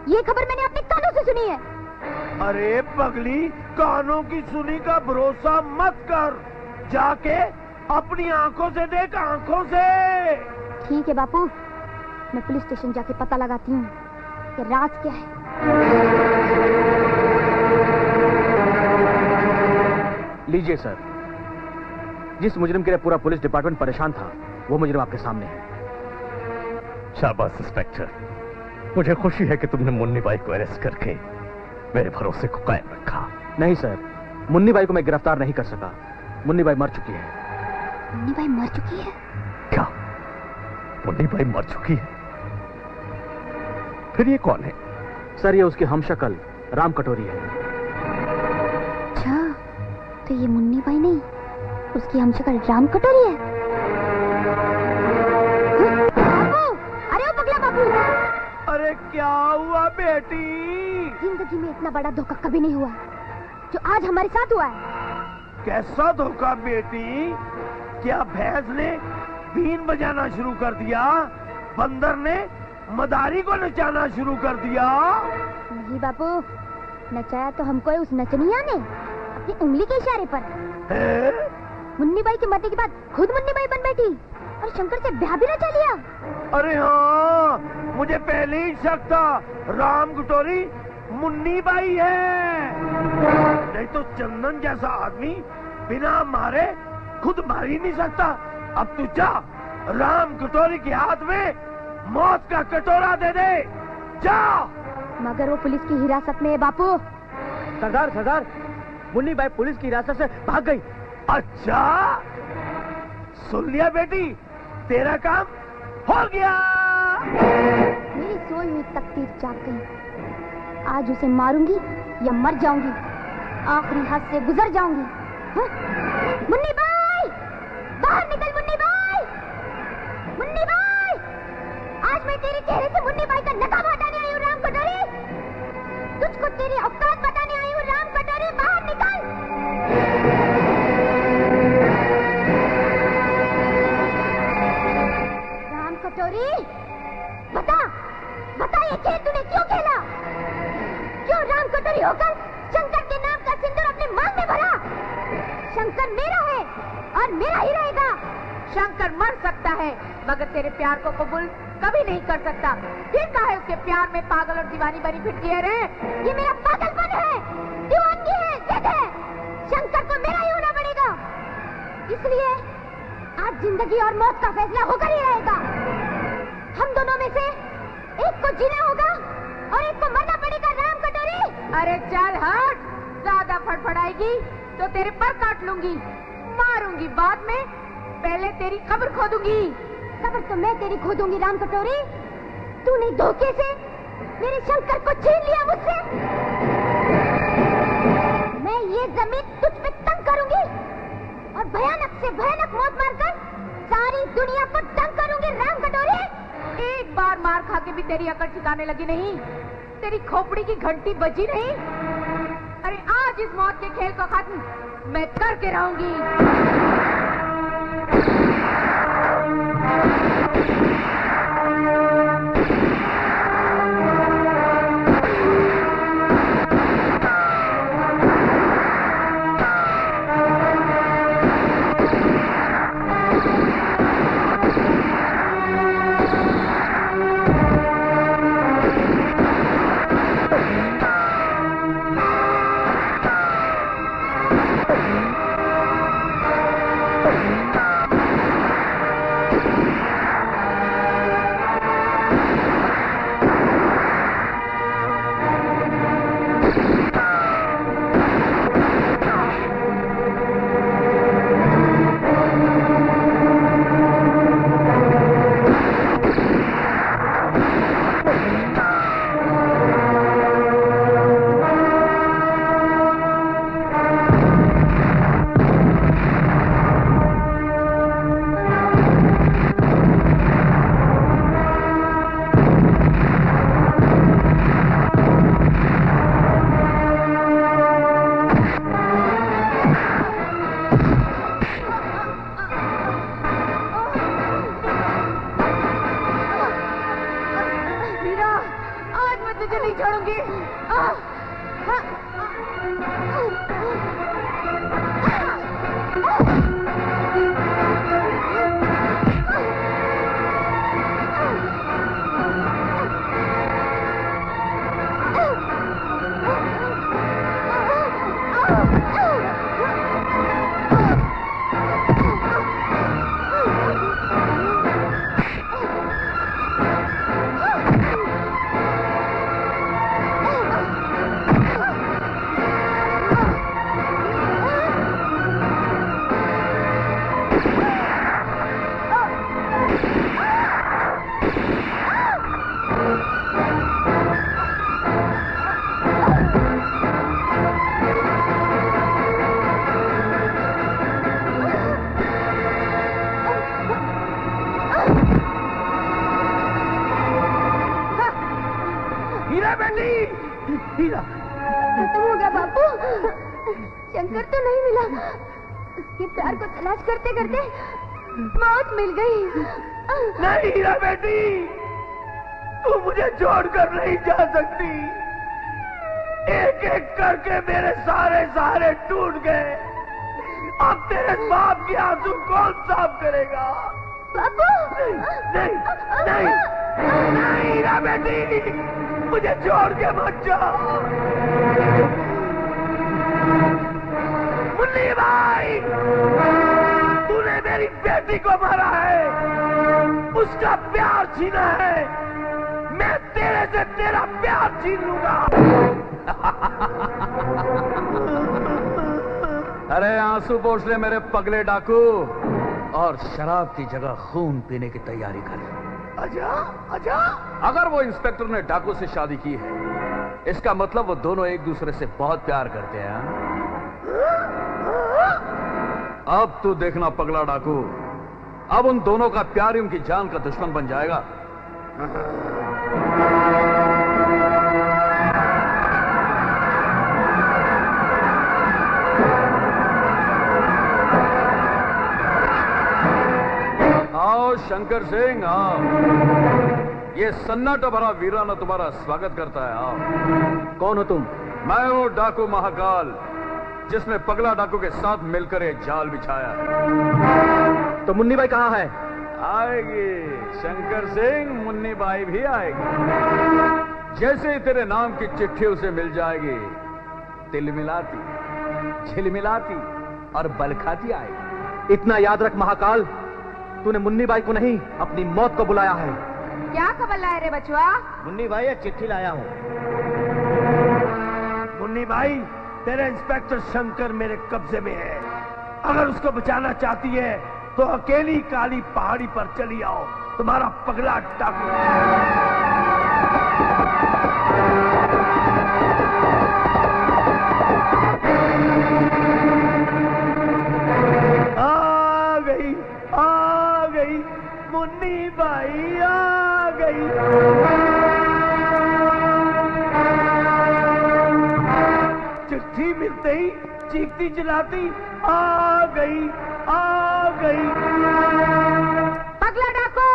Speaker 5: ये खबर मैंने अपने कानों से सुनी है।
Speaker 4: अरे पगली, कानों की सुनी का भरोसा मत कर, जाके अपनी आंखों से देख, आंखों से।
Speaker 5: ठीक है बापू, मैं पुलिस स्टेशन जाके पता लगाती हूँ कि राज क्या है।
Speaker 2: लीजिए सर, जिस मुजरिम के लिए पूरा पुलिस डिपार्टमेंट परेशान था, वो मुजरिम आपके सामने है।
Speaker 7: शाबाश इंस्पेक्टर, मुझे खुशी है कि तुमने मुन्नी बाई को अरेस्ट करके मेरे भरोसे को कायम रखा।
Speaker 2: नहीं सर, मुन्नी बाई को मैं गिरफ्तार नहीं कर सका। मुन्नी बाई मर चुकी है।
Speaker 5: मुन्नी बाई मर चुकी है?
Speaker 7: क्या मुन्नी बाई मर चुकी है? फिर ये कौन है?
Speaker 2: सर, ये उसकी हमशक्ल राम कटोरी है।
Speaker 5: अच्छा, तो ये मुन्नी बाई नहीं, उसकी हमशक्ल राम कटोरी है। बाबू, अरे ओ पगला बाबू!
Speaker 4: अरे क्या हुआ बेटी?
Speaker 5: जिंदगी में इतना बड़ा धोखा कभी नहीं हुआ जो आज हमारे साथ हुआ है।
Speaker 4: कैसा धोखा बेटी? क्या भैंस ने बीन बजाना शुरू कर दिया? बंदर ने मदारी को नचाना शुरू कर दिया?
Speaker 5: नहीं बापू, नचाया तो हमको उस नचनिया ने अपनी उंगली के इशारे पर। मुन्नी बाई के मरने के बाद खुद मुन्नी बाई बन बैठी और शंकर से ब्याह भी रचा लिया।
Speaker 4: अरे हाँ, मुझे पहले ही शक था राम कटोरी मुन्नी बाई है। नहीं तो चंदन जैसा आदमी बिना मारे खुद मार ही नहीं सकता। अब तू जा, राम कटोरी के हाथ में मौत का कटोरा दे दे, जा।
Speaker 5: मगर वो पुलिस की हिरासत में है बापू।
Speaker 2: सरदार, सरदार, मुन्नी बाई पुलिस की हिरासत से भाग गई।
Speaker 4: अच्छा, सुन लिया बेटी, तेरा काम हो गया।
Speaker 5: मेरी सोई हुई तकदीर जाग गई। आज उसे मारूंगी या मर जाऊंगी, आखिरी हद से गुजर जाऊंगी। हाँ? मुन्नी बाई, बाहर निकल मुन्नी बाई! मुन्नी बाई, आज मैं तेरे चेहरे से मुन्नी बाई का नकाब हटाने आई हूँ राम कटोरी। तुझको तेरी औकात बताने आई हूँ राम कटोरी, बाहर निकल। राम कटोरी, बता, बता ये खेल तूने क्यों खेला? क्यों राम कटोरी होकर शंकर के नाम का सिंदूर अपने मांग में भरा? शंकर मेरा है और मेरा ही रहेगा।
Speaker 1: शंकर मर सकता है मगर तेरे प्यार को कबूल कभी नहीं कर सकता। फिर कहा है उसके प्यार में पागल और दीवानी बनी फिरती है रे।
Speaker 5: ये मेरा पागलपन है, दीवानगी है, जिद है। शंकर को मेरा ही होना पड़ेगा। इसलिए आज जिंदगी और मौत का फैसला होकर ही रहेगा। हम दोनों में से एक को जीना होगा और एक को मरना पड़ेगा राम कटोरी।
Speaker 1: अरे चल हट, ज्यादा फड़फड़ाएगी तो तेरे पर काट लूंगी, मारूंगी बाद में, पहले तेरी कब्र खोदूंगी।
Speaker 5: कब्र तो मैं तेरी खोदूंगी राम कटोरी। तूने धोखे से मेरे शंकर को छीन लिया मुझसे। मैं ये जमीन तुझ पे तंग करूंगी और भयानक से भयानक मौत मारकर सारी दुनिया को तंग करूंगी राम कटोरी।
Speaker 1: एक बार मार खा के भी तेरी अकड़ ठिकाने लगी नहीं, तेरी खोपड़ी की घंटी बजी नहीं। अरे आज इस मौत के खेल को खत्म मैं करके रहूंगी।
Speaker 5: शंकर तो नहीं मिला। उसके प्यार को तलाश करते करते मौत मिल गई।
Speaker 4: नहीं हीरा बेटी, तू मुझे छोड़कर नहीं जा सकती। एक एक करके मेरे सारे सहारे टूट गए। अब तेरे बाप के आंसू कौन साफ करेगा?
Speaker 5: बाबू
Speaker 4: नहीं नहीं नहीं हीरा बेटी, मुझे छोड़ के मत जाओ। मुन्नी भाई, तूने मेरी बेटी को मारा है, उसका प्यार छीना है। मैं तेरे से तेरा प्यार छीन लूंगा।
Speaker 15: अरे आंसू पोंछ ले मेरे पगले डाकू, और शराब की जगह खून पीने की तैयारी कर।
Speaker 4: आजा आजा।
Speaker 15: अगर वो इंस्पेक्टर ने डाकू से शादी की है, इसका मतलब वो दोनों एक दूसरे से बहुत प्यार करते हैं। अब तू देखना पगला डाकू, अब उन दोनों का प्यार ही उनकी जान का दुश्मन बन जाएगा। आओ शंकर सिंह, आओ। ये सन्नाटा भरा वीराना तुम्हारा स्वागत करता है। आओ।
Speaker 2: कौन हो तुम?
Speaker 15: मैं हूं डाकू महाकाल, जिसने पगला डाकू के साथ मिलकर एक जाल बिछाया है।
Speaker 2: तो मुन्नी बाई कहाँ है?
Speaker 15: आएगी शंकर सिंह, मुन्नी बाई भी आएगी। जैसे ही तेरे नाम की चिट्ठी उसे मिल जाएगी, तिलमिलाती, झिलमिलाती और बलखाती आएगी।
Speaker 2: इतना याद रख महाकाल, तूने मुन्नी बाई को नहीं, अपनी मौत को बुलाया है।
Speaker 1: क्या खबर लाए रे बचवा?
Speaker 3: मुन्नी भाई, एक चिट्ठी लाया हूँ।
Speaker 4: मुन्नी भाई, तेरा इंस्पेक्टर शंकर मेरे कब्जे में है। अगर उसको बचाना चाहती है तो अकेली काली पहाड़ी पर चली आओ। तुम्हारा पगला डाकू। आ गई मुन्नी बाई, आ गई। चिट्ठी मिलते ही चीखती चिल्लाती आ गई, आ गई।
Speaker 1: पगला डाकू,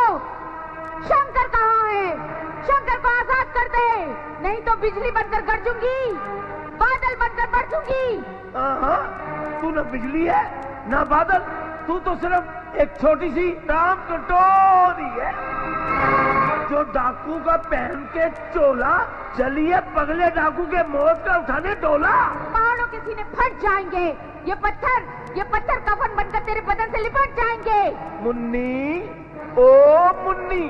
Speaker 1: शंकर कहाँ है? शंकर को आजाद कर दे, नहीं तो बिजली बनकर गरजूंगी, बादल बनकर बरसूंगी।
Speaker 4: तू न बिजली है ना बादल, तू तो सिर्फ एक छोटी सी राम कटोरी है, जो डाकू का पहन के चोला चलिए पगले डाकू के मौत का उठाने डोला।
Speaker 1: पहाड़ों के सीने फट जाएंगे, ये पत्थर कफन बनकर तेरे बदन से लिपट जाएंगे।
Speaker 4: मुन्नी, ओ मुन्नी,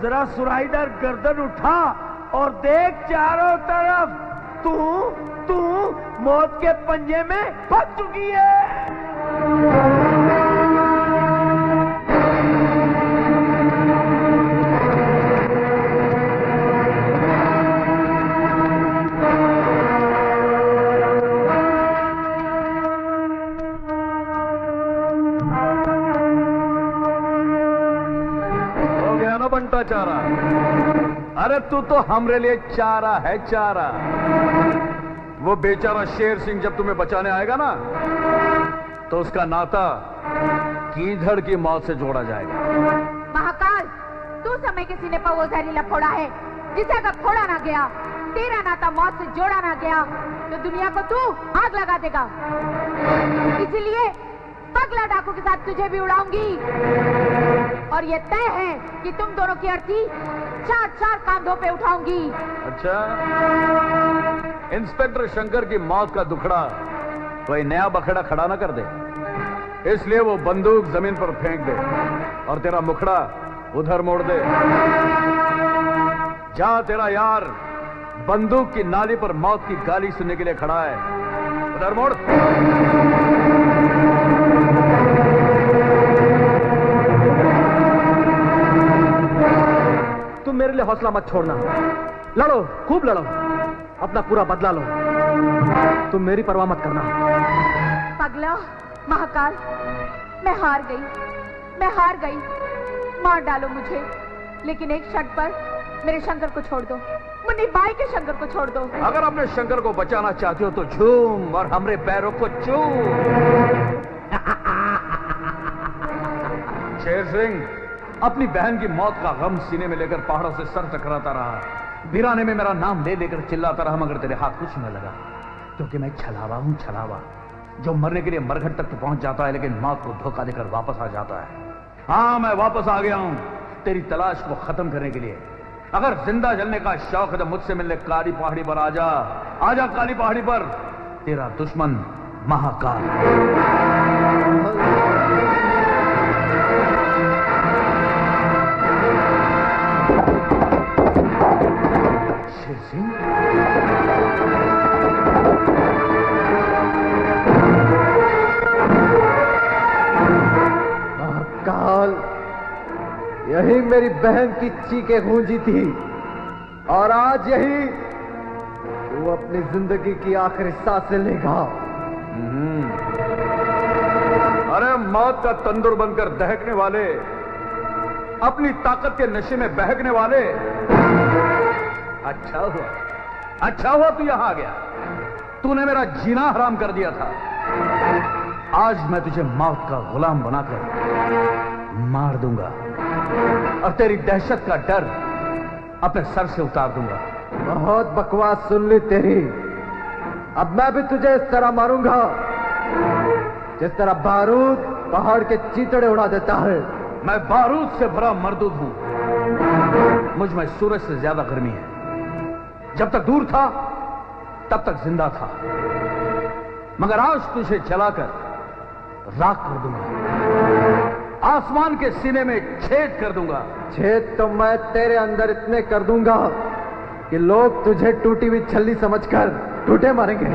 Speaker 4: जरा सुराहीदार गर्दन उठा और देख चारों तरफ। तू मौत के पंजे में फंस चुकी है।
Speaker 15: बनता चारा। अरे तू तो हमरे लिए चारा है, चारा। वो बेचारा शेर सिंह जब तुम्हें बचाने आएगा ना, तो उसका नाता कीधड़ की मौत से जोड़ा जाएगा।
Speaker 1: महाकाल, तू समय के सीने पर वो जहरीला फोड़ा है, जिसे अगर फोड़ा ना गया, तेरा नाता मौत से जोड़ा ना गया, तो दुनिया को तू आग लगा देगा। इसलिए पगला डाकू के साथ तुझे भी उड़ाऊंगी, और ये तय है कि तुम दोनों की अर्थी 4-4 कांधों पे उठाऊंगी।
Speaker 15: अच्छा, इंस्पेक्टर शंकर की मौत का दुखड़ा कोई नया बखेड़ा खड़ा ना कर दे, इसलिए वो बंदूक जमीन पर फेंक दे और तेरा मुखड़ा उधर मोड़ दे। जा, तेरा यार बंदूक की नाली पर मौत की गाली सुनने के लिए खड़ा है, उधर मोड़।
Speaker 2: तुम मेरे लिए हौसला मत छोड़ना, लड़ो, खूब लड़ो, अपना पूरा बदला लो। तुम मेरी परवाह मत करना।
Speaker 1: पगला, महाकाल, मैं हार गई। मार डालो मुझे, लेकिन एक शर्त पर मेरे शंकर को छोड़ दो। मुन्नी बाई के शंकर को छोड़ दो।
Speaker 15: अगर अपने शंकर को बचाना चाहते हो तो झूम और हमरे पैरों को चूम। शेर सिंह अपनी बहन की मौत का गम सीने में लेकर पहाड़ों से सर टकराता रहा, वीराने में मेरा नाम ले लेकर चिल्लाता रहा, मगर तेरे हाथ कुछ न लगा, क्योंकि मैं छलावा हूं, छलावा जो मरने के लिए मरघट तक तो पहुंच जाता है लेकिन मौत को धोखा देकर वापस आ जाता है। हाँ, मैं वापस आ गया हूं तेरी तलाश को खत्म करने के लिए। अगर जिंदा जलने का शौक है तो मुझसे मिलने काली पहाड़ी पर आजा, आजा काली पहाड़ी पर, तेरा दुश्मन महाकाल। शेर सिंह,
Speaker 10: महाकाल, यही मेरी बहन की चीखें गूंजी थी और आज यही तू अपनी जिंदगी की आखिरी सांसें लेगा।
Speaker 15: अरे मौत का तंदुर बनकर दहकने वाले, अपनी ताकत के नशे में बहकने वाले, अच्छा हुआ तू यहां आ गया। तूने मेरा जीना हराम कर दिया था। आज मैं तुझे मौत का गुलाम बनाकर मार दूंगा और तेरी दहशत का डर अपने सर से उतार दूंगा।
Speaker 10: बहुत बकवास सुन ली तेरी। अब मैं भी तुझे इस तरह मारूंगा जिस तरह बारूद पहाड़ के चीतड़े उड़ा देता है।
Speaker 15: मैं बारूद से भरा मरदूद हूं, मुझ में सूरज से ज्यादा गर्मी है। जब तक दूर था तब तक जिंदा था, मगर आज तुझे जलाकर राख कर दूंगा, आसमान के सीने में छेद कर दूंगा।
Speaker 10: छेद तो मैं तेरे अंदर इतने कर दूंगा कि लोग तुझे टूटी हुई छल्ली समझकर टूटे मारेंगे।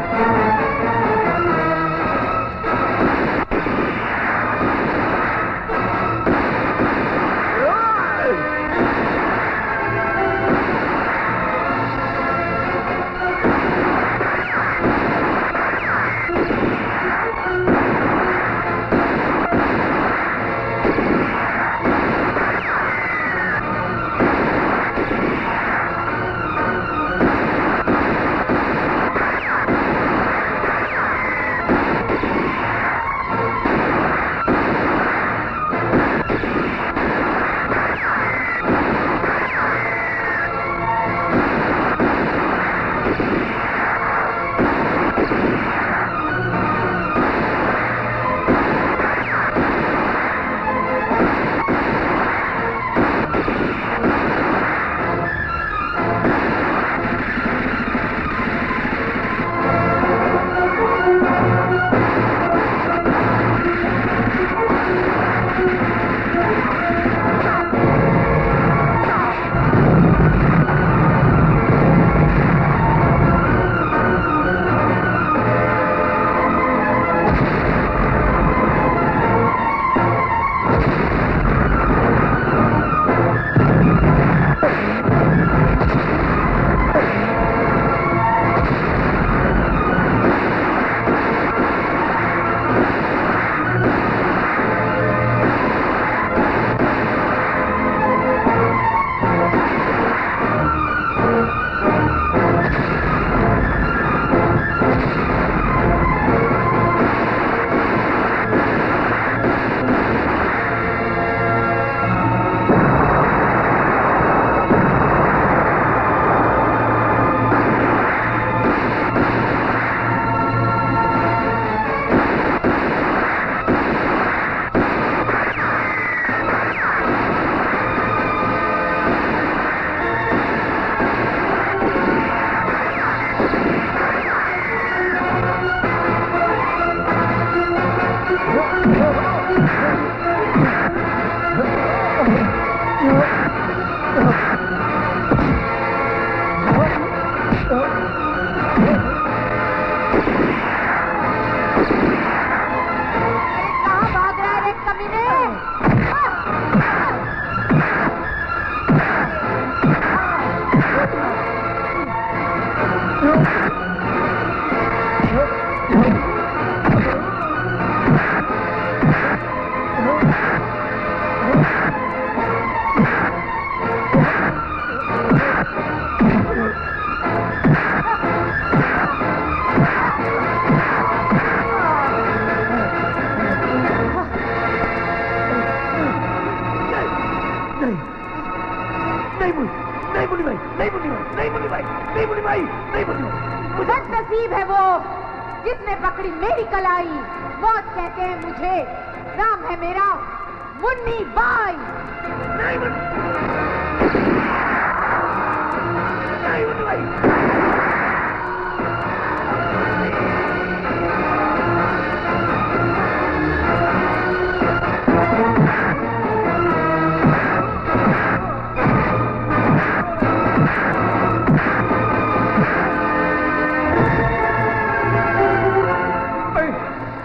Speaker 4: नहीं मुन्नी भाई, नहीं मुन्नी भाई, नहीं मुन्नी भाई।
Speaker 1: बदनसीब है वो जिसने पकड़ी मेरी कलाई। मौत कहते हैं मुझे, नाम है मेरा मुन्नी बाई।
Speaker 4: नहीं मुन्नी भाई।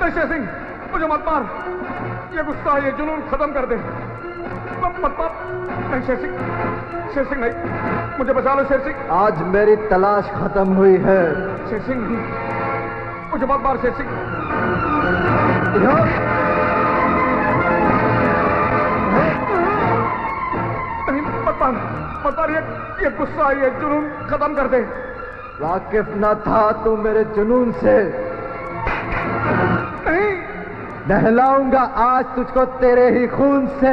Speaker 15: शेर सिंह, मुझे मत मार, ये गुस्सा, ये जुनून खत्म कर दे, मत मार। नहीं शेर सिंह नहीं, मुझे बचा लो शेर सिंह।
Speaker 10: आज मेरी तलाश खत्म हुई है।
Speaker 15: शेर सिंह मुझे मत मार शेर सिंह। नहीं मत मार, ये गुस्सा, ये जुनून खत्म कर दे।
Speaker 10: वाकिफ न था तू मेरे जुनून से। नहलाऊंगा आज तुझको तेरे ही खून से।